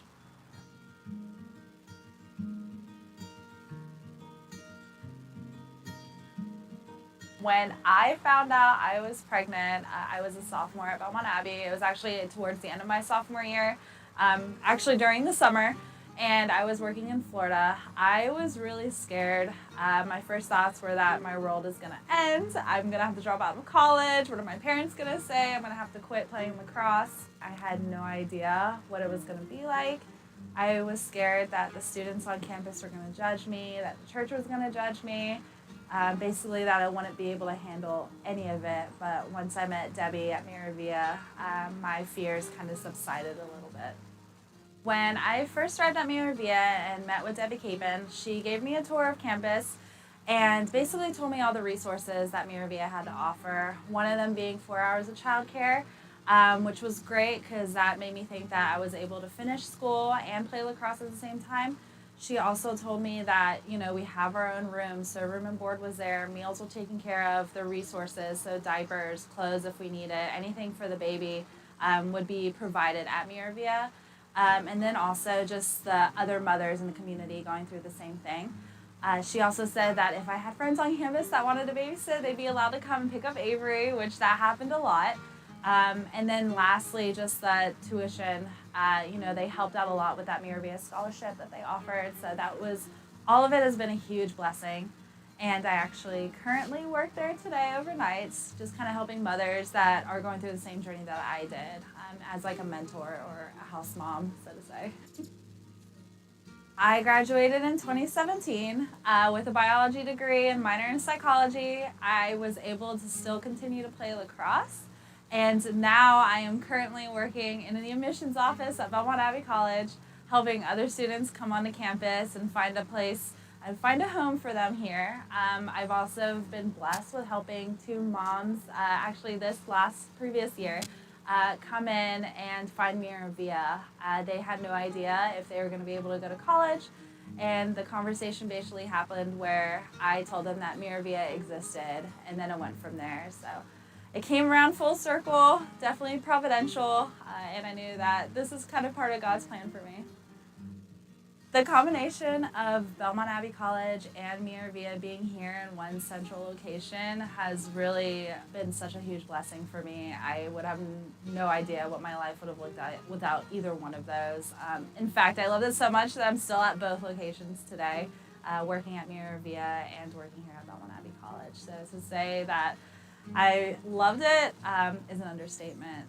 When I found out I was pregnant, I was a sophomore at Belmont Abbey. It was actually towards the end of my sophomore year, actually during the summer, and I was working in Florida. I was really scared. My first thoughts were that my world is gonna end. I'm gonna have to drop out of college. What are my parents gonna say? I'm gonna have to quit playing lacrosse. I had no idea what it was gonna be like. I was scared that the students on campus were gonna judge me, that the church was gonna judge me. Basically that I wouldn't be able to handle any of it, but once I met Debbie at Miravia, my fears kind of subsided a little bit. When I first arrived at Miravia and met with Debbie Capon, she gave me a tour of campus and basically told me all the resources that Miravia had to offer, one of them being 4 hours of childcare. which was great because that made me think that I was able to finish school and play lacrosse at the same time. She also told me that, we have our own room, so room and board was there, meals were taken care of, the resources, so diapers, clothes if we need it, anything for the baby would be provided at Miravia. And then also just the other mothers in the community going through the same thing. She also said that if I had friends on campus that wanted to babysit, they'd be allowed to come and pick up Avery, which that happened a lot. And then lastly, just the tuition. They helped out a lot with that Miravia scholarship that they offered. So all of it has been a huge blessing. And I actually currently work there today overnights, just kind of helping mothers that are going through the same journey that I did, as like a mentor or a house mom, so to say. I graduated in 2017 with a biology degree and minor in psychology. I was able to still continue to play lacrosse. And now I am currently working in the admissions office at Belmont Abbey College, helping other students come onto campus and find a place and find a home for them here. I've also been blessed with helping 2 moms, actually this previous year, come in and find Miravia. They had no idea if they were going to be able to go to college, and the conversation basically happened where I told them that Miravia existed, and then it went from there. So it came around full circle, definitely providential, and I knew that this is kind of part of God's plan for me. The combination of Belmont Abbey College and Miravia being here in one central location has really been such a huge blessing for me. I would have no idea what my life would have looked like without either one of those. In fact, I loved it so much that I'm still at both locations today, working at Miravia and working here at Belmont Abbey College. So to say that I loved it is an understatement.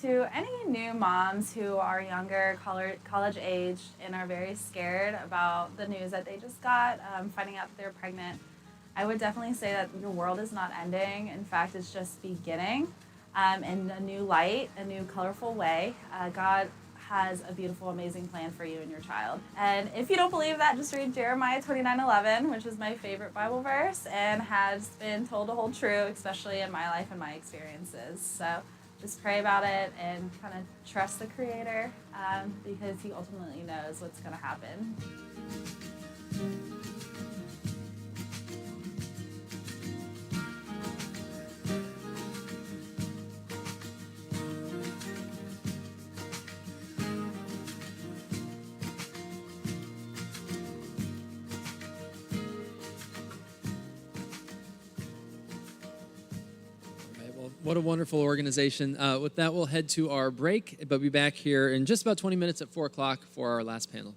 To any new moms who are younger, college age, and are very scared about the news that they just got, finding out that they're pregnant, I would definitely say that your world is not ending. In fact, it's just beginning in a new light, a new colorful way. God has a beautiful, amazing plan for you and your child. And if you don't believe that, just read Jeremiah 29:11, which is my favorite Bible verse and has been told to hold true, especially in my life and my experiences. So just pray about it and kind of trust the Creator because He ultimately knows what's going to happen. What a wonderful organization. With that, we'll head to our break, but be back here in just about 20 minutes at 4 o'clock for our last panel.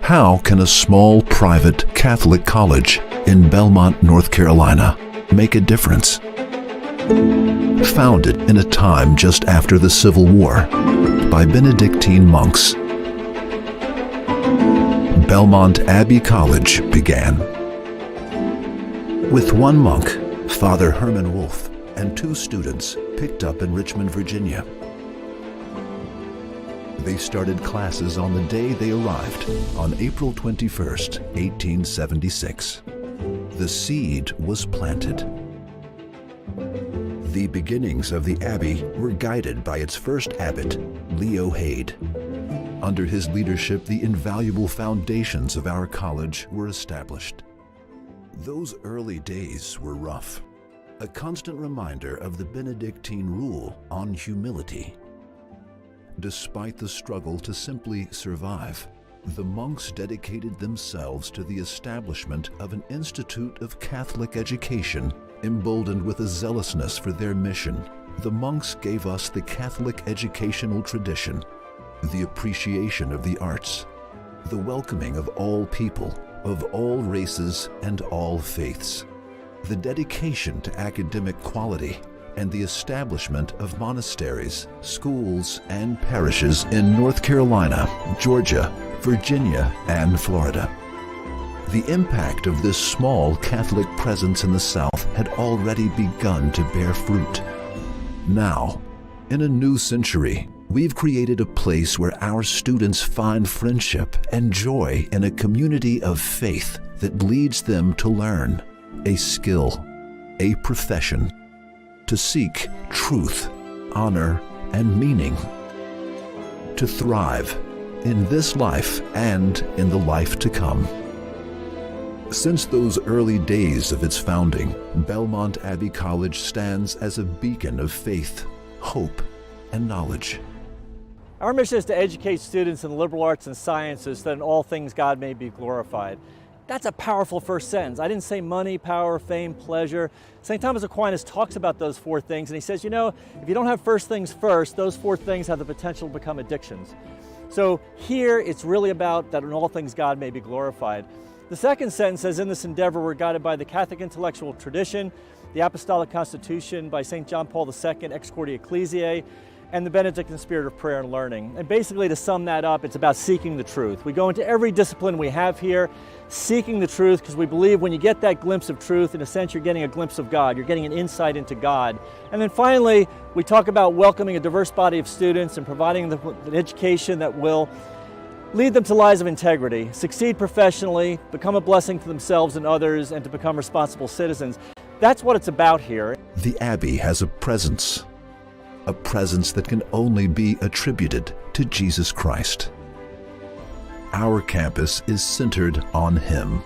How can a small private Catholic college in Belmont, North Carolina, make a difference? Founded in a time just after the Civil War by Benedictine monks, Belmont Abbey College began. With one monk, Father Herman Wolfe, and 2 students picked up in Richmond, Virginia. They started classes on the day they arrived, on April 21st, 1876. The seed was planted. The beginnings of the Abbey were guided by its first abbot, Leo Haid. Under his leadership, the invaluable foundations of our college were established. Those early days were rough, a constant reminder of the Benedictine rule on humility. Despite the struggle to simply survive, the monks dedicated themselves to the establishment of an institute of Catholic education. Emboldened with a zealousness for their mission, the monks gave us the Catholic educational tradition, the appreciation of the arts, the welcoming of all people, of all races and all faiths, the dedication to academic quality, and the establishment of monasteries, schools, and parishes in North Carolina, Georgia, Virginia, and Florida. The impact of this small Catholic presence in the South had already begun to bear fruit. Now, in a new century, we've created a place where our students find friendship and joy in a community of faith that leads them to learn a skill, a profession, to seek truth, honor, and meaning, to thrive in this life and in the life to come. Since those early days of its founding, Belmont Abbey College stands as a beacon of faith, hope, and knowledge. Our mission is to educate students in the liberal arts and sciences so that in all things God may be glorified. That's a powerful first sentence. I didn't say money, power, fame, pleasure. St. Thomas Aquinas talks about those 4 things, and he says, you know, if you don't have first things first, those 4 things have the potential to become addictions. So here it's really about that in all things God may be glorified. The second sentence says, in this endeavor we're guided by the Catholic intellectual tradition, the Apostolic Constitution by St. John Paul II, Ex Corde Ecclesiae, and the Benedictine spirit of prayer and learning. And basically, to sum that up, it's about seeking the truth. We go into every discipline we have here, seeking the truth, because we believe when you get that glimpse of truth, in a sense, you're getting a glimpse of God. You're getting an insight into God. And then finally, we talk about welcoming a diverse body of students and providing them an education that will lead them to lives of integrity, succeed professionally, become a blessing to themselves and others, and to become responsible citizens. That's what it's about here. The Abbey has a presence that can only be attributed to Jesus Christ. Our campus is centered on Him,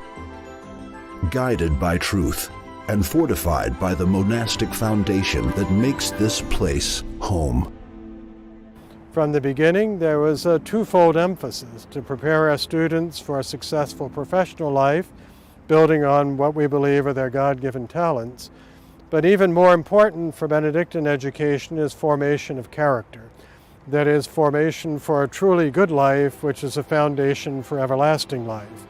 guided by truth and fortified by the monastic foundation that makes this place home. From the beginning, there was a twofold emphasis to prepare our students for a successful professional life, building on what we believe are their God-given talents. But even more important for Benedictine education is formation of character. That is, formation for a truly good life, which is a foundation for everlasting life.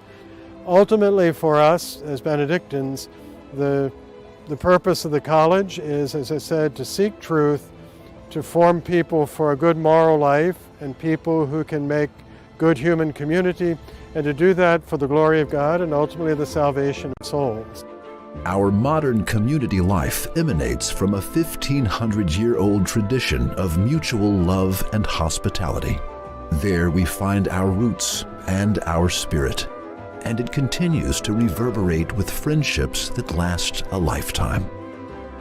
Ultimately, for us as Benedictines, the purpose of the college is, as I said, to seek truth, to form people for a good moral life and people who can make good human community, and to do that for the glory of God and ultimately the salvation of souls. Our modern community life emanates from a 1,500-year-old tradition of mutual love and hospitality. There we find our roots and our spirit, and it continues to reverberate with friendships that last a lifetime.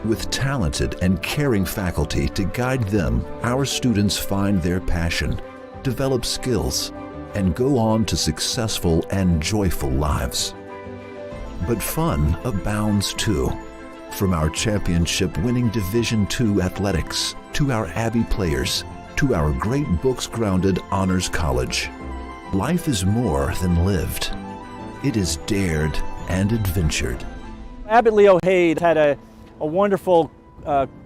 With talented and caring faculty to guide them, our students find their passion, develop skills, and go on to successful and joyful lives. But fun abounds too. From our championship-winning Division II athletics, to our Abbey players, to our great books-grounded honors college. Life is more than lived. It is dared and adventured. Abbot Leo Haid had a wonderful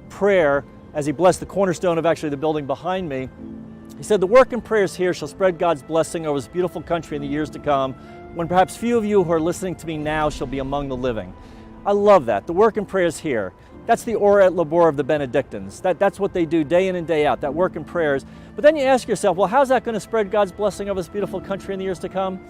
prayer as he blessed the cornerstone of actually the building behind me. He said, "The work and prayers here shall spread God's blessing over this beautiful country in the years to come, when perhaps few of you who are listening to me now shall be among the living." I love that. The work and prayers here. That's the ora et labora of the Benedictines. That's what they do day in and day out, that work and prayers. But then you ask yourself, well, how's that going to spread God's blessing over this beautiful country in the years to come?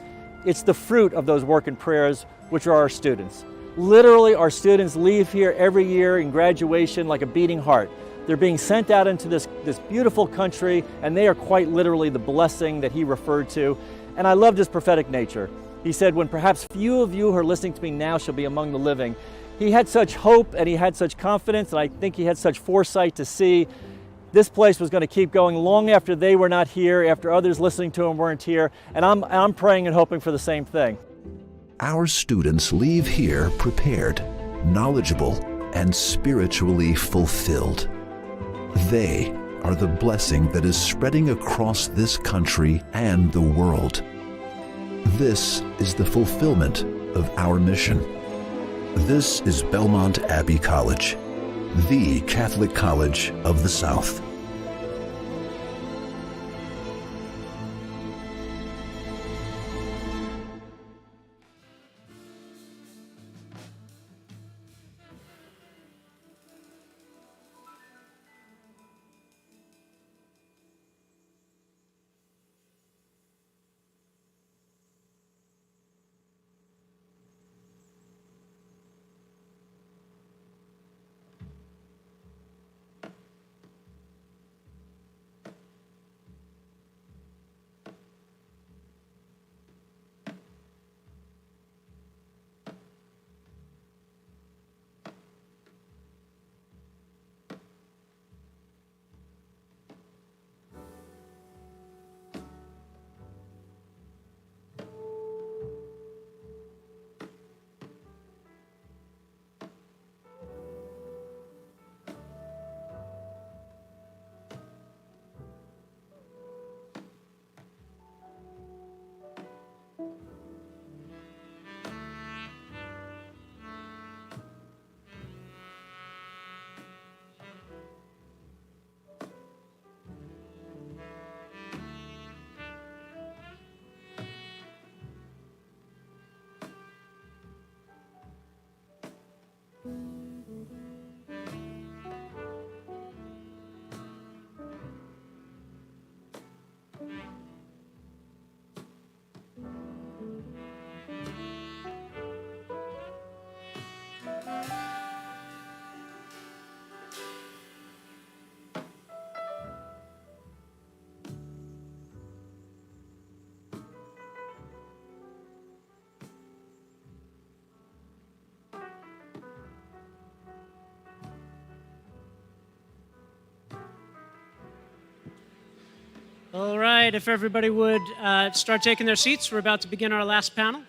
It's the fruit of those work and prayers, which are our students. Literally, our students leave here every year in graduation like a beating heart. They're being sent out into this beautiful country, and they are quite literally the blessing that he referred to. And I loved his prophetic nature. He said, when perhaps few of you who are listening to me now shall be among the living. He had such hope and he had such confidence, and I think he had such foresight to see this place was going to keep going long after they were not here, after others listening to him weren't here. And I'm praying and hoping for the same thing. Our students leave here prepared, knowledgeable, and spiritually fulfilled. They are the blessing that is spreading across this country and the world. This is the fulfillment of our mission. This is Belmont Abbey College, the Catholic college of the South. All right, if everybody would start taking their seats, we're about to begin our last panel.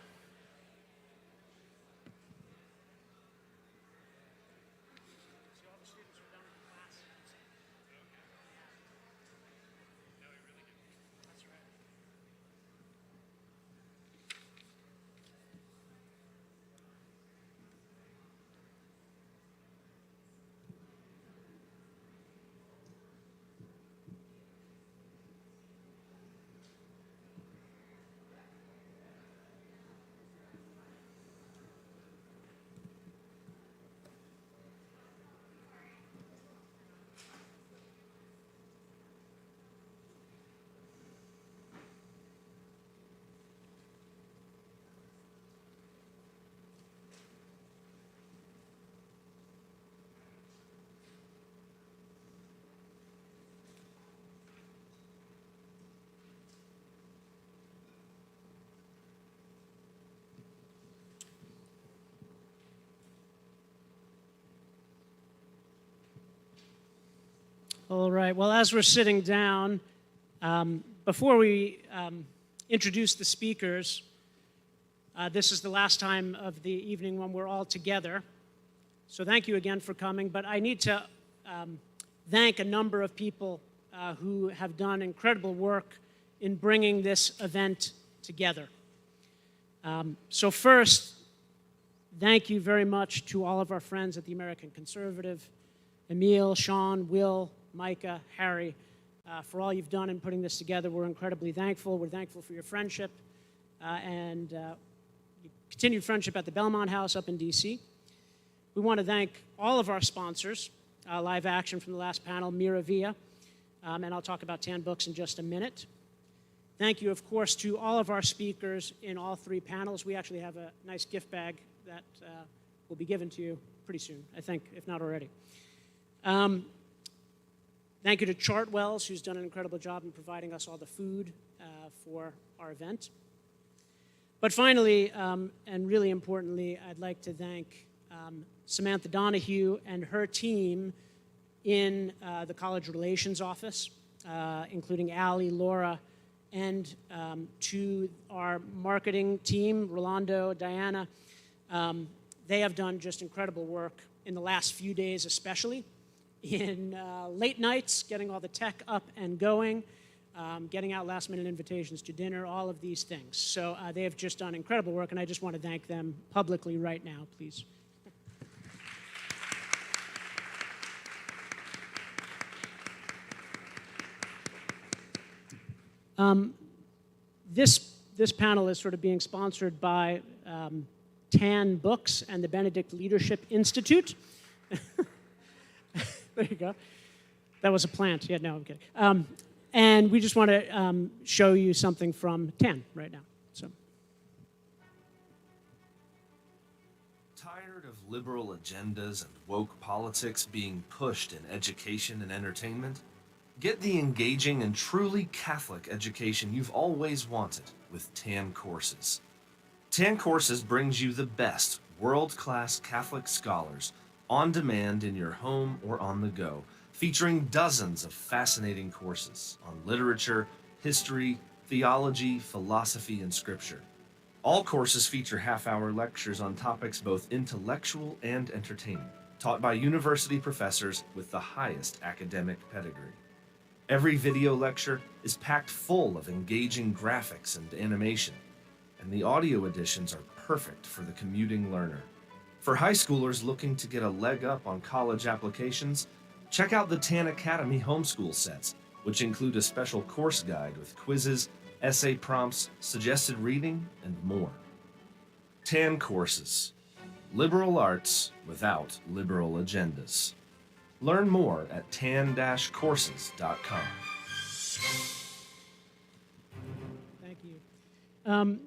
All right, well, as we're sitting down, before we introduce the speakers, this is the last time of the evening when we're all together. So thank you again for coming, but I need to thank a number of people who have done incredible work in bringing this event together. So first, thank you very much to all of our friends at the American Conservative, Emil, Sean, Will, Micah, Harry. for all you've done in putting this together. We're incredibly thankful. We're thankful for your friendship and continued friendship at the Belmont House up in D.C. We want to thank all of our sponsors, Live Action from the last panel, Miravia, and I'll talk about Tan Books in just a minute. Thank you, of course, to all of our speakers in all three panels. We actually have a nice gift bag that will be given to you pretty soon, I think, if not already. Thank you to Chartwells, who's done an incredible job in providing us all the food for our event. But finally, and really importantly, I'd like to thank Samantha Donahue and her team in the College Relations Office, including Allie, Laura, and to our marketing team, Rolando, Diana. They have done just incredible work in the last few days, especially in late nights, getting all the tech up and going, getting out last-minute invitations to dinner, all of these things. So they have just done incredible work, and I just want to thank them publicly right now, please. This panel is sort of being sponsored by Tan Books and the Benedict Leadership Institute. There you go. That was a plant. Yeah, no, I'm kidding. And we just want to show you something from Tan right now. So. Tired of liberal agendas and woke politics being pushed in education and entertainment? Get the engaging and truly Catholic education you've always wanted with Tan Courses. Tan Courses brings you the best world-class Catholic scholars on demand in your home or on the go, featuring dozens of fascinating courses on literature, history, theology, philosophy, and scripture. All courses feature half-hour lectures on topics both intellectual and entertaining, taught by university professors with the highest academic pedigree. Every video lecture is packed full of engaging graphics and animation, and the audio editions are perfect for the commuting learner. For high schoolers looking to get a leg up on college applications, check out the Tan Academy homeschool sets, which include a special course guide with quizzes, essay prompts, suggested reading, and more. Tan Courses. Liberal arts without liberal agendas. Learn more at tan-courses.com. Thank you.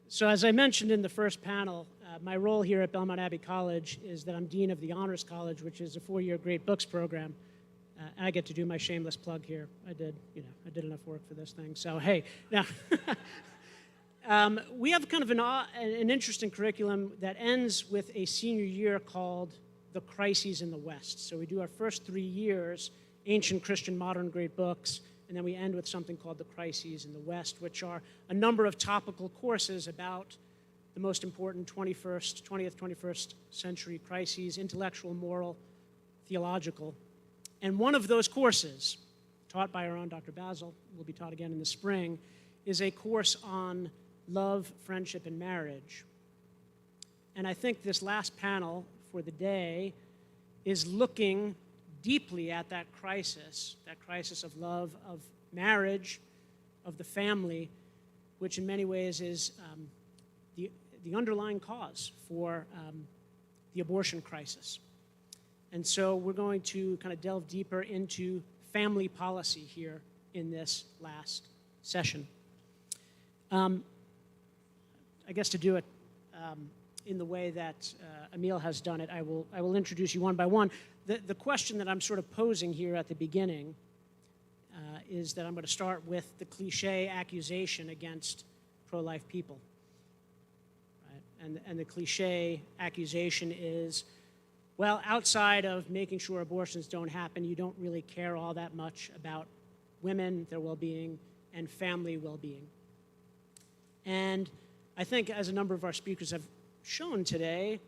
So as I mentioned in the first panel, my role here at Belmont Abbey College is that I'm Dean of the Honors College, which is a 4-year Great Books program. And I get to do my shameless plug here. I did enough work for this thing. So hey, now we have kind of an interesting curriculum that ends with a senior year called The Crises in the West. So we do our first 3 years, ancient Christian, modern great books, and then we end with something called The Crises in the West, which are a number of topical courses about the most important 20th, 21st century crises, intellectual, moral, theological. And one of those courses, taught by our own Dr. Basil, will be taught again in the spring, is a course on love, friendship, and marriage. And I think this last panel for the day is looking deeply at that crisis of love, of marriage, of the family, which in many ways is the underlying cause for the abortion crisis. And so we're going to kind of delve deeper into family policy here in this last session. I guess to do it in the way that Emil has done it, I will introduce you one by one. The question that I'm sort of posing here at the beginning is that I'm going to start with the cliche accusation against pro-life people. Right? And the cliche accusation is, well, outside of making sure abortions don't happen, you don't really care all that much about women, their well-being, and family well-being. And I think, as a number of our speakers have shown today,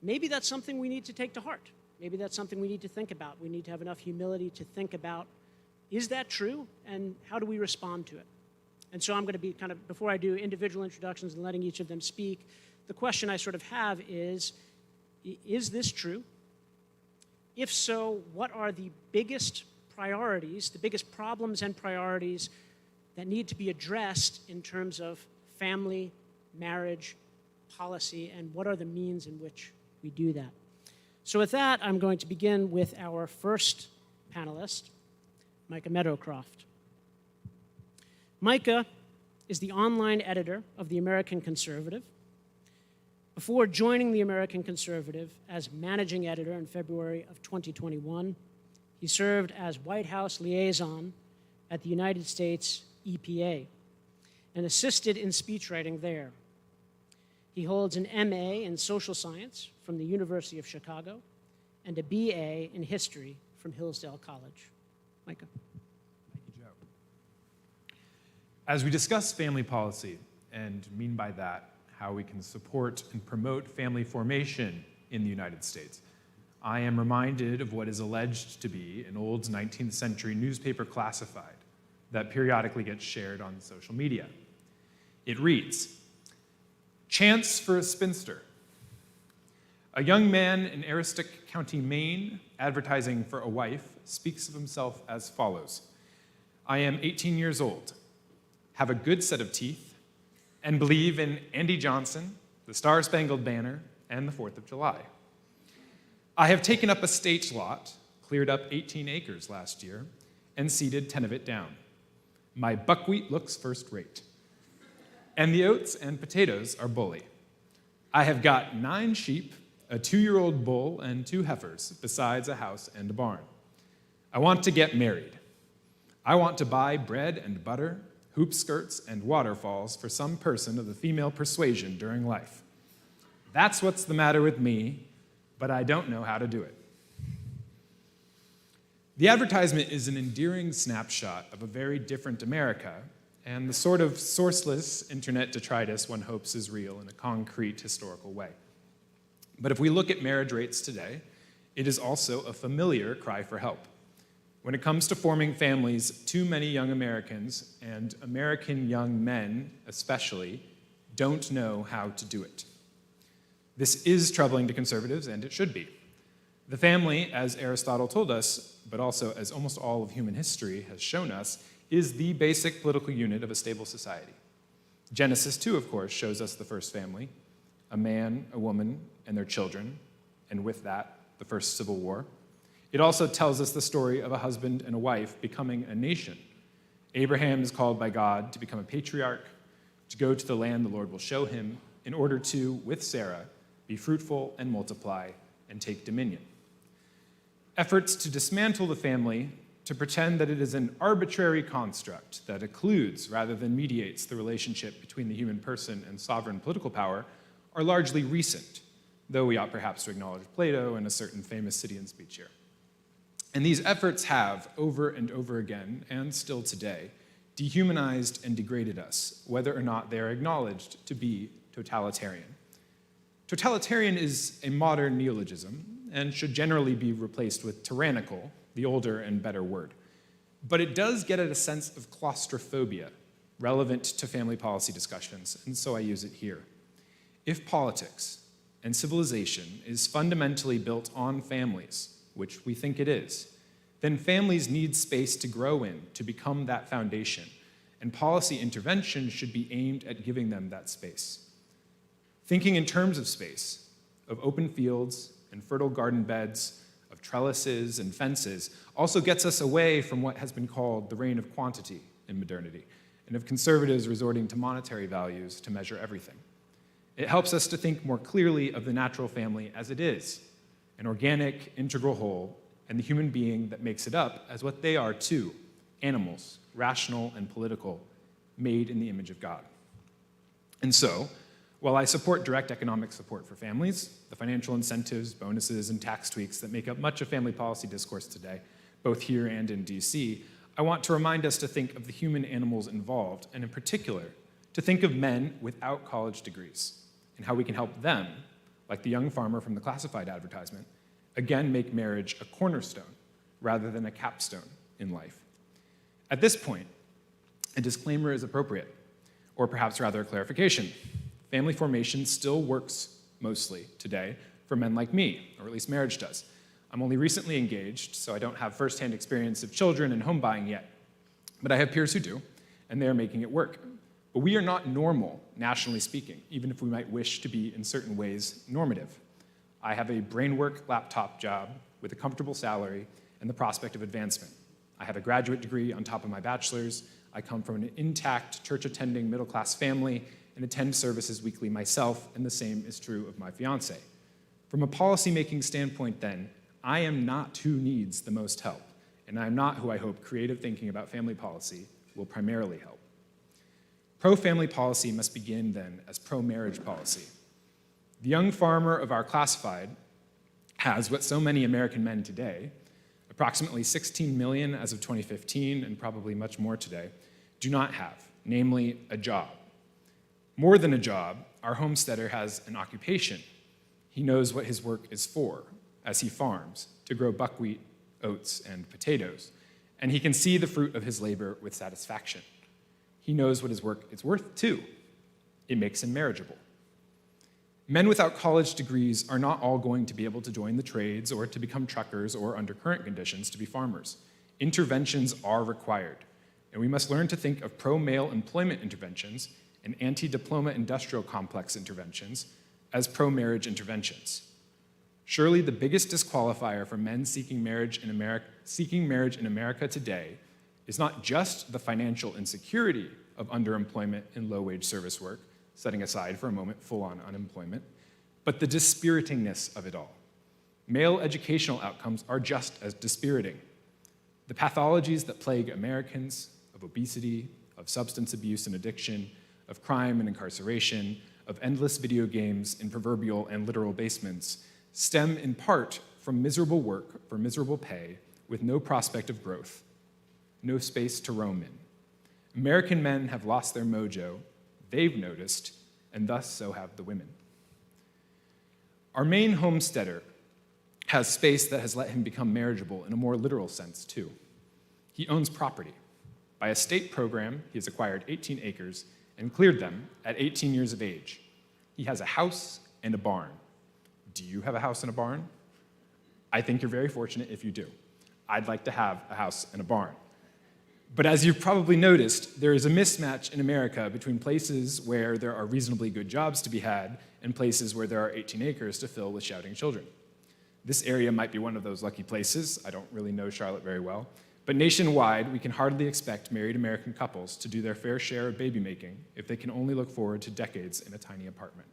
maybe that's something we need to take to heart. Maybe that's something we need to think about. We need to have enough humility to think about, is that true, and how do we respond to it? And so I'm going to be kind of, before I do individual introductions and letting each of them speak, the question I sort of have is this true? If so, what are the biggest priorities, the biggest problems and priorities that need to be addressed in terms of family, marriage, policy, and what are the means in which we do that. So with that, I'm going to begin with our first panelist, Micah Meadowcroft. Micah is the online editor of The American Conservative. Before joining The American Conservative as managing editor in February of 2021, he served as White House liaison at the United States EPA and assisted in speechwriting there. He holds an MA in social science from the University of Chicago and a BA in history from Hillsdale College. Micah. Thank you, Joe. As we discuss family policy, and mean by that how we can support and promote family formation in the United States, I am reminded of what is alleged to be an old 19th century newspaper classified that periodically gets shared on social media. It reads, "Chance for a spinster. A young man in Aroostook County, Maine, advertising for a wife, speaks of himself as follows. I am 18 years old, have a good set of teeth, and believe in Andy Johnson, the Star-Spangled Banner, and the 4th of July. I have taken up a state lot, cleared up 18 acres last year, and seeded 10 of it down. My buckwheat looks first rate, and the oats and potatoes are bully. I have got 9 sheep, a 2-year-old bull, and 2 heifers, besides a house and a barn. I want to get married. I want to buy bread and butter, hoop skirts, and waterfalls for some person of the female persuasion during life. That's what's the matter with me, but I don't know how to do it." The advertisement is an endearing snapshot of a very different America and the sort of sourceless internet detritus one hopes is real in a concrete historical way. But if we look at marriage rates today, it is also a familiar cry for help. When it comes to forming families, too many young Americans, and American young men especially, don't know how to do it. This is troubling to conservatives, and it should be. The family, as Aristotle told us, but also as almost all of human history has shown us, is the basic political unit of a stable society. Genesis 2, of course, shows us the first family, a man, a woman, and their children, and with that, the first civil war. It also tells us the story of a husband and a wife becoming a nation. Abraham is called by God to become a patriarch, to go to the land the Lord will show him, in order to, with Sarah, be fruitful and multiply and take dominion. Efforts to dismantle the family, to pretend that it is an arbitrary construct that occludes rather than mediates the relationship between the human person and sovereign political power, are largely recent, though we ought perhaps to acknowledge Plato and a certain famous Citian speech here. And these efforts have, over and over again, and still today, dehumanized and degraded us, whether or not they are acknowledged to be totalitarian. Totalitarian is a modern neologism and should generally be replaced with tyrannical, the older and better word. But it does get at a sense of claustrophobia relevant to family policy discussions, and so I use it here. If politics and civilization is fundamentally built on families, which we think it is, then families need space to grow in, to become that foundation, and policy intervention should be aimed at giving them that space. Thinking in terms of space, of open fields and fertile garden beds, of trellises and fences, also gets us away from what has been called the reign of quantity in modernity, and of conservatives resorting to monetary values to measure everything. It helps us to think more clearly of the natural family as it is, an organic, integral whole, and the human being that makes it up as what they are too, animals, rational and political, made in the image of God. And so, while I support direct economic support for families, the financial incentives, bonuses, and tax tweaks that make up much of family policy discourse today, both here and in DC, I want to remind us to think of the human animals involved, and in particular, to think of men without college degrees, and how we can help them, like the young farmer from the classified advertisement, again make marriage a cornerstone rather than a capstone in life. At this point, a disclaimer is appropriate, or perhaps rather a clarification. Family formation still works mostly today for men like me, or at least marriage does. I'm only recently engaged, so I don't have firsthand experience of children and home buying yet. But I have peers who do, and they're making it work. But we are not normal, nationally speaking, even if we might wish to be in certain ways normative. I have a brainwork laptop job with a comfortable salary and the prospect of advancement. I have a graduate degree on top of my bachelor's. I come from an intact, church-attending, middle-class family and attend services weekly myself, and the same is true of my fiance. From a policy-making standpoint, then, I am not who needs the most help, and I am not who I hope creative thinking about family policy will primarily help. Pro-family policy must begin, then, as pro-marriage policy. The young farmer of our classified has what so many American men today, approximately 16 million as of 2015, and probably much more today, do not have, namely a job. More than a job, our homesteader has an occupation. He knows what his work is for, as he farms, to grow buckwheat, oats, and potatoes, and he can see the fruit of his labor with satisfaction. He knows what his work is worth, too. It makes him marriageable. Men without college degrees are not all going to be able to join the trades or to become truckers or, under current conditions, to be farmers. Interventions are required, and we must learn to think of pro-male employment interventions and anti-diploma industrial complex interventions as pro-marriage interventions. Surely the biggest disqualifier for men seeking marriage in America today is not just the financial insecurity of underemployment and low-wage service work, setting aside for a moment full-on unemployment, but the dispiritingness of it all. Male educational outcomes are just as dispiriting. The pathologies that plague Americans of obesity, of substance abuse and addiction, of crime and incarceration, of endless video games in proverbial and literal basements stem in part from miserable work for miserable pay with no prospect of growth, no space to roam in. American men have lost their mojo, they've noticed, and thus so have the women. Our Maine homesteader has space that has let him become marriageable in a more literal sense, too. He owns property. By a state program, he has acquired 18 acres and cleared them at 18 years of age. He has a house and a barn. Do you have a house and a barn? I think you're very fortunate if you do. I'd like to have a house and a barn. But as you've probably noticed, there is a mismatch in America between places where there are reasonably good jobs to be had and places where there are 18 acres to fill with shouting children. This area might be one of those lucky places. I don't really know Charlotte very well. But nationwide, we can hardly expect married American couples to do their fair share of baby making if they can only look forward to decades in a tiny apartment.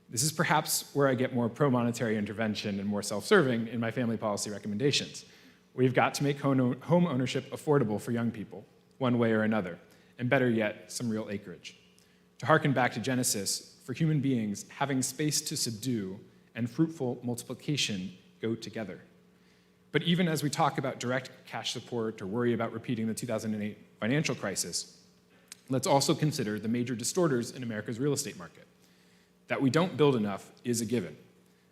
This is perhaps where I get more pro-monetary intervention and more self-serving in my family policy recommendations. We've got to make home ownership affordable for young people, one way or another, and better yet, some real acreage. To harken back to Genesis, for human beings, having space to subdue and fruitful multiplication go together. But even as we talk about direct cash support or worry about repeating the 2008 financial crisis, let's also consider the major distorters in America's real estate market. That we don't build enough is a given.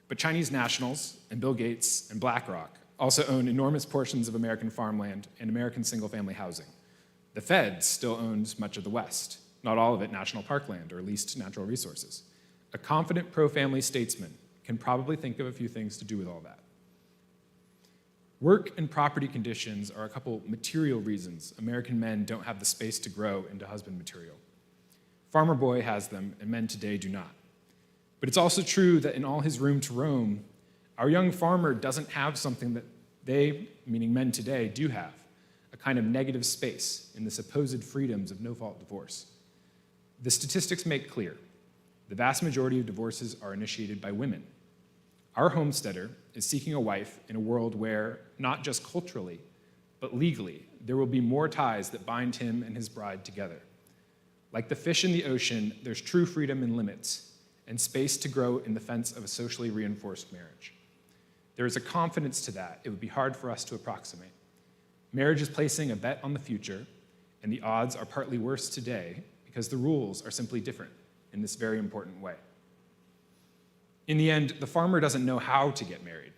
But Chinese nationals and Bill Gates and BlackRock also own enormous portions of American farmland and American single-family housing. The Fed still owns much of the West, not all of it national parkland or leased natural resources. A confident pro-family statesman can probably think of a few things to do with all that. Work and property conditions are a couple material reasons American men don't have the space to grow into husband material. Farmer Boy has them, and men today do not. But it's also true that in all his room to roam, our young farmer doesn't have something that they, meaning men today, do have, a kind of negative space in the supposed freedoms of no-fault divorce. The statistics make clear the vast majority of divorces are initiated by women. Our homesteader is seeking a wife in a world where, not just culturally, but legally, there will be more ties that bind him and his bride together. Like the fish in the ocean, there's true freedom in limits and space to grow in the fence of a socially reinforced marriage. There is a confidence to that it would be hard for us to approximate. Marriage is placing a bet on the future, and the odds are partly worse today because the rules are simply different in this very important way. In the end, the farmer doesn't know how to get married,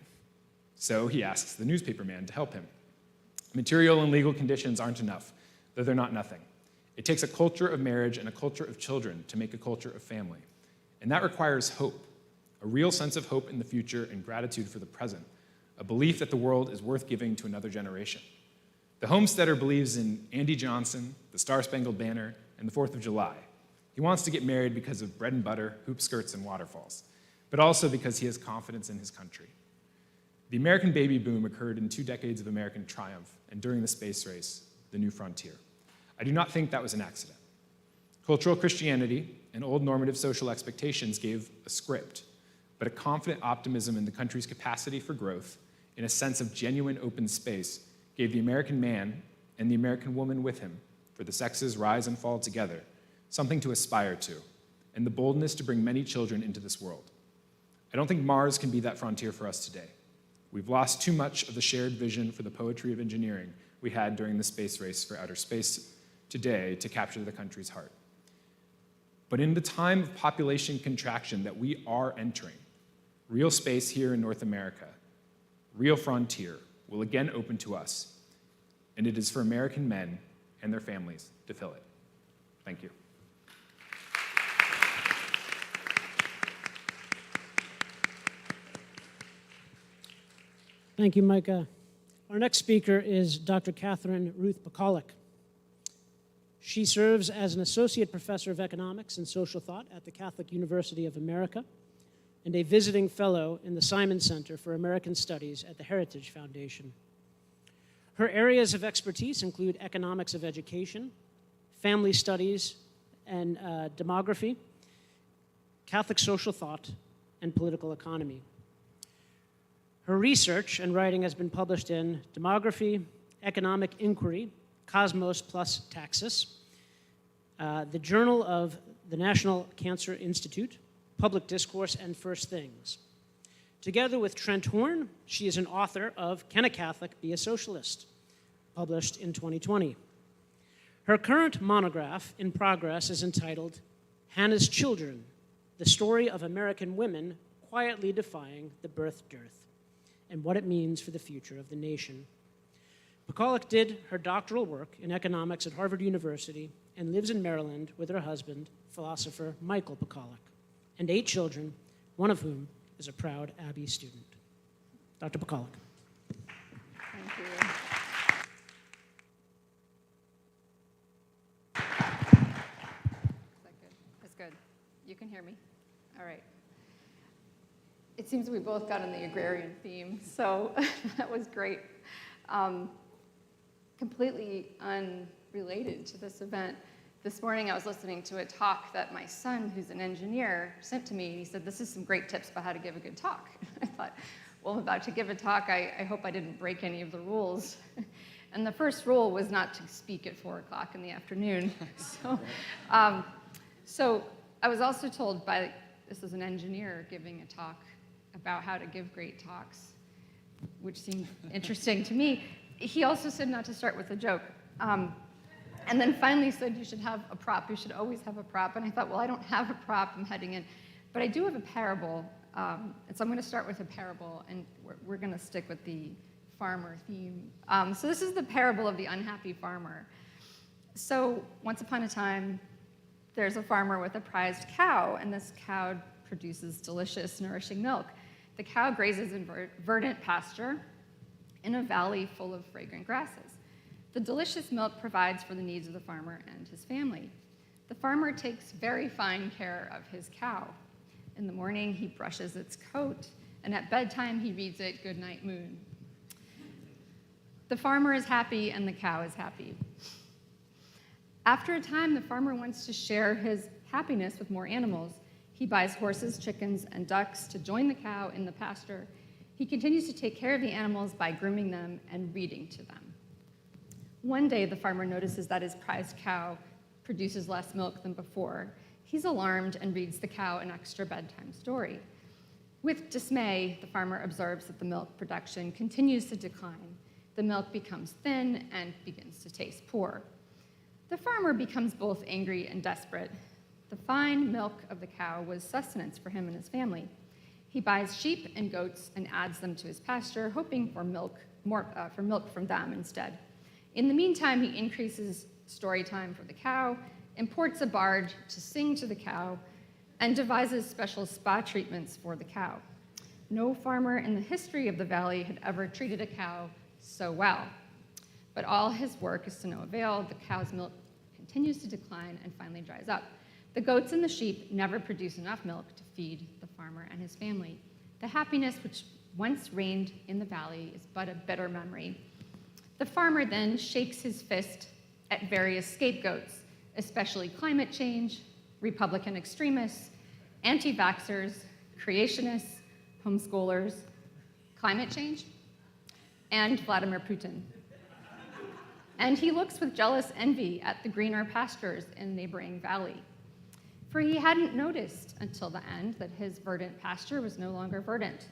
so he asks the newspaper man to help him. Material and legal conditions aren't enough, though they're not nothing. It takes a culture of marriage and a culture of children to make a culture of family, and that requires hope, a real sense of hope in the future and gratitude for the present, a belief that the world is worth giving to another generation. The homesteader believes in Andy Johnson, the Star-Spangled Banner, and the 4th of July. He wants to get married because of bread and butter, hoop skirts, and waterfalls, but also because he has confidence in his country. The American baby boom occurred in 2 decades of American triumph, and during the space race, the new frontier. I do not think that was an accident. Cultural Christianity and old normative social expectations gave a script, but a confident optimism in the country's capacity for growth, in a sense of genuine open space, gave the American man and the American woman with him, for the sexes rise and fall together, something to aspire to, and the boldness to bring many children into this world. I don't think Mars can be that frontier for us today. We've lost too much of the shared vision for the poetry of engineering we had during the space race for outer space today to capture the country's heart. But in the time of population contraction that we are entering, real space here in North America, real frontier, will again open to us, and it is for American men and their families to fill it. Thank you. Thank you, Micah. Our next speaker is Dr. Catherine Ruth Pacolic. She serves as an associate professor of economics and social thought at the Catholic University of America and a visiting fellow in the Simon Center for American Studies at the Heritage Foundation. Her areas of expertise include economics of education, family studies and demography, Catholic social thought, and political economy. Her research and writing has been published in Demography, Economic Inquiry, Cosmos plus Taxis, the Journal of the National Cancer Institute, Public Discourse, and First Things. Together with Trent Horn, she is an author of Can a Catholic Be a Socialist?, published in 2020. Her current monograph in progress is entitled Hannah's Children, the Story of American Women Quietly Defying the Birth Dearth, and What It Means for the Future of the Nation. Pacolic did her doctoral work in economics at Harvard University and lives in Maryland with her husband, philosopher Michael Pacolic, and 8 children, one of whom is a proud Abbey student. Dr. Pacolic. Thank you. Is that good? That's good. You can hear me? All right. It seems we both got on the agrarian theme, so that was great. Completely unrelated to this event, this morning I was listening to a talk that my son, who's an engineer, sent to me. He said, this is some great tips about how to give a good talk. I thought, well, I'm about to give a talk. I hope I didn't break any of the rules. And the first rule was not to speak at 4 o'clock in the afternoon. So I was also told by, this is an engineer giving a talk about how to give great talks, which seemed interesting to me. He also said not to start with a joke. And then finally said you should have a prop. You should always have a prop. And I thought, well, I don't have a prop. I'm heading in. But I do have a parable. And so I'm going to start with a parable. And we're going to stick with the farmer theme. So this is the parable of the unhappy farmer. So once upon a time, there's a farmer with a prized cow. And this cow produces delicious, nourishing milk. The cow grazes in verdant pasture in a valley full of fragrant grasses. The delicious milk provides for the needs of the farmer and his family. The farmer takes very fine care of his cow. In the morning, he brushes its coat, and at bedtime, he reads it Good Night Moon. The farmer is happy, and the cow is happy. After a time, the farmer wants to share his happiness with more animals. He buys horses, chickens, and ducks to join the cow in the pasture. He continues to take care of the animals by grooming them and reading to them. One day, the farmer notices that his prized cow produces less milk than before. He's alarmed and reads the cow an extra bedtime story. With dismay, the farmer observes that the milk production continues to decline. The milk becomes thin and begins to taste poor. The farmer becomes both angry and desperate. The fine milk of the cow was sustenance for him and his family. He buys sheep and goats and adds them to his pasture, hoping for milk from them instead. In the meantime, he increases story time for the cow, imports a bard to sing to the cow, and devises special spa treatments for the cow. No farmer in the history of the valley had ever treated a cow so well. But all his work is to no avail. The cow's milk continues to decline and finally dries up. The goats and the sheep never produce enough milk to feed the farmer and his family. The happiness which once reigned in the valley is but a bitter memory. The farmer then shakes his fist at various scapegoats, especially climate change, Republican extremists, anti-vaxxers, creationists, homeschoolers, climate change, and Vladimir Putin. And he looks with jealous envy at the greener pastures in the neighboring valley. For he hadn't noticed until the end that his verdant pasture was no longer verdant.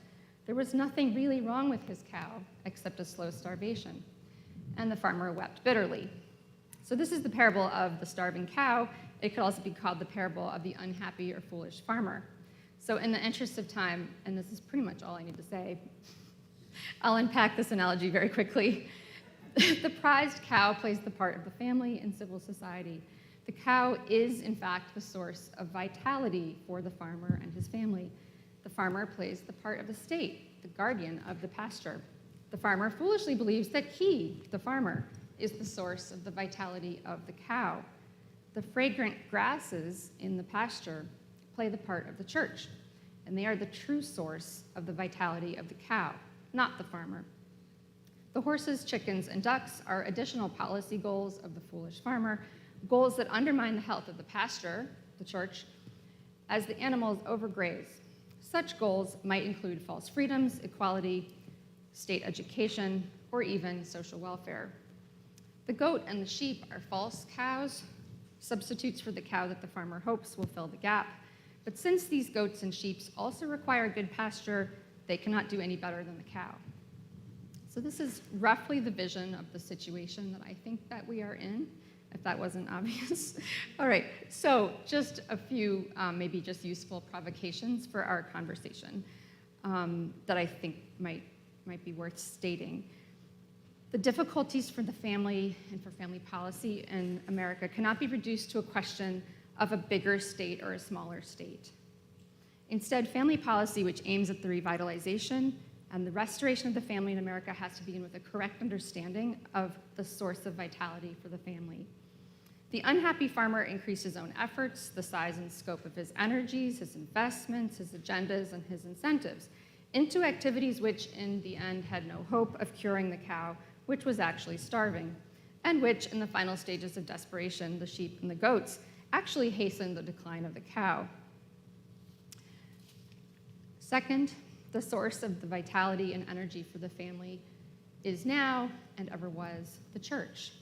There was nothing really wrong with his cow except a slow starvation. And the farmer wept bitterly. So this is the parable of the starving cow. It could also be called the parable of the unhappy or foolish farmer. So in the interest of time, and this is pretty much all I need to say, I'll unpack this analogy very quickly. The prized cow plays the part of the family in civil society. The cow is, in fact, the source of vitality for the farmer and his family. The farmer plays the part of the state, the guardian of the pasture. The farmer foolishly believes that he, the farmer, is the source of the vitality of the cow. The fragrant grasses in the pasture play the part of the church, and they are the true source of the vitality of the cow, not the farmer. The horses, chickens, and ducks are additional policy goals of the foolish farmer, goals that undermine the health of the pasture, the church, as the animals overgraze. Such goals might include false freedoms, equality, state education, or even social welfare. The goat and the sheep are false cows, substitutes for the cow that the farmer hopes will fill the gap. But since these goats and sheep also require good pasture, they cannot do any better than the cow. So this is roughly the vision of the situation that I think that we are in, if that wasn't obvious. All right, so just a few maybe just useful provocations for our conversation that I think might be worth stating. The difficulties for the family and for family policy in America cannot be reduced to a question of a bigger state or a smaller state. Instead, family policy, which aims at the revitalization and the restoration of the family in America, has to begin with a correct understanding of the source of vitality for the family. The unhappy farmer increased his own efforts, the size and scope of his energies, his investments, his agendas, and his incentives into activities which, in the end, had no hope of curing the cow, which was actually starving, and which, in the final stages of desperation, the sheep and the goats, actually hastened the decline of the cow. Second, the source of the vitality and energy for the family is now, and ever was, the church.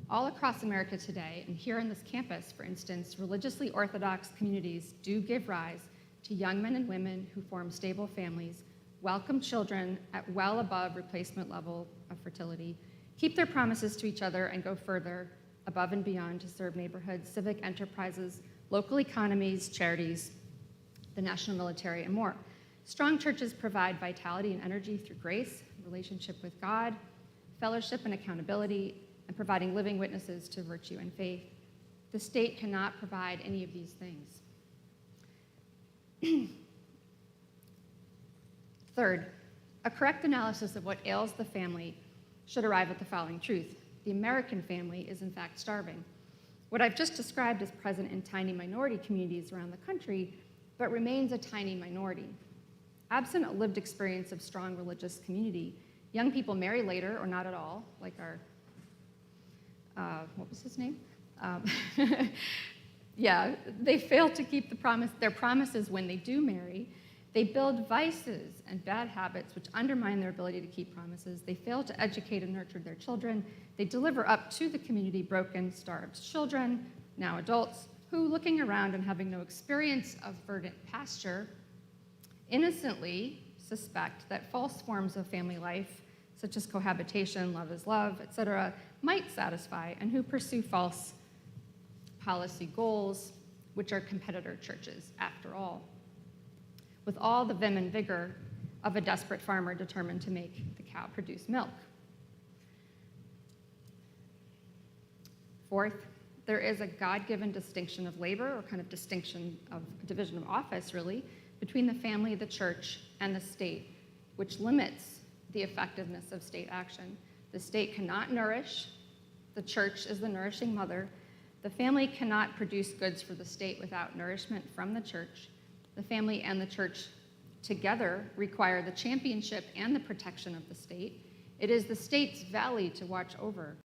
All across America today, and here on this campus, for instance, religiously orthodox communities do give rise to young men and women who form stable families, welcome children at well above replacement level of fertility, keep their promises to each other, and go further above and beyond to serve neighborhoods, civic enterprises, local economies, charities, the national military, and more. Strong churches provide vitality and energy through grace, relationship with God, fellowship and accountability, and providing living witnesses to virtue and faith. The state cannot provide any of these things. Third, a correct analysis of what ails the family should arrive at the following truth. The American family is in fact starving. What I've just described is present in tiny minority communities around the country, but remains a tiny minority. Absent a lived experience of strong religious community, young people marry later or not at all, like our, what was his name? Yeah, they fail to keep their promises when they do marry. They build vices and bad habits which undermine their ability to keep promises. They fail to educate and nurture their children. They deliver up to the community broken, starved children, now adults, who, looking around and having no experience of verdant pasture, innocently suspect that false forms of family life, such as cohabitation, love is love, etc., might satisfy, and who pursue false policy goals, which are competitor churches, after all, with all the vim and vigor of a desperate farmer determined to make the cow produce milk. Fourth, there is a God-given distinction of labor, or kind of distinction of division of office, really, between the family, the church, and the state, which limits the effectiveness of state action. The state cannot nourish, the church is the nourishing mother. The family cannot produce goods for the state without nourishment from the church. The family and the church together require the championship and the protection of the state. It is the state's valley to watch over.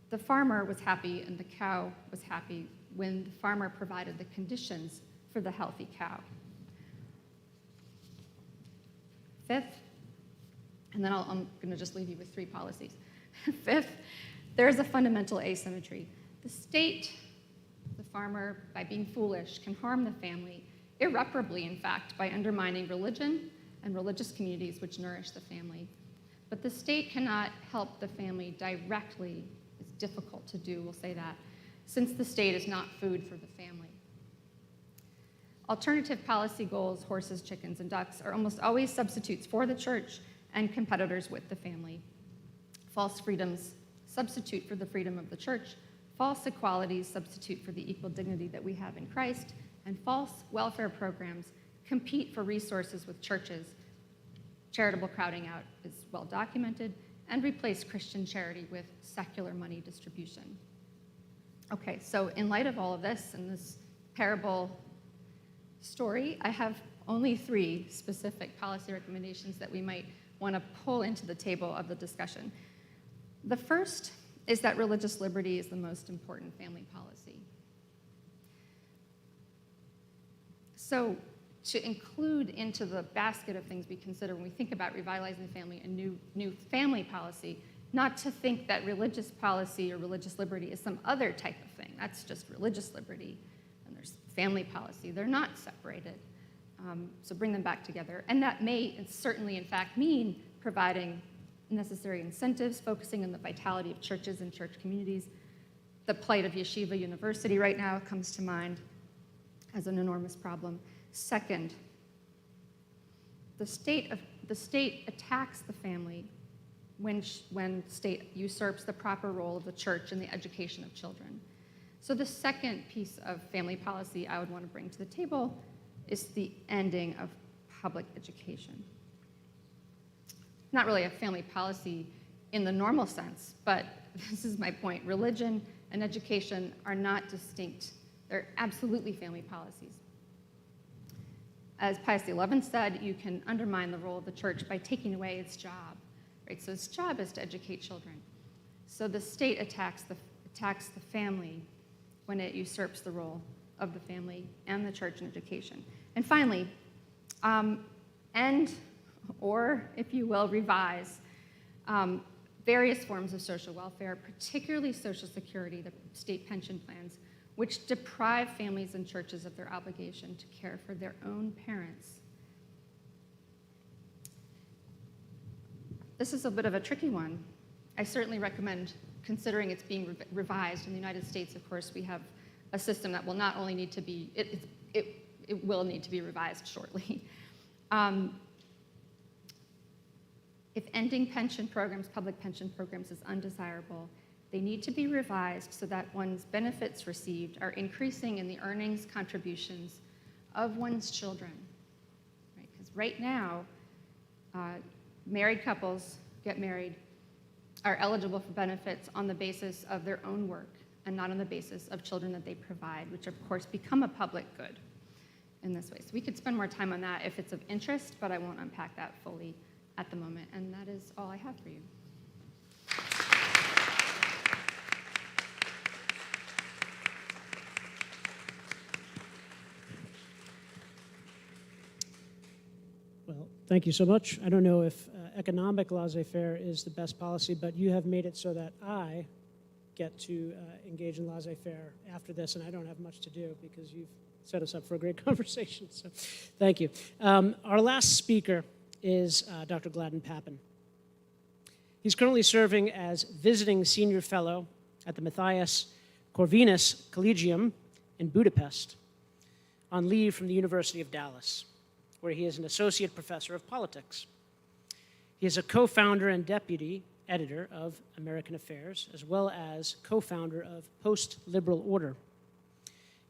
The farmer was happy and the cow was happy when the farmer provided the conditions for the healthy cow. Fifth, and then I'm going to just leave you with 3 policies. Fifth, there is a fundamental asymmetry. The state, the farmer, by being foolish, can harm the family irreparably, in fact, by undermining religion and religious communities which nourish the family. But the state cannot help the family directly. It's difficult to do, we'll say that, since the state is not food for the family. Alternative policy goals, horses, chickens, and ducks, are almost always substitutes for the church and competitors with the family. False freedoms substitute for the freedom of the church. False equalities substitute for the equal dignity that we have in Christ. And false welfare programs compete for resources with churches. Charitable crowding out is well documented, and replace Christian charity with secular money distribution. Okay, so in light of all of this and this parable story, I have only 3 specific policy recommendations that we might want to pull into the table of the discussion. The first is that religious liberty is the most important family policy. So to include into the basket of things we consider when we think about revitalizing the family and new family policy, not to think that religious policy or religious liberty is some other type of thing. That's just religious liberty, and there's family policy. They're not separated. So bring them back together. And that may certainly, in fact, mean providing necessary incentives, focusing on the vitality of churches and church communities. The plight of Yeshiva University right now comes to mind as an enormous problem. Second, the state attacks the family when state usurps the proper role of the church in the education of children. So the second piece of family policy I would want to bring to the table is the ending of public education. Not really a family policy in the normal sense, but this is my point. Religion and education are not distinct. They're absolutely family policies. As Pius XI said, you can undermine the role of the church by taking away its job, right? So its job is to educate children. So the state attacks the family when it usurps the role of the family and the church in education. And finally, end, or if you will, revise various forms of social welfare, particularly Social Security, the state pension plans, which deprive families and churches of their obligation to care for their own parents. This is a bit of a tricky one. I certainly recommend considering it's being revised. In the United States, of course, we have a system that will not only need to be, it will need to be revised shortly. If ending pension programs, public pension programs, is undesirable, they need to be revised so that one's benefits received are increasing in the earnings contributions of one's children. Because right now, married couples get married, are eligible for benefits on the basis of their own work and not on the basis of children that they provide, which of course become a public good in this way. So we could spend more time on that if it's of interest, but I won't unpack that fully at the moment. And that is all I have for you. Well, thank you so much. I don't know if economic laissez-faire is the best policy, but you have made it so that I get to engage in laissez-faire after this, and I don't have much to do because you've set us up for a great conversation. So thank you. Our last speaker is Dr. Gladden Papin. He's currently serving as visiting senior fellow at the Matthias Corvinus Collegium in Budapest on leave from the University of Dallas, where he is an associate professor of politics. He is a co-founder and deputy editor of American Affairs, as well as co-founder of Post-Liberal Order.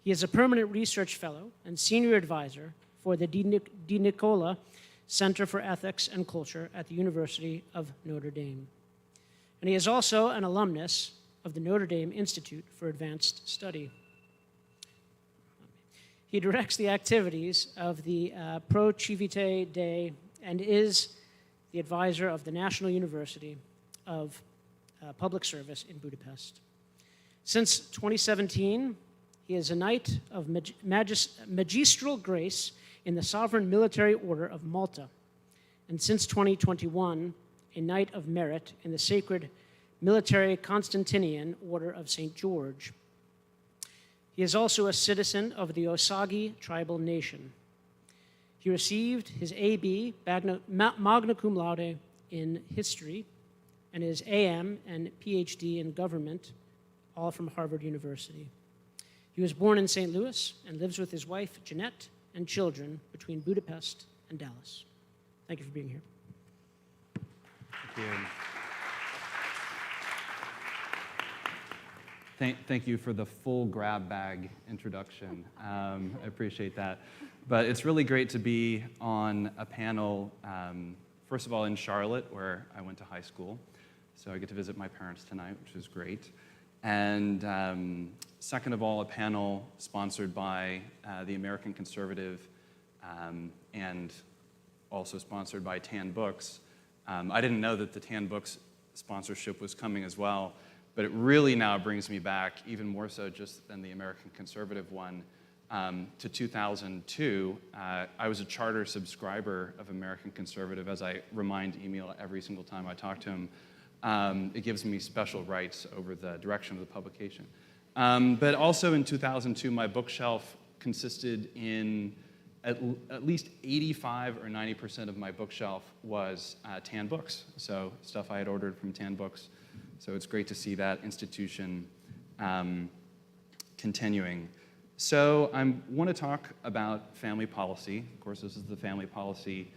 He is a permanent research fellow and senior advisor for the De Nicola Center for Ethics and Culture at the University of Notre Dame. And he is also an alumnus of the Notre Dame Institute for Advanced Study. He directs the activities of the Pro Civite Day and is the advisor of the National University of Public Service in Budapest. Since 2017, he is a Knight of Magistral Grace in the Sovereign Military Order of Malta, and since 2021, a Knight of Merit in the Sacred Military Constantinian Order of St. George. He is also a citizen of the Osage tribal nation. He received his A.B. magna cum laude in history and his A.M. and Ph.D. in government, all from Harvard University. He was born in St. Louis and lives with his wife, Jeanette, and children between Budapest and Dallas. Thank you for being here. Thank you. Thank you for the full grab bag introduction. I appreciate that. But it's really great to be on a panel, first of all, in Charlotte, where I went to high school. So I get to visit my parents tonight, which is great. And second of all, a panel sponsored by the American Conservative and also sponsored by Tan Books. I didn't know that the Tan Books sponsorship was coming as well, but it really now brings me back, even more so just than the American Conservative one, to 2002. I was a charter subscriber of American Conservative, as I remind Emil every single time I talk to him. It gives me special rights over the direction of the publication. But also in 2002, my bookshelf consisted in at least 85 or 90% of my bookshelf was Tan Books, so stuff I had ordered from Tan Books. So it's great to see that institution continuing. So I want to talk about family policy. Of course, this is the family policy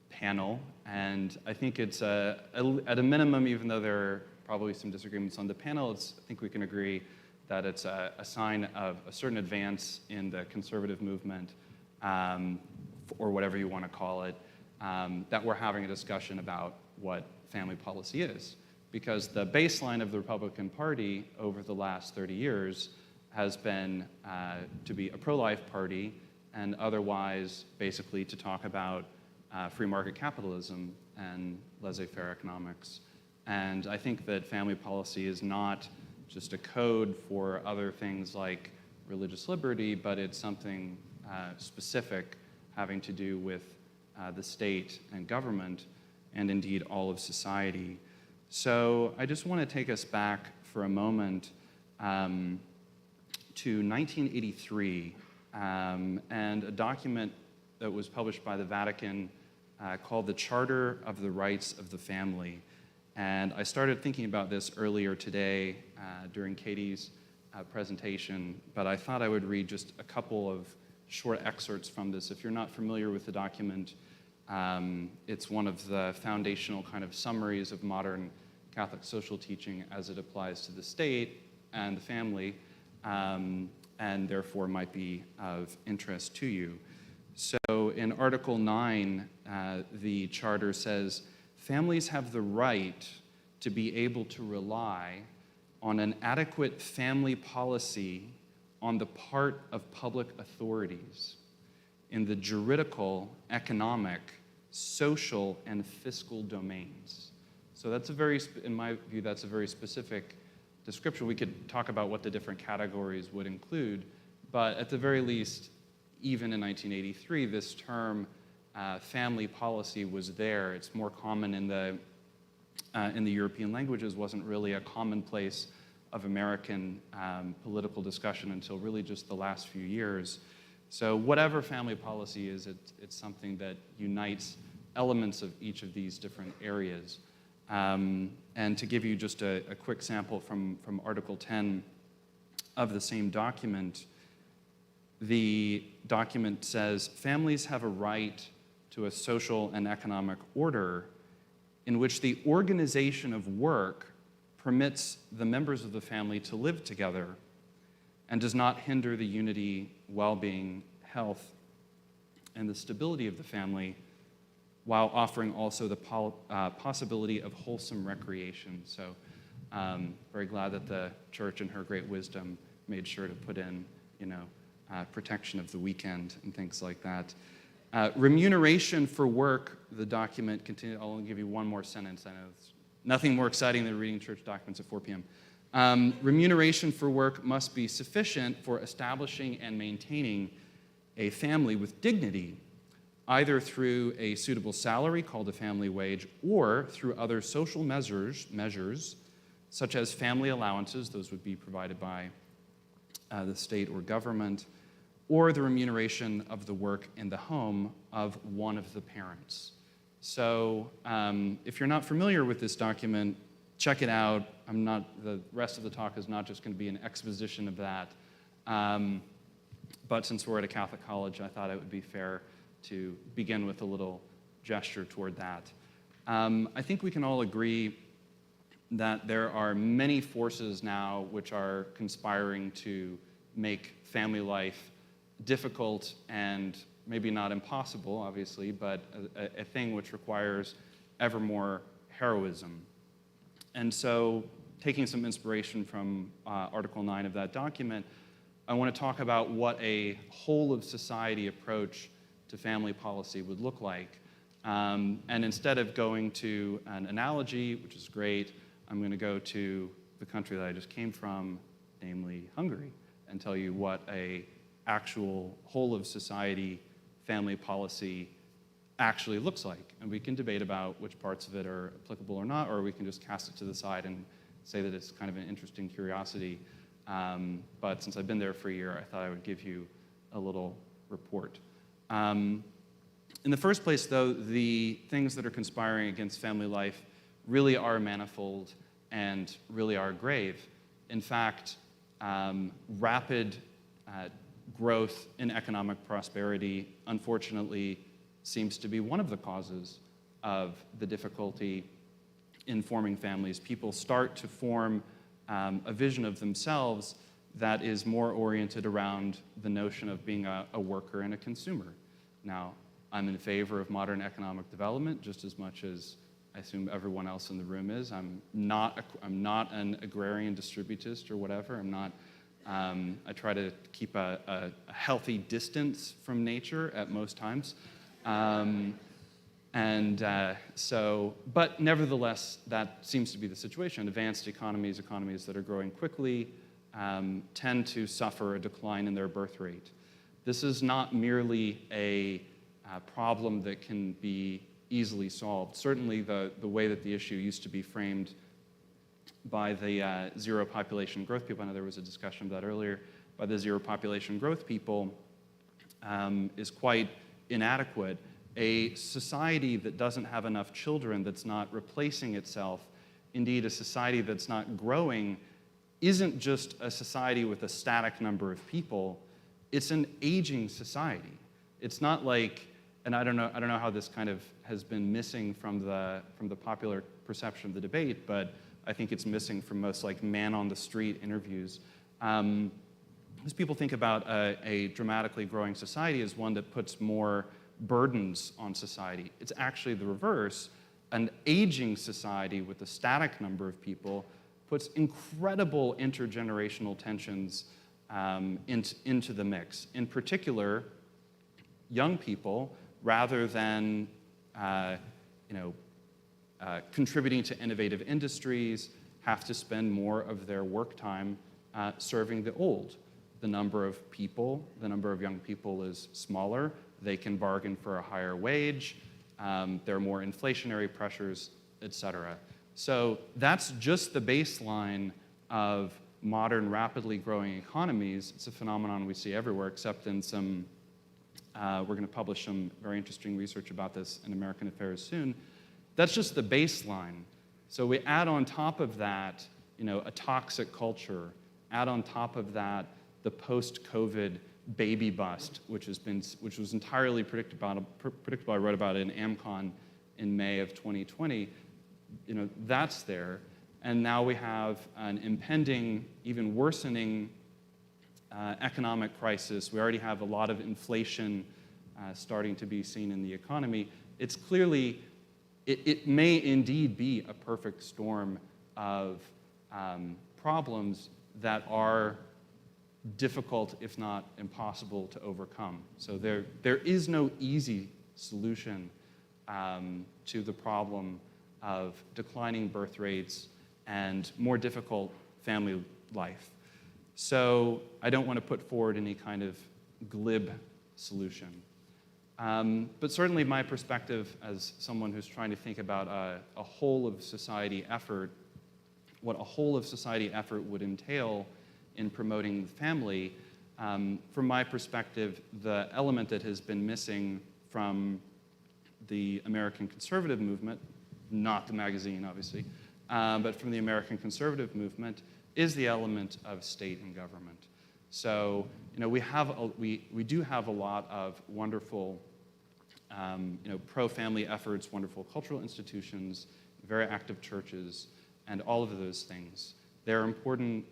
panel, and I think it's at a minimum, even though there are probably some disagreements on the panel, I think we can agree that it's a sign of a certain advance in the conservative movement, or whatever you want to call it, that we're having a discussion about what family policy is. Because the baseline of the Republican Party over the last 30 years has been to be a pro-life party and otherwise basically to talk about free market capitalism and laissez-faire economics. And I think that family policy is not just a code for other things like religious liberty, but it's something specific having to do with the state and government and indeed all of society. So I just want to take us back for a moment to 1983 and a document that was published by the Vatican called the Charter of the Rights of the Family. And I started thinking about this earlier today during Katie's presentation, but I thought I would read just a couple of short excerpts from this. If you're not familiar with the document, it's one of the foundational kind of summaries of modern Catholic social teaching as it applies to the state and the family, and therefore might be of interest to you. So in Article 9, the Charter says, families have the right to be able to rely on an adequate family policy on the part of public authorities in the juridical, economic, social, and fiscal domains. So that's a very, in my view, that's a very specific description. We could talk about what the different categories would include, but at the very least, even in 1983, this term family policy was there. It's more common in the European languages, wasn't really a commonplace of American political discussion until really just the last few years. So whatever family policy is, it's something that unites elements of each of these different areas. And to give you just a quick sample from Article 10 of the same document, the document says, families have a right to a social and economic order in which the organization of work permits the members of the family to live together, and does not hinder the unity, well-being, health, and the stability of the family, while offering also the possibility of wholesome recreation. So very glad that the church in her great wisdom made sure to put in, protection of the weekend and things like that. Remuneration for work, the document continued. I'll only give you one more sentence. I know it's nothing more exciting than reading church documents at 4 p.m. Remuneration for work must be sufficient for establishing and maintaining a family with dignity, either through a suitable salary called a family wage or through other social measures such as family allowances, those would be provided by the state or government, or the remuneration of the work in the home of one of the parents. So if you're not familiar with this document, check it out. The rest of the talk is not just going to be an exposition of that. But since we're at a Catholic college, I thought it would be fair to begin with a little gesture toward that. I think we can all agree that there are many forces now which are conspiring to make family life difficult and maybe not impossible, obviously, but a thing which requires ever more heroism. And so, taking some inspiration from Article 9 of that document, I want to talk about what a whole-of-society approach to family policy would look like. And instead of going to an analogy, which is great, I'm going to go to the country that I just came from, namely Hungary, and tell you what a actual whole-of-society family policy actually looks like. And we can debate about which parts of it are applicable or not, or we can just cast it to the side and say that it's kind of an interesting curiosity. But since I've been there for a year, I thought I would give you a little report. In the first place, though, the things that are conspiring against family life really are manifold and really are grave. In fact, rapid growth in economic prosperity, unfortunately, seems to be one of the causes of the difficulty in forming families. People start to form a vision of themselves that is more oriented around the notion of being a worker and a consumer. Now, I'm in favor of modern economic development just as much as I assume everyone else in the room is. I'm not an agrarian distributist or whatever. I try to keep a healthy distance from nature at most times. But nevertheless, that seems to be the situation. Advanced economies that are growing quickly, tend to suffer a decline in their birth rate. This is not merely a problem that can be easily solved. Certainly the way that the issue used to be framed by the zero population growth people, I know there was a discussion of that earlier, by the zero population growth people is quite inadequate. A society that doesn't have enough children, that's not replacing itself, indeed a society that's not growing, isn't just a society with a static number of people, it's an aging society. It's not like, and I don't know how this kind of has been missing from the popular perception of the debate, but I think it's missing from most like man-on-the-street interviews. As people think about a dramatically growing society as one that puts more burdens on society, it's actually the reverse. An aging society with a static number of people puts incredible intergenerational tensions into the mix. In particular, young people, rather than contributing to innovative industries, have to spend more of their work time serving the old. The number of young people is smaller. They can bargain for a higher wage. There are more inflationary pressures, et cetera. So that's just the baseline of modern, rapidly growing economies. It's a phenomenon we see everywhere, except in some, we're going to publish some very interesting research about this in American Affairs soon. That's just the baseline. So we add on top of that, a toxic culture. Add on top of that the post-COVID baby bust, which was entirely predictable. I wrote about it in AmCon in May of 2020. That's there, and now we have an impending, even worsening economic crisis. We already have a lot of inflation starting to be seen in the economy. It's clearly, it may indeed be a perfect storm of problems that are difficult, if not impossible, to overcome. So there is no easy solution to the problem of declining birth rates and more difficult family life. So I don't want to put forward any kind of glib solution. But certainly my perspective as someone who's trying to think about a whole of society effort, what a whole of society effort would entail in promoting the family, from my perspective, the element that has been missing from the American conservative movement, not the magazine, obviously, but from the American conservative movement, is the element of state and government. So, we do have a lot of wonderful, pro-family efforts, wonderful cultural institutions, very active churches, and all of those things. They're important.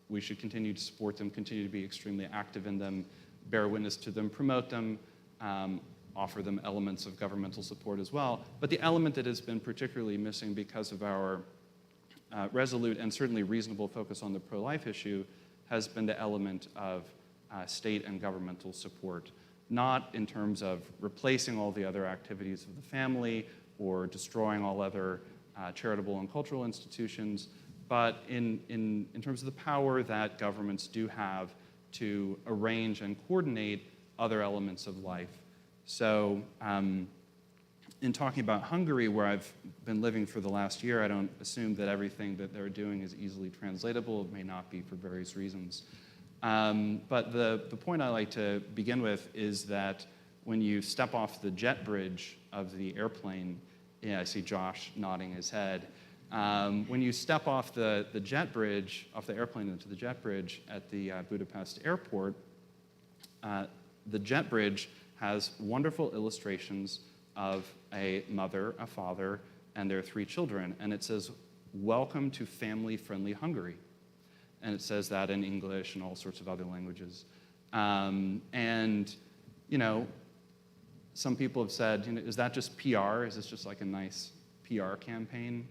We should continue to support them, continue to be extremely active in them, bear witness to them, promote them, offer them elements of governmental support as well. But the element that has been particularly missing because of our resolute and certainly reasonable focus on the pro-life issue has been the element of state and governmental support, not in terms of replacing all the other activities of the family or destroying all other charitable and cultural institutions, but in terms of the power that governments do have to arrange and coordinate other elements of life. So in talking about Hungary, where I've been living for the last year, I don't assume that everything that they're doing is easily translatable. It may not be for various reasons. But the point I like to begin with is that when you step off the jet bridge of the airplane, yeah, I see Josh nodding his head. When you step off the jet bridge, off the airplane into the jet bridge at the Budapest airport, the jet bridge has wonderful illustrations of a mother, a father, and their 3 children. And it says, "Welcome to family-friendly Hungary." And it says that in English and all sorts of other languages. And, some people have said, is that just PR? Is this just like a nice PR campaign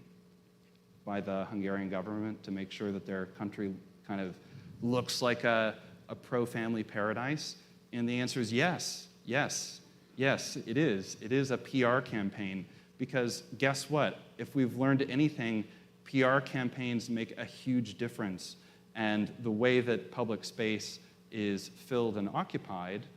by the Hungarian government to make sure that their country kind of looks like a pro-family paradise? And the answer is yes, yes, yes, it is. It is a PR campaign because guess what? If we've learned anything, PR campaigns make a huge difference. And the way that public space is filled and occupied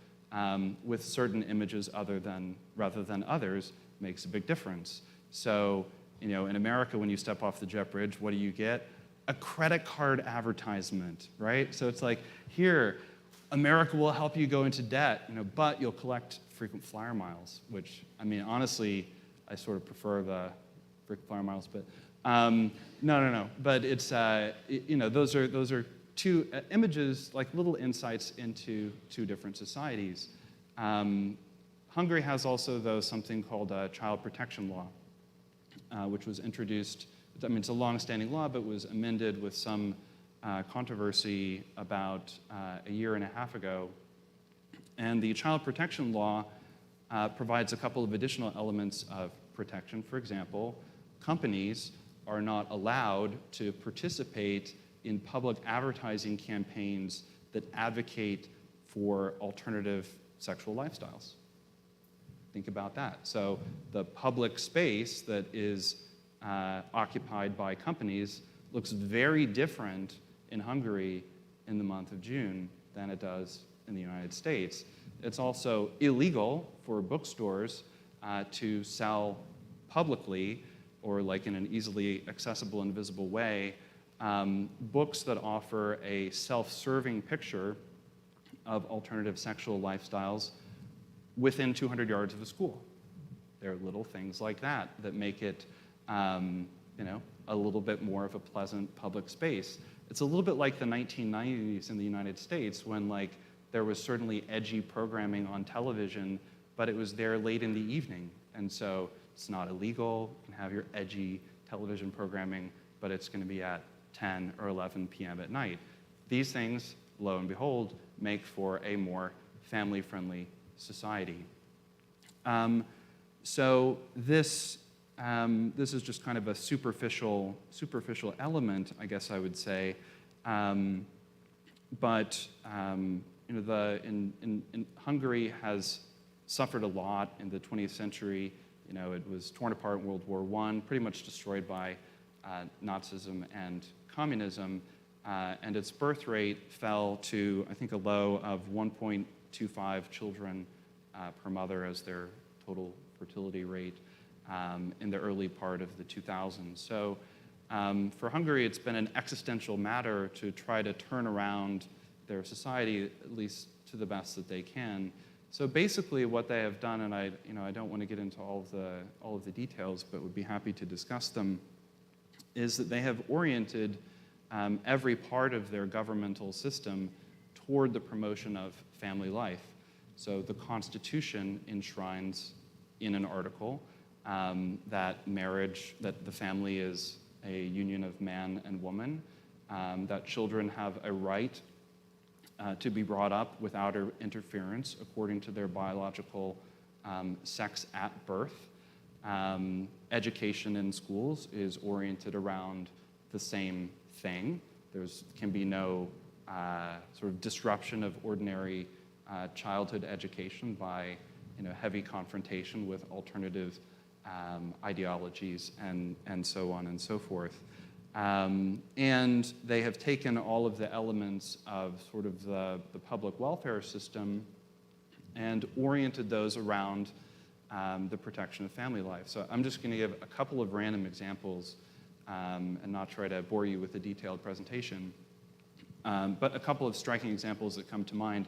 with certain images rather than others makes a big difference. So, in America, when you step off the jet bridge, what do you get? A credit card advertisement, right? So it's like, here, America will help you go into debt, but you'll collect frequent flyer miles, which, honestly, I sort of prefer the frequent flyer miles, but no. But it's, those are 2 images, like little insights into 2 different societies. Hungary has also, though, something called a child protection law, which was introduced. It's a long-standing law, but was amended with some controversy about a year and a half ago. And the child protection law provides a couple of additional elements of protection. For example, companies are not allowed to participate in public advertising campaigns that advocate for alternative sexual lifestyles. Think about that. So the public space that is occupied by companies looks very different in Hungary in the month of June than it does in the United States. It's also illegal for bookstores to sell publicly or like in an easily accessible and visible way books that offer a self-serving picture of alternative sexual lifestyles within 200 yards of a school. There are little things like that that make it a little bit more of a pleasant public space. It's a little bit like the 1990s in the United States when there was certainly edgy programming on television, but it was there late in the evening. And so it's not illegal. You can have your edgy television programming, but it's going to be at 10 or 11 p.m. at night. These things, lo and behold, make for a more family-friendly society. So this is just kind of a superficial element, I guess I would say. But Hungary has suffered a lot in the 20th century. It was torn apart in World War I, pretty much destroyed by Nazism and communism, and its birth rate fell to, I think, a low of 1.25 children per mother as their total fertility rate in the early part of the 2000s. So for Hungary, it's been an existential matter to try to turn around their society, at least to the best that they can. So basically what they have done, and I don't want to get into all of the details, but would be happy to discuss them, is that they have oriented every part of their governmental system toward the promotion of family life. So the Constitution enshrines in an article that the family is a union of man and woman, that children have a right to be brought up without interference according to their biological sex at birth. Education in schools is oriented around the same thing. There can be no sort of disruption of ordinary childhood education by heavy confrontation with alternative ideologies and so on and so forth. And they have taken all of the elements of sort of the public welfare system and oriented those around the protection of family life. So I'm just going to give a couple of random examples and not try to bore you with a detailed presentation. But a couple of striking examples that come to mind.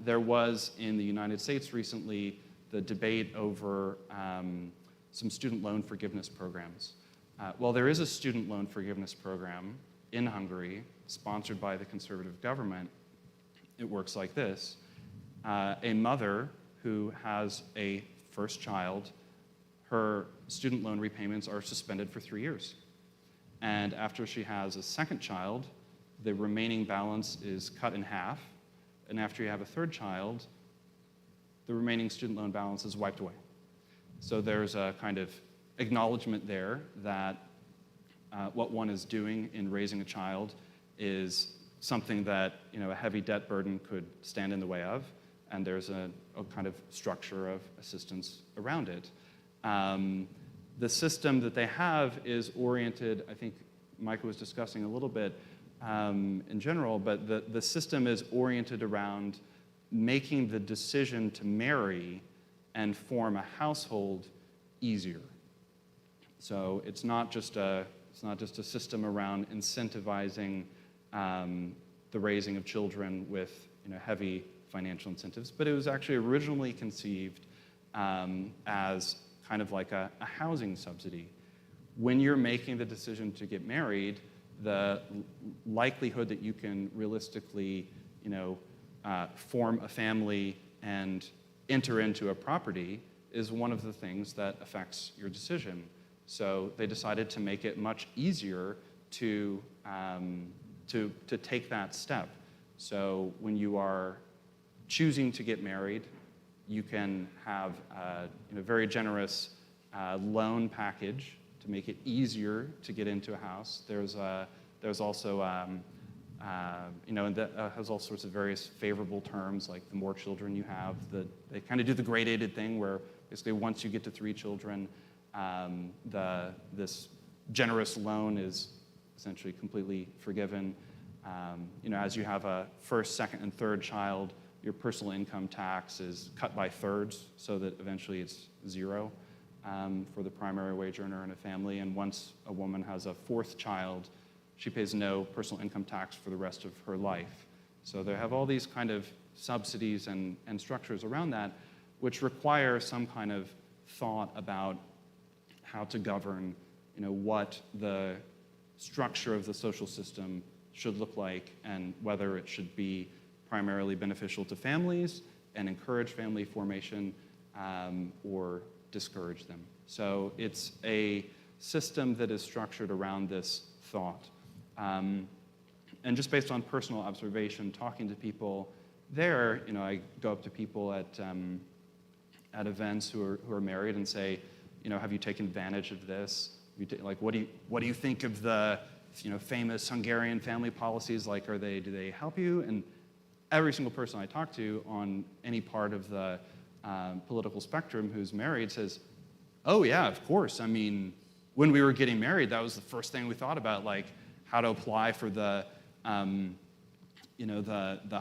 There was in the United States recently the debate over some student loan forgiveness programs. Well, there is a student loan forgiveness program in Hungary sponsored by the conservative government. It works like this. A mother who has a first child, her student loan repayments are suspended for 3 years. And after she has a second child, the remaining balance is cut in half. And after you have a third child, the remaining student loan balance is wiped away. So there's a kind of acknowledgement there that what one is doing in raising a child is something that a heavy debt burden could stand in the way of, and there's a kind of structure of assistance around it. The system that they have is oriented, I think Micah was discussing a little bit in general, but the system is oriented around making the decision to marry and form a household easier. So it's not just a system around incentivizing the raising of children with heavy financial incentives, but it was actually originally conceived as kind of like a housing subsidy. When you're making the decision to get married, the likelihood that you can realistically form a family and enter into a property is one of the things that affects your decision. So they decided to make it much easier to take that step. So when you are choosing to get married, you can have a very generous loan package to make it easier to get into a house. There's also and that has all sorts of various favorable terms, like the more children you have, they kind of do the gradated thing where basically once you get to 3 children, this generous loan is essentially completely forgiven. As you have a first, second, and third child, your personal income tax is cut by thirds so that eventually it's 0 for the primary wage earner in a family. And once a woman has a 4th child, she pays no personal income tax for the rest of her life. So they have all these kind of subsidies and structures around that, which require some kind of thought about how to govern, what the structure of the social system should look like and whether it should be primarily beneficial to families and encourage family formation or discourage them. So it's a system that is structured around this thought. And And just based on personal observation, talking to people there, I go up to people at events who are married and say, have you taken advantage of this? What do you think of the famous Hungarian family policies? Do they help you? And every single person I talk to on any part of the political spectrum who's married says, oh yeah, of course. I mean, when we were getting married, that was the first thing we thought about, like how to apply for the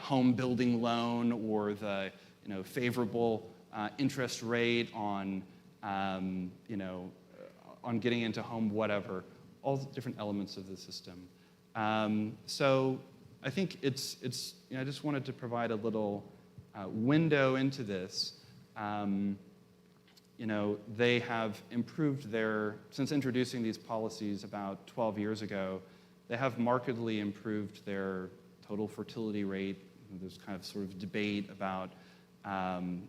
home building loan or the favorable interest rate on on getting into home, whatever, all the different elements of the system. So I think it's I just wanted to provide a little window into this. They have improved since introducing these policies about 12 years ago, they have markedly improved their total fertility rate. There's kind of sort of debate about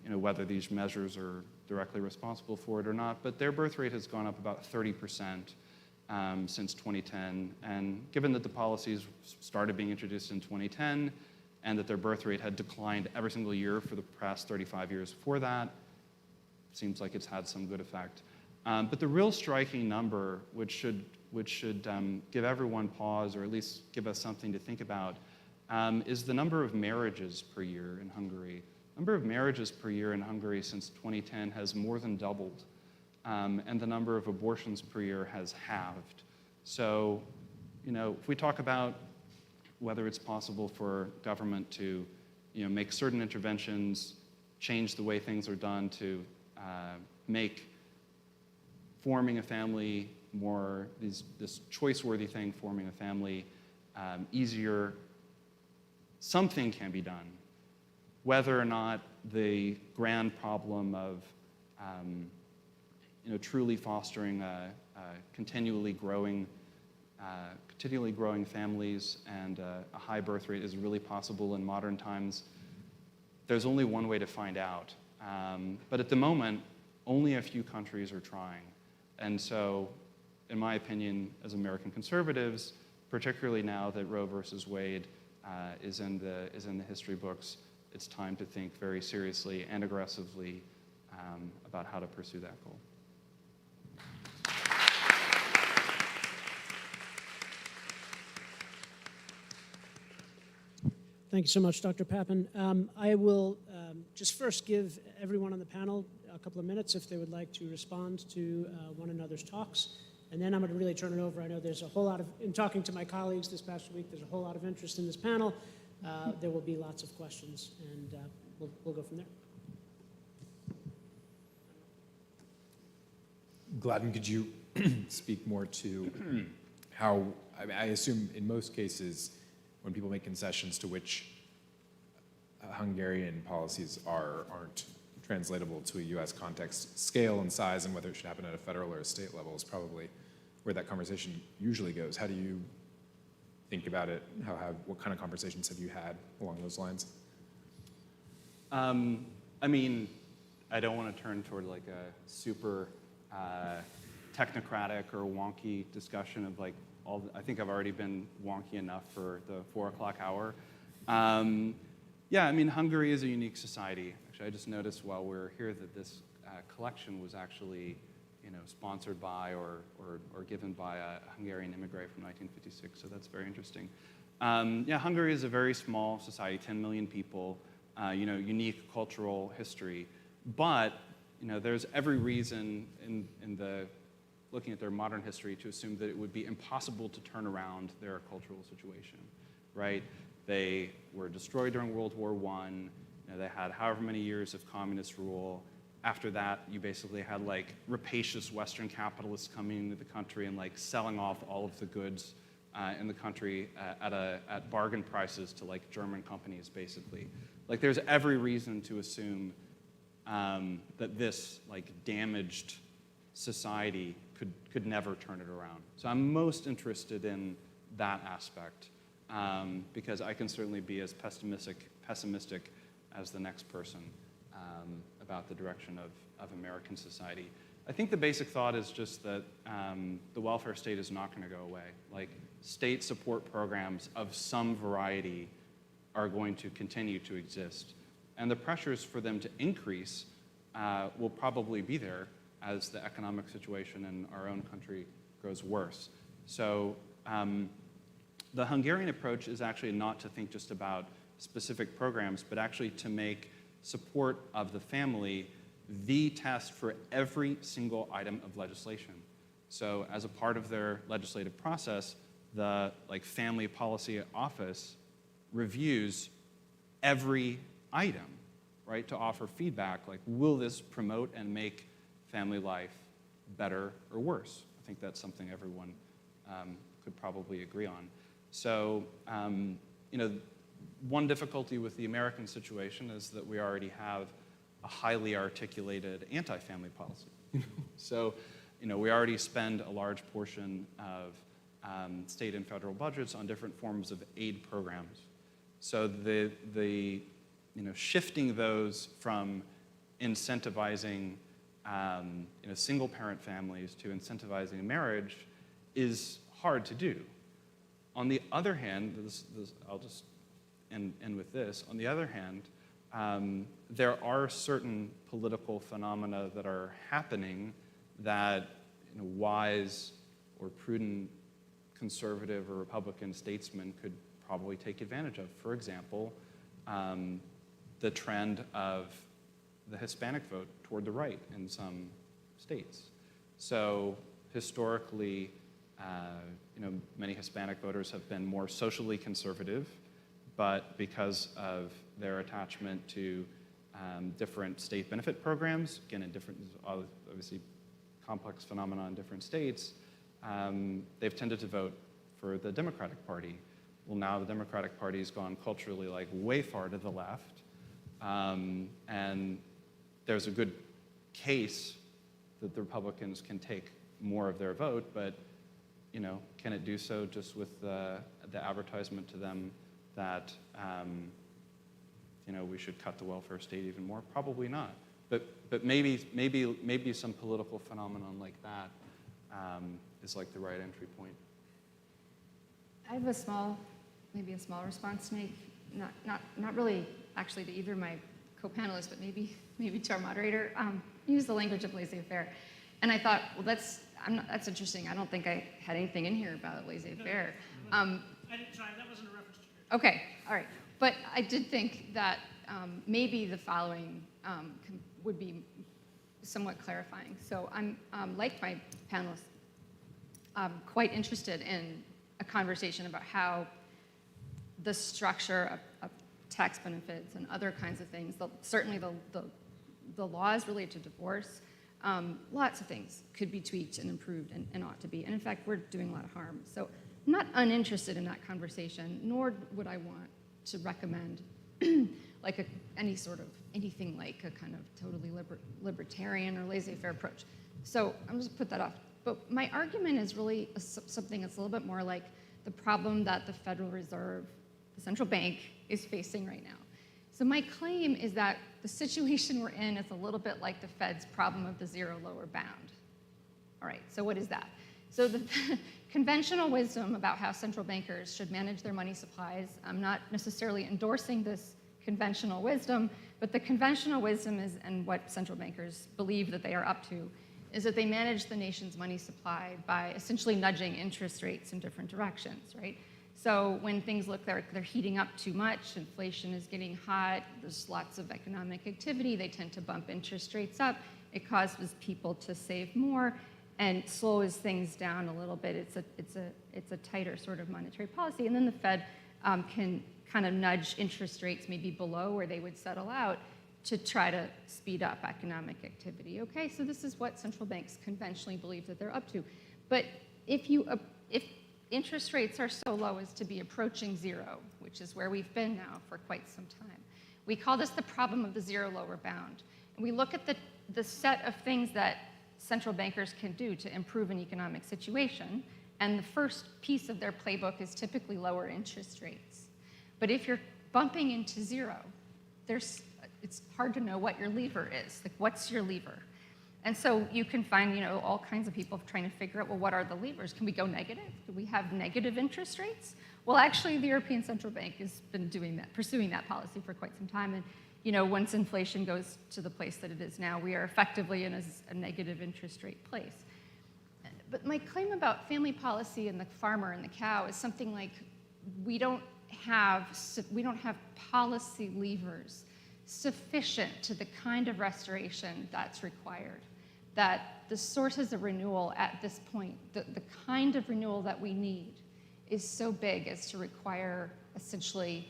whether these measures are directly responsible for it or not, but their birth rate has gone up about 30% since 2010. And given that the policies started being introduced in 2010 and that their birth rate had declined every single year for the past 35 years before that, seems like it's had some good effect. But the real striking number, which should give everyone pause, or at least give us something to think about, is the number of marriages per year in Hungary. Number of marriages per year in Hungary since 2010 has more than doubled, and the number of abortions per year has halved. So, if we talk about whether it's possible for government to, make certain interventions, change the way things are done to make forming a family more, this choice-worthy thing, forming a family, easier, something can be done. Whether or not the grand problem of truly fostering continually growing families and a high birth rate is really possible in modern times, there's only one way to find out. But at the moment, only a few countries are trying. And so, in my opinion, as American conservatives, particularly now that Roe versus Wade is in the history books, it's time to think very seriously and aggressively about how to pursue that goal. Thank you so much, Dr. Papin. I will just first give everyone on the panel a couple of minutes if they would like to respond to one another's talks. And then I'm going to really turn it over. I know there's a whole lot of, in talking to my colleagues this past week, there's a whole lot of interest in this panel. There will be lots of questions, and we'll go from there. Gladden, could you speak more to how, I assume in most cases, when people make concessions to which Hungarian policies aren't translatable to a US context, scale and size and whether it should happen at a federal or a state level is probably where that conversation usually goes. How do you think about it? What kind of conversations have you had along those lines? I mean, I don't want to turn toward like a super technocratic or wonky discussion of like I think I've already been wonky enough for the 4 o'clock hour. Yeah, I mean, Hungary is a unique society. Actually, I just noticed while we were here that this collection was actually, sponsored by or given by a Hungarian immigrant from 1956. So that's very interesting. Yeah, Hungary is a very small society, 10 million people. Unique cultural history, but there's every reason in looking at their modern history to assume that it would be impossible to turn around their cultural situation, right? They were destroyed during World War I. They had however many years of communist rule. After that, you basically had like rapacious Western capitalists coming into the country and like selling off all of the goods in the country at bargain prices to like German companies, basically. Like there's every reason to assume that this like damaged society could never turn it around. So I'm most interested in that aspect because I can certainly be as pessimistic as the next person about the direction of American society. I think the basic thought is just that the welfare state is not going to go away. Like, state support programs of some variety are going to continue to exist. And the pressures for them to increase will probably be there as the economic situation in our own country grows worse. So the Hungarian approach is actually not to think just about specific programs, but actually to make support of the family the test for every single item of legislation. So as a part of their legislative process, the Family Policy Office reviews every item, right, to offer feedback, like, will this promote and make family life better or worse? I think that's something everyone could probably agree on. So, one difficulty with the American situation is that we already have a highly articulated anti-family policy. So, we already spend a large portion of state and federal budgets on different forms of aid programs. So the shifting those from incentivizing single-parent families to incentivizing marriage is hard to do. On the other hand, I'll just end with this. On the other hand, there are certain political phenomena that are happening that wise or prudent conservative or Republican statesmen could probably take advantage of. For example, the trend of the Hispanic vote toward the right in some states. So historically, many Hispanic voters have been more socially conservative, but because of their attachment to different state benefit programs, again, in different, obviously complex phenomena in different states, they've tended to vote for the Democratic Party. Well, now the Democratic Party has gone culturally way far to the left, and there's a good case that the Republicans can take more of their vote, but can it do so just with the advertisement to them that we should cut the welfare state even more? Probably not. But maybe some political phenomenon like that is the right entry point. I have maybe a small response to make, not really actually to either of my co-panelists, but maybe to our moderator. Use the language of laissez-faire, and I thought, well, that's interesting. I don't think I had anything in here about laissez-faire. I didn't try. That wasn't a reference to you. Okay, all right. But I did think that maybe the following would be somewhat clarifying. So I'm, like my panelists, quite interested in a conversation about how the structure of tax benefits and other kinds of things, certainly the laws related to divorce, lots of things could be tweaked and improved and ought to be. And in fact, we're doing a lot of harm. So I'm not uninterested in that conversation, nor would I want to recommend anything like a kind of totally libertarian or laissez-faire approach. So I'm just put that off. But my argument is really something that's a little bit more like the problem that the Federal Reserve, the central bank, is facing right now. So my claim is that the situation we're in is a little bit like the Fed's problem of the zero lower bound. All right, so what is that? So the conventional wisdom about how central bankers should manage their money supplies, I'm not necessarily endorsing this conventional wisdom, but the conventional wisdom is, and what central bankers believe that they are up to, is that they manage the nation's money supply by essentially nudging interest rates in different directions, right? So when things look like they're heating up too much, inflation is getting hot, there's lots of economic activity, they tend to bump interest rates up, it causes people to save more, and slows things down a little bit. It's a tighter sort of monetary policy, and then the Fed can kind of nudge interest rates maybe below where they would settle out to try to speed up economic activity. Okay, so this is what central banks conventionally believe that they're up to. But if interest rates are so low as to be approaching zero, which is where we've been now for quite some time, we call this the problem of the zero lower bound. And we look at the set of things that central bankers can do to improve an economic situation, and the first piece of their playbook is typically lower interest rates. But if you're bumping into zero, it's hard to know what your lever is. Like, what's your lever? And so you can find, all kinds of people trying to figure out, well, what are the levers? Can we go negative? Do we have negative interest rates? Well, actually, the European Central Bank has been pursuing that policy for quite some time. And, once inflation goes to the place that it is now, we are effectively in a negative interest rate place. But my claim about family policy and the farmer and the cow is something like we don't have policy levers sufficient to the kind of restoration that's required. That the sources of renewal at this point, the kind of renewal that we need, is so big as to require essentially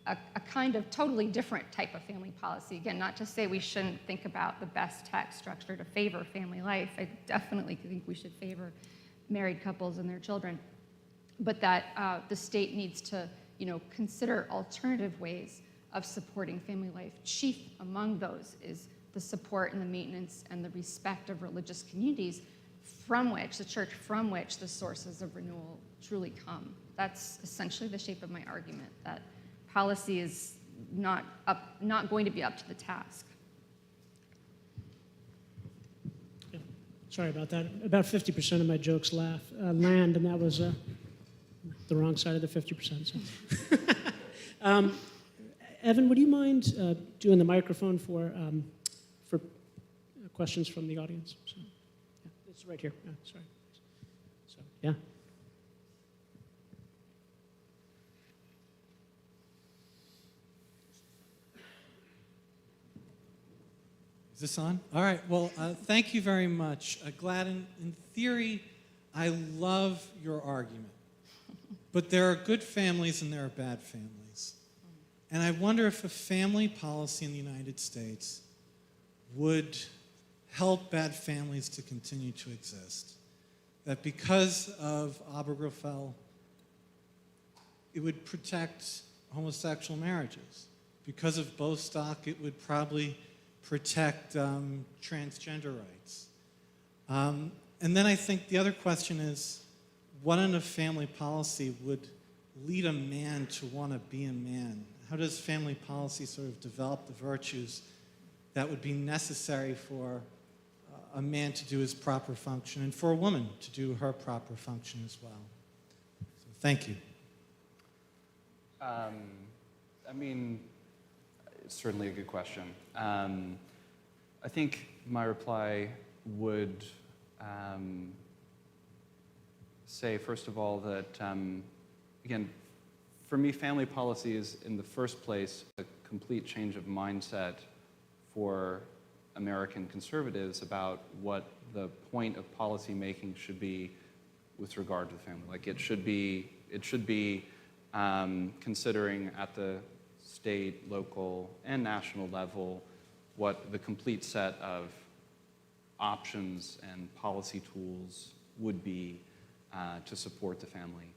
a kind of totally different type of family policy. Again, not to say we shouldn't think about the best tax structure to favor family life. I definitely think we should favor married couples and their children. But that the state needs to, consider alternative ways of supporting family life. Chief among those is the support and the maintenance and the respect of religious communities from which the sources of renewal truly come. That's essentially the shape of my argument, that policy is not going to be up to the task. Yeah. Sorry about that. About 50% of my jokes land, and that was the wrong side of the 50%. So. Evan, would you mind doing the microphone for questions from the audience? So, yeah, it's right here. Sorry. So, yeah. Is this on? All right. Well, thank you very much. Gladden, in theory, I love your argument. But there are good families and there are bad families. And I wonder if a family policy in the United States would help bad families to continue to exist. That because of Obergefell, it would protect homosexual marriages. Because of Bostock, it would probably protect transgender rights. And then I think the other question is, what in a family policy would lead a man to want to be a man? How does family policy sort of develop the virtues that would be necessary for a man to do his proper function and for a woman to do her proper function as well? So thank you. It's certainly a good question. I think my reply would say, first of all, that, again, for me, family policy is, in the first place, a complete change of mindset for American conservatives about what the point of policy making should be with regard to the family. Like, it should be considering at the state, local, and national level what the complete set of options and policy tools would be to support the family.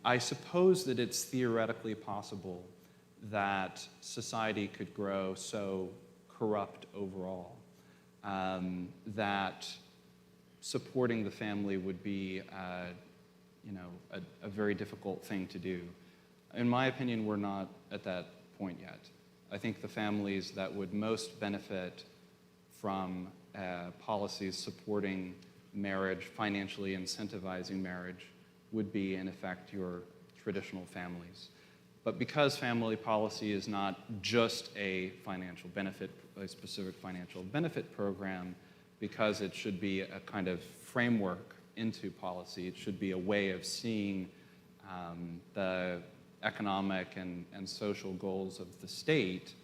I suppose that it's theoretically possible that society could grow so corrupt overall that supporting the family would be a very difficult thing to do. In my opinion, we're not at that point yet. I think the families that would most benefit from policies supporting marriage, financially incentivizing marriage, would be, in effect, your traditional families. But because family policy is not just a financial benefit, a specific financial benefit program, because it should be a kind of framework into policy, it should be a way of seeing the economic and social goals of the state,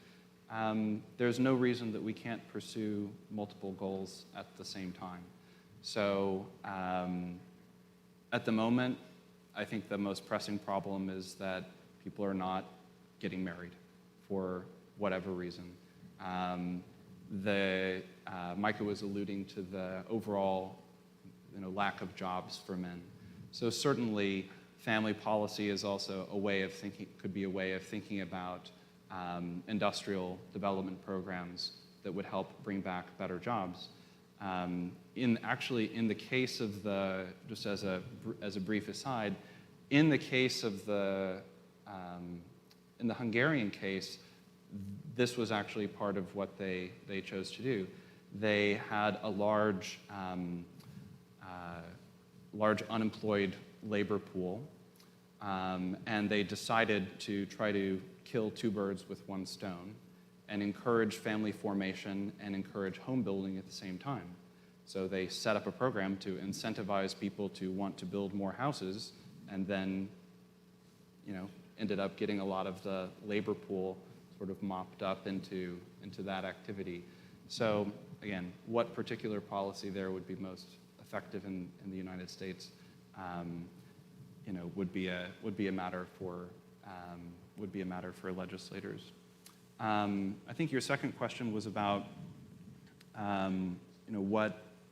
there's no reason that we can't pursue multiple goals at the same time. So at the moment, I think the most pressing problem is that people are not getting married for whatever reason. Micah was alluding to the overall lack of jobs for men. So certainly family policy is also a way of thinking, could be a way of thinking about industrial development programs that would help bring back better jobs. In the case of the, just as a brief aside, in the case of in the Hungarian case, this was actually part of what they chose to do. they had a large unemployed labor pool, and they decided to try to kill two birds with one stone and encourage family formation and encourage home building at the same time. So they set up a program to incentivize people to want to build more houses, and then, ended up getting a lot of the labor pool sort of mopped up into that activity. So again, what particular policy there would be most effective in the United States, would be a matter for legislators. I think your second question was about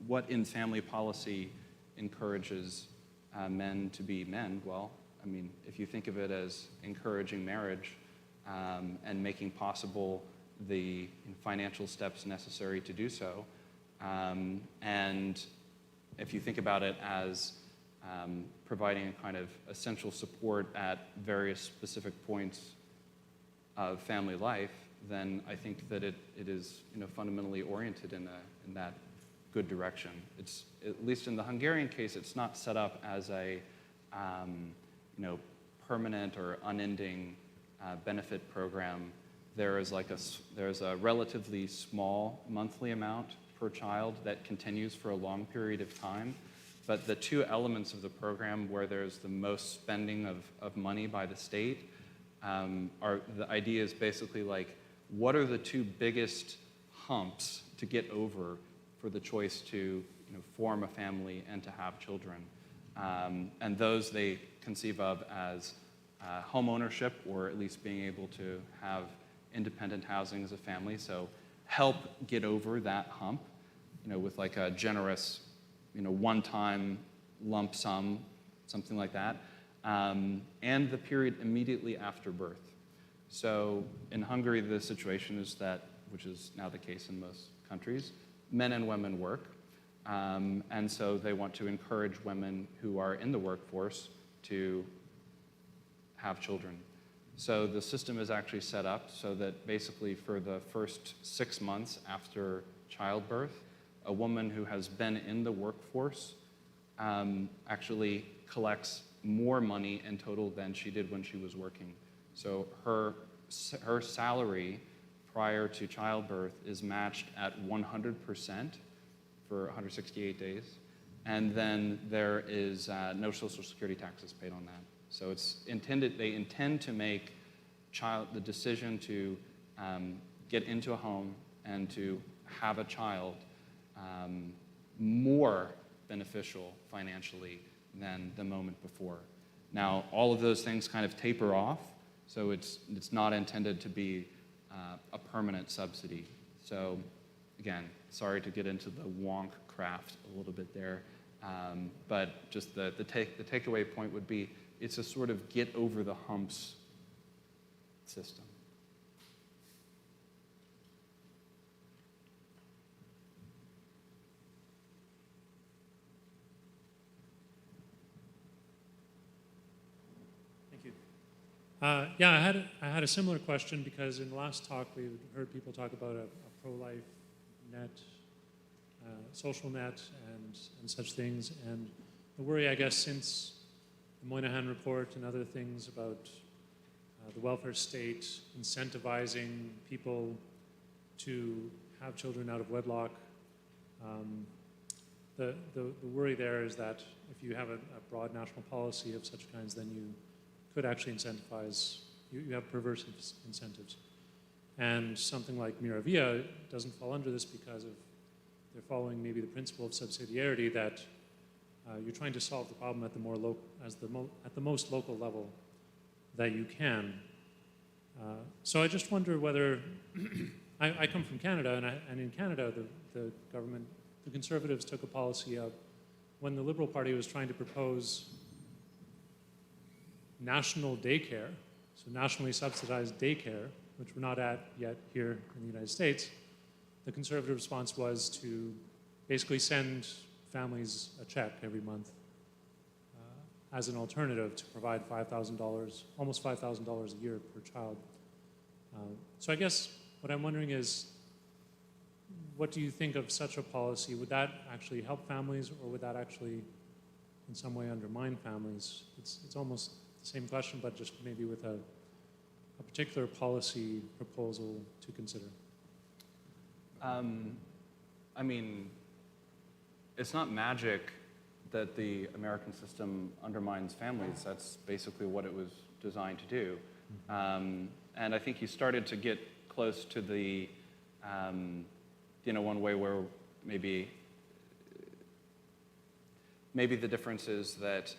what in family policy encourages men to be men. Well, I mean, if you think of it as encouraging marriage and making possible the financial steps necessary to do so, and if you think about it as providing a kind of essential support at various specific points of family life, then I think that it is fundamentally oriented in that good direction. It's, at least in the Hungarian case, it's not set up as a permanent or unending benefit program. There's a relatively small monthly amount per child that continues for a long period of time. But the two elements of the program where there's the most spending of money by the state the idea is basically like, what are the two biggest humps to get over for the choice to form a family and to have children? And those they conceive of as home ownership, or at least being able to have independent housing as a family. So help get over that hump, with like a generous, one-time lump sum, something like that, and the period immediately after birth. So in Hungary, the situation is that, which is now the case in most countries, men and women work, and so they want to encourage women who are in the workforce to have children. So the system is actually set up so that basically for the first 6 months after childbirth, a woman who has been in the workforce actually collects more money in total than she did when she was working. So her salary prior to childbirth is matched at 100% for 168 days. And then there is no Social Security taxes paid on that. So it's intended, they intend to make the decision to get into a home and to have a child more beneficial financially than the moment before. Now, all of those things kind of taper off, so it's not intended to be a permanent subsidy. So again, sorry to get into the wonk craft a little bit there, but just the takeaway point would be, it's a sort of get over the humps system. Thank you. Yeah, I had a similar question, because in the last talk we heard people talk about a pro-life net, social net, and such things, and the worry, I guess, since the Moynihan report and other things about the welfare state incentivizing people to have children out of wedlock. The worry there is that if you have a broad national policy of such kinds, then you could actually incentivize, you have perverse incentives. And something like Miravia doesn't fall under this because they're following maybe the principle of subsidiarity, that you're trying to solve the problem at the most local level that you can. So I just wonder whether, I come from Canada, and in Canada the government, the Conservatives took a policy of, when the Liberal Party was trying to propose national daycare, so nationally subsidized daycare, which we're not at yet here in the United States, the Conservative response was to basically send families a check every month as an alternative to provide $5,000, almost $5,000 a year per child. So I guess what I'm wondering is, what do you think of such a policy? Would that actually help families, or would that actually in some way undermine families? It's almost the same question, but just maybe with a particular policy proposal to consider. I mean, it's not magic that the American system undermines families. That's basically what it was designed to do. And I think you started to get close to the, one way where maybe the difference is that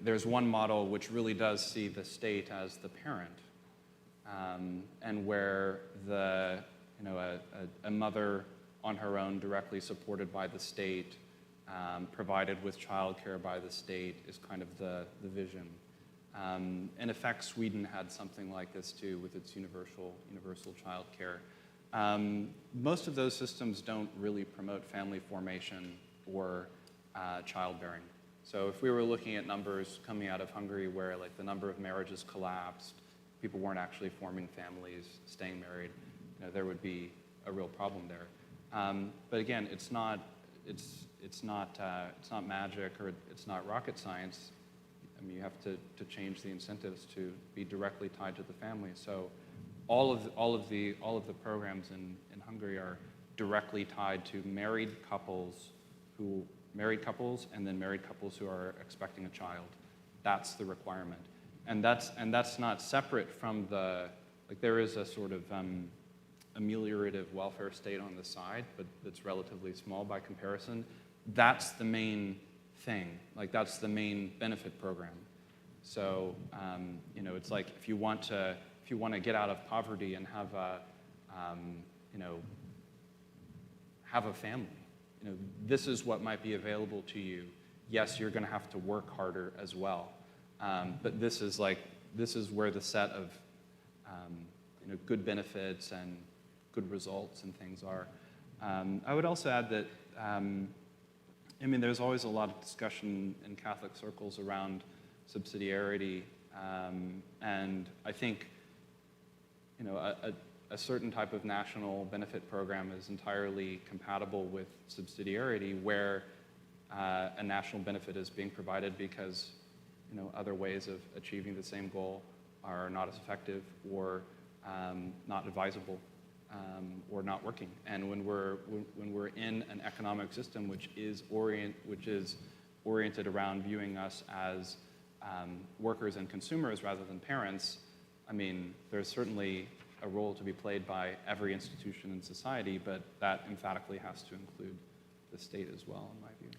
there's one model which really does see the state as the parent, and where a mother on her own, directly supported by the state, provided with childcare by the state, is kind of the vision. In effect, Sweden had something like this too, with its universal childcare. Most of those systems don't really promote family formation or childbearing. So if we were looking at numbers coming out of Hungary where like the number of marriages collapsed, people weren't actually forming families, staying married, there would be a real problem there. But again, it's not magic, or it's not rocket science. I mean, you have to change the incentives to be directly tied to the family. So all of the programs in Hungary are directly tied to married couples and then married couples who are expecting a child. That's the requirement. And that's not separate from there is a sort of ameliorative welfare state on the side, but that's relatively small by comparison. That's the main thing. That's the main benefit program. So it's like if you want to get out of poverty and have a family, this is what might be available to you. Yes, you're going to have to work harder as well, but this is where the set of good benefits and good results and things are. I would also add that there's always a lot of discussion in Catholic circles around subsidiarity, and I think a certain type of national benefit program is entirely compatible with subsidiarity, where a national benefit is being provided because other ways of achieving the same goal are not as effective, or not advisable, or not working. And when we're in an economic system which is oriented around viewing us as workers and consumers rather than parents, there's certainly a role to be played by every institution in society, but that emphatically has to include the state as well, in my view.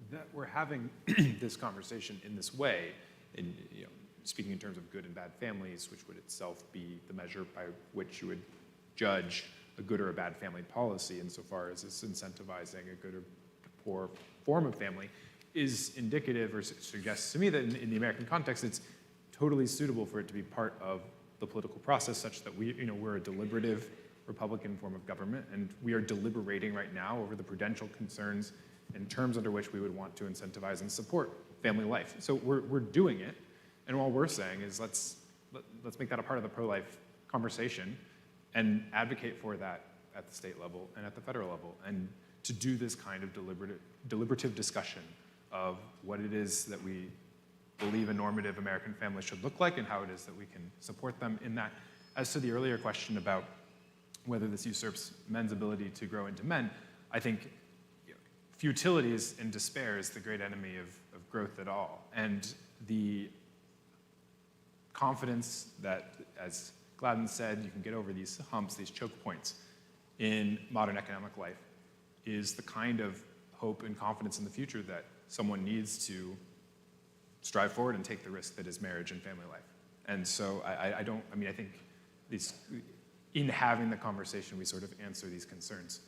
That we're having this conversation in this way, in, speaking in terms of good and bad families, which would itself be the measure by which you would judge a good or a bad family policy insofar as it's incentivizing a good or poor form of family, is indicative or suggests to me that in the American context, it's totally suitable for it to be part of the political process, such that we're a deliberative Republican form of government, and we are deliberating right now over the prudential concerns and terms under which we would want to incentivize and support family life. So we're doing it, and all we're saying is let's make that a part of the pro-life conversation and advocate for that at the state level and at the federal level, and to do this kind of deliberative discussion of what it is that we believe a normative American family should look like and how it is that we can support them in that. As to the earlier question about whether this usurps men's ability to grow into men, I think futility and despair is the great enemy of growth at all. And the confidence that, as Gladden said, you can get over these humps, these choke points in modern economic life, is the kind of hope and confidence in the future that someone needs to strive forward and take the risk that is marriage and family life. And so I think in having the conversation, we sort of answer these concerns.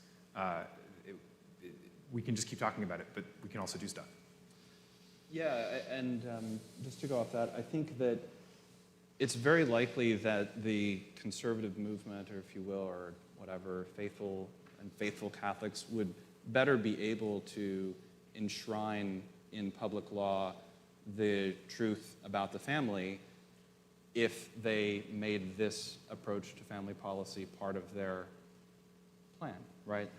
We can just keep talking about it, but we can also do stuff. Yeah, and just to go off that, I think that it's very likely that the conservative movement, or if you will, or whatever, faithful Catholics would better be able to enshrine in public law the truth about the family if they made this approach to family policy part of their plan, right?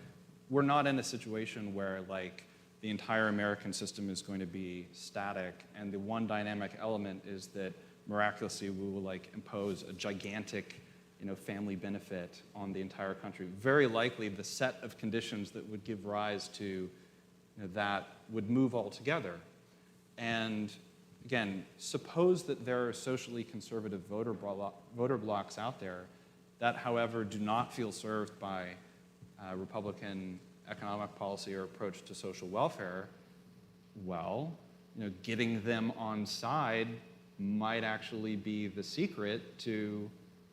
We're not in a situation where like the entire American system is going to be static, and the one dynamic element is that miraculously we will like impose a gigantic, family benefit on the entire country. Very likely the set of conditions that would give rise to that would move altogether. And again, suppose that there are socially conservative voter blocs out there that, however, do not feel served by Republican economic policy or approach to social welfare. Well, getting them on side might actually be the secret to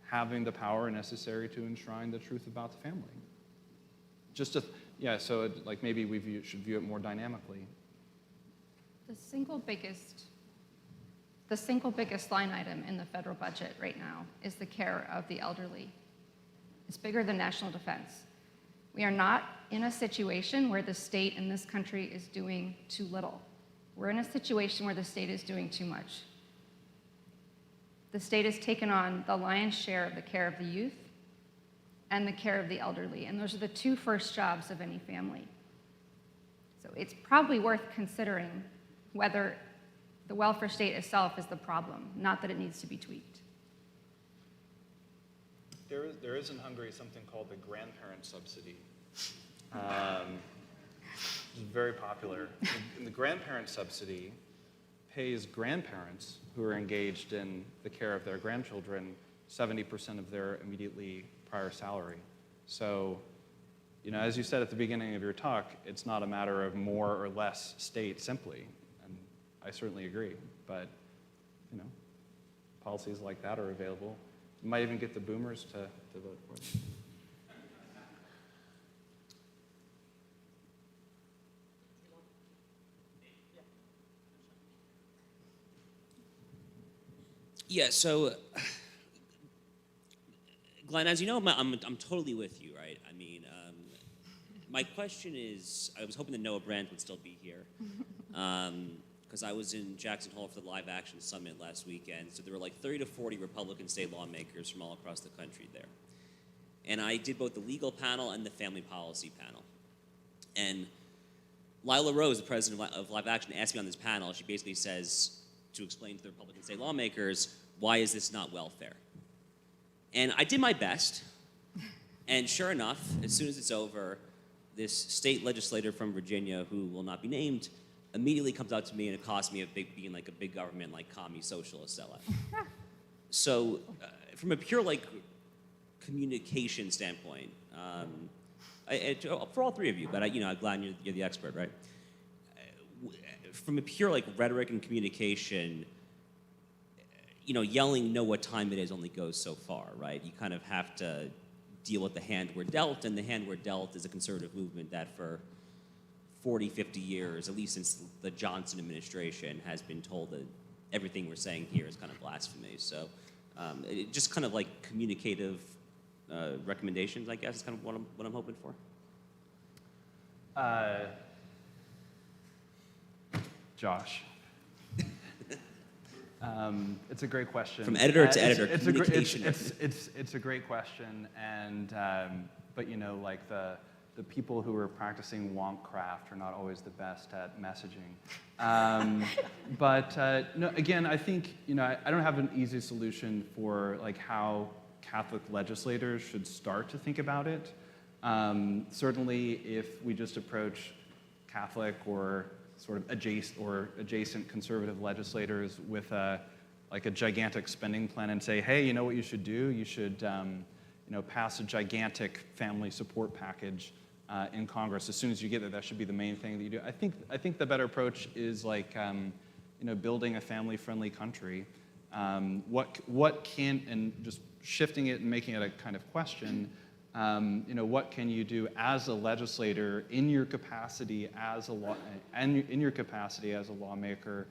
having the power necessary to enshrine the truth about the family. So like maybe we should view it more dynamically. The single biggest line item in the federal budget right now is the care of the elderly. It's bigger than national defense. We are not in a situation where the state in this country is doing too little. We're in a situation where the state is doing too much. The state has taken on the lion's share of the care of the youth and the care of the elderly, and those are the two first jobs of any family. So it's probably worth considering whether the welfare state itself is the problem, not that it needs to be tweaked. There is in Hungary something called the grandparent subsidy. It's very popular. And the grandparent subsidy pays grandparents who are engaged in the care of their grandchildren 70% of their immediately prior salary. So, as you said at the beginning of your talk, it's not a matter of more or less state simply. And I certainly agree. But, policies like that are available. You might even get the boomers to vote for it. Yeah, so, Glenn, as you know, I'm totally with you, right? I mean, my question is, I was hoping that Noah Brandt would still be here, because I was in Jackson Hole for the Live Action Summit last weekend, so there were like 30 to 40 Republican state lawmakers from all across the country there. And I did both the legal panel and the family policy panel. And Lila Rose, the president of Live Action, asked me on this panel, she basically says, to explain to the Republican state lawmakers, why is this not welfare? And I did my best, and sure enough, as soon as it's over, this state legislator from Virginia, who will not be named, immediately comes out to me and accosts me of being like a big government, like commie socialist sellout. So from a pure communication standpoint, for all three of you, but I'm glad you're the expert, right? From a pure rhetoric and communication, yelling "know what time it is" only goes so far, right? You kind of have to deal with the hand we're dealt, and the hand we're dealt is a conservative movement that for 40, 50 years, at least since the Johnson administration, has been told that everything we're saying here is kind of blasphemy. So just kind of communicative recommendations, I guess, is kind of what I'm hoping for. Josh. It's a great question. From editor to editor, communication. It's a great question, and but the people who are practicing wonkcraft are not always the best at messaging. No, again, I think I don't have an easy solution for how Catholic legislators should start to think about it. Certainly, if we just approach Catholic or sort of adjacent conservative legislators with a gigantic spending plan and say, hey, you know what you should do? You should pass a gigantic family support package in Congress. As soon as you get there, that should be the main thing that you do. I think the better approach is building a family-friendly country. What can, and just shifting it and making it a kind of question, what can you do as a legislator in your capacity as a lawmaker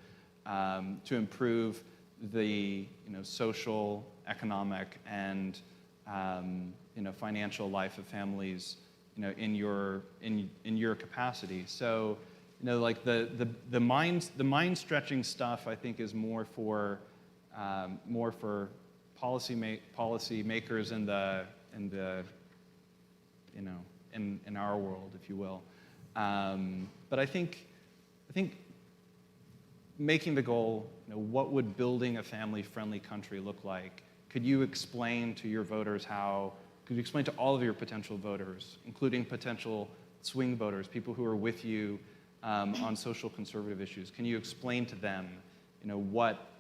to improve the social, economic, and financial life of families in your capacity. So the mind stretching stuff I think is more for more for policy makers in our world, if you will. But I think making the goal, what would building a family-friendly country look like? Could you explain to your voters could you explain to all of your potential voters, including potential swing voters, people who are with you on social conservative issues, can you explain to them, what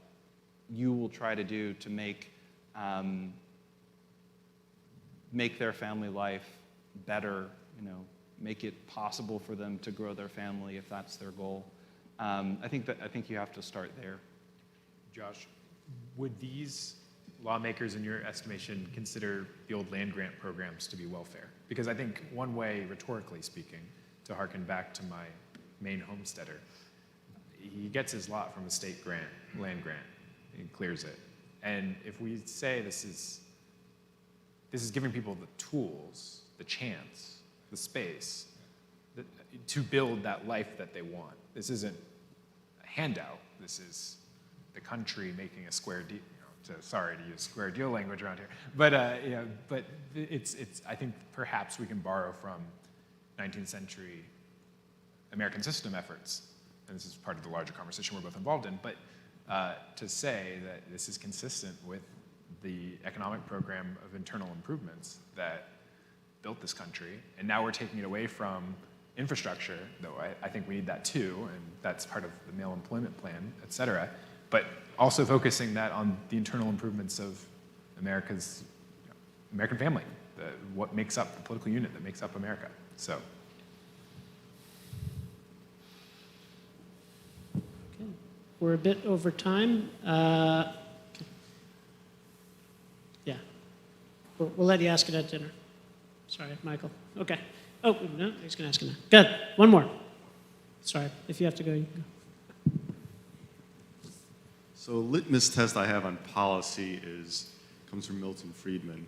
you will try to do to make their family life better, make it possible for them to grow their family if that's their goal? I think you have to start there. Josh, would these lawmakers, in your estimation, consider the old land grant programs to be welfare? Because I think one way, rhetorically speaking, to harken back to my Maine homesteader, he gets his lot from a state grant, land grant. He clears it. And if we say this is giving people the tools, the chance, the space to build that life that they want. This isn't a handout. This is the country making a square deal. Sorry to use square deal language around here, but it's. I think perhaps we can borrow from 19th century American system efforts, and this is part of the larger conversation we're both involved in. But to say that this is consistent with the economic program of internal improvements that built this country, and now we're taking it away from infrastructure, though I think we need that too, and that's part of the male employment plan, et cetera, but also focusing that on the internal improvements of American family, what makes up the political unit that makes up America. So. Okay. We're a bit over time. Yeah. We'll let you ask it at dinner. Sorry, Michael. Okay. Oh, no, he's going to ask it now. Good. One more. Sorry, if you have to go, you can go. So a litmus test I have on policy comes from Milton Friedman.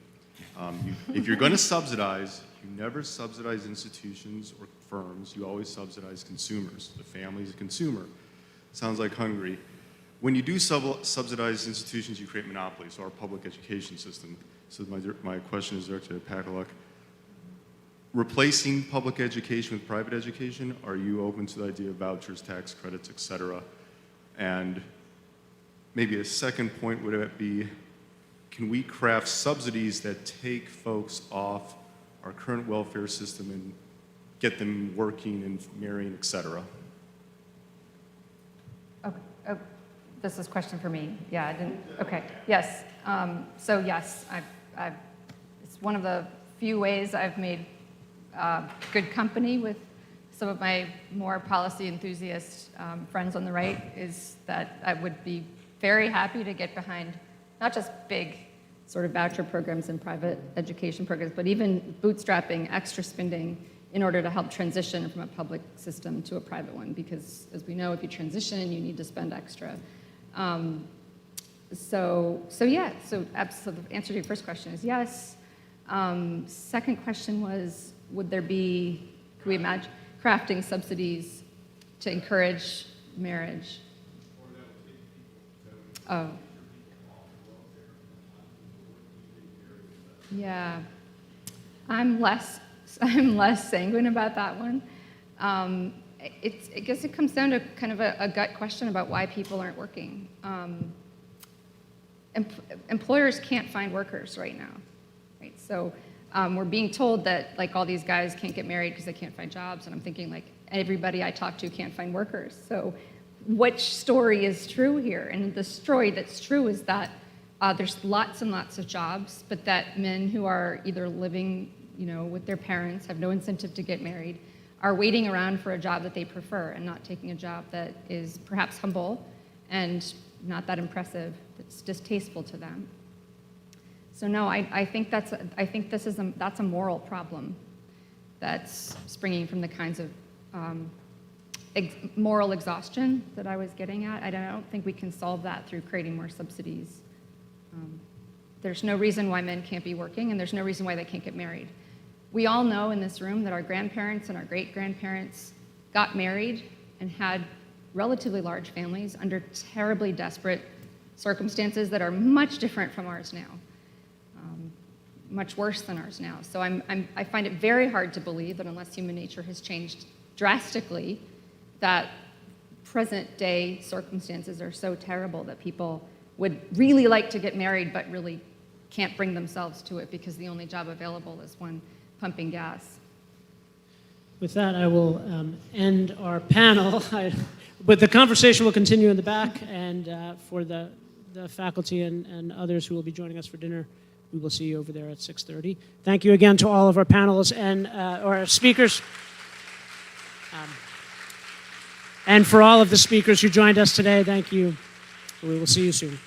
If you're going to subsidize, you never subsidize institutions or firms. You always subsidize consumers. The family's a consumer. Sounds like Hungary. When you do subsidize institutions, you create monopolies, so our public education system. So my question is directed at Pakaluk. Replacing public education with private education, are you open to the idea of vouchers, tax credits, et cetera? And maybe a second point would be, can we craft subsidies that take folks off our current welfare system and get them working and marrying, et cetera? Okay. Oh, this is a question for me. Yeah, I didn't. Okay. Yes. So yes, it's one of the few ways I've made good company with some of my more policy enthusiast friends on the right, is that I would be very happy to get behind not just big sort of voucher programs and private education programs, but even bootstrapping, extra spending in order to help transition from a public system to a private one. Because as we know, if you transition, you need to spend extra. So the answer to your first question is yes. Second question was, could we imagine crafting subsidies to encourage marriage? Oh. Yeah. I'm less sanguine about that one. I guess it comes down to kind of a gut question about why people aren't working. Employers can't find workers right now, right? So we're being told that like all these guys can't get married because they can't find jobs, and I'm thinking like everybody I talk to can't find workers. So which story is true here? And the story that's true is that there's lots and lots of jobs, but that men who are either living, with their parents, have no incentive to get married, are waiting around for a job that they prefer and not taking a job that is perhaps humble and not that impressive, that's distasteful to them. So no, I think that's a moral problem that's springing from the kinds of moral exhaustion that I was getting at. I don't think we can solve that through creating more subsidies. There's no reason why men can't be working, and there's no reason why they can't get married. We all know in this room that our grandparents and our great-grandparents got married and had relatively large families under terribly desperate circumstances that are much different from ours now, much worse than ours now. So I find it very hard to believe that unless human nature has changed drastically, that present day circumstances are so terrible that people would really like to get married but really can't bring themselves to it because the only job available is one pumping gas. With that, I will end our panel. But the conversation will continue in the back, and for the faculty and others who will be joining us for dinner, we will see you over there at 6:30. Thank you again to all of our panelists and our speakers. And for all of the speakers who joined us today, thank you. We will see you soon.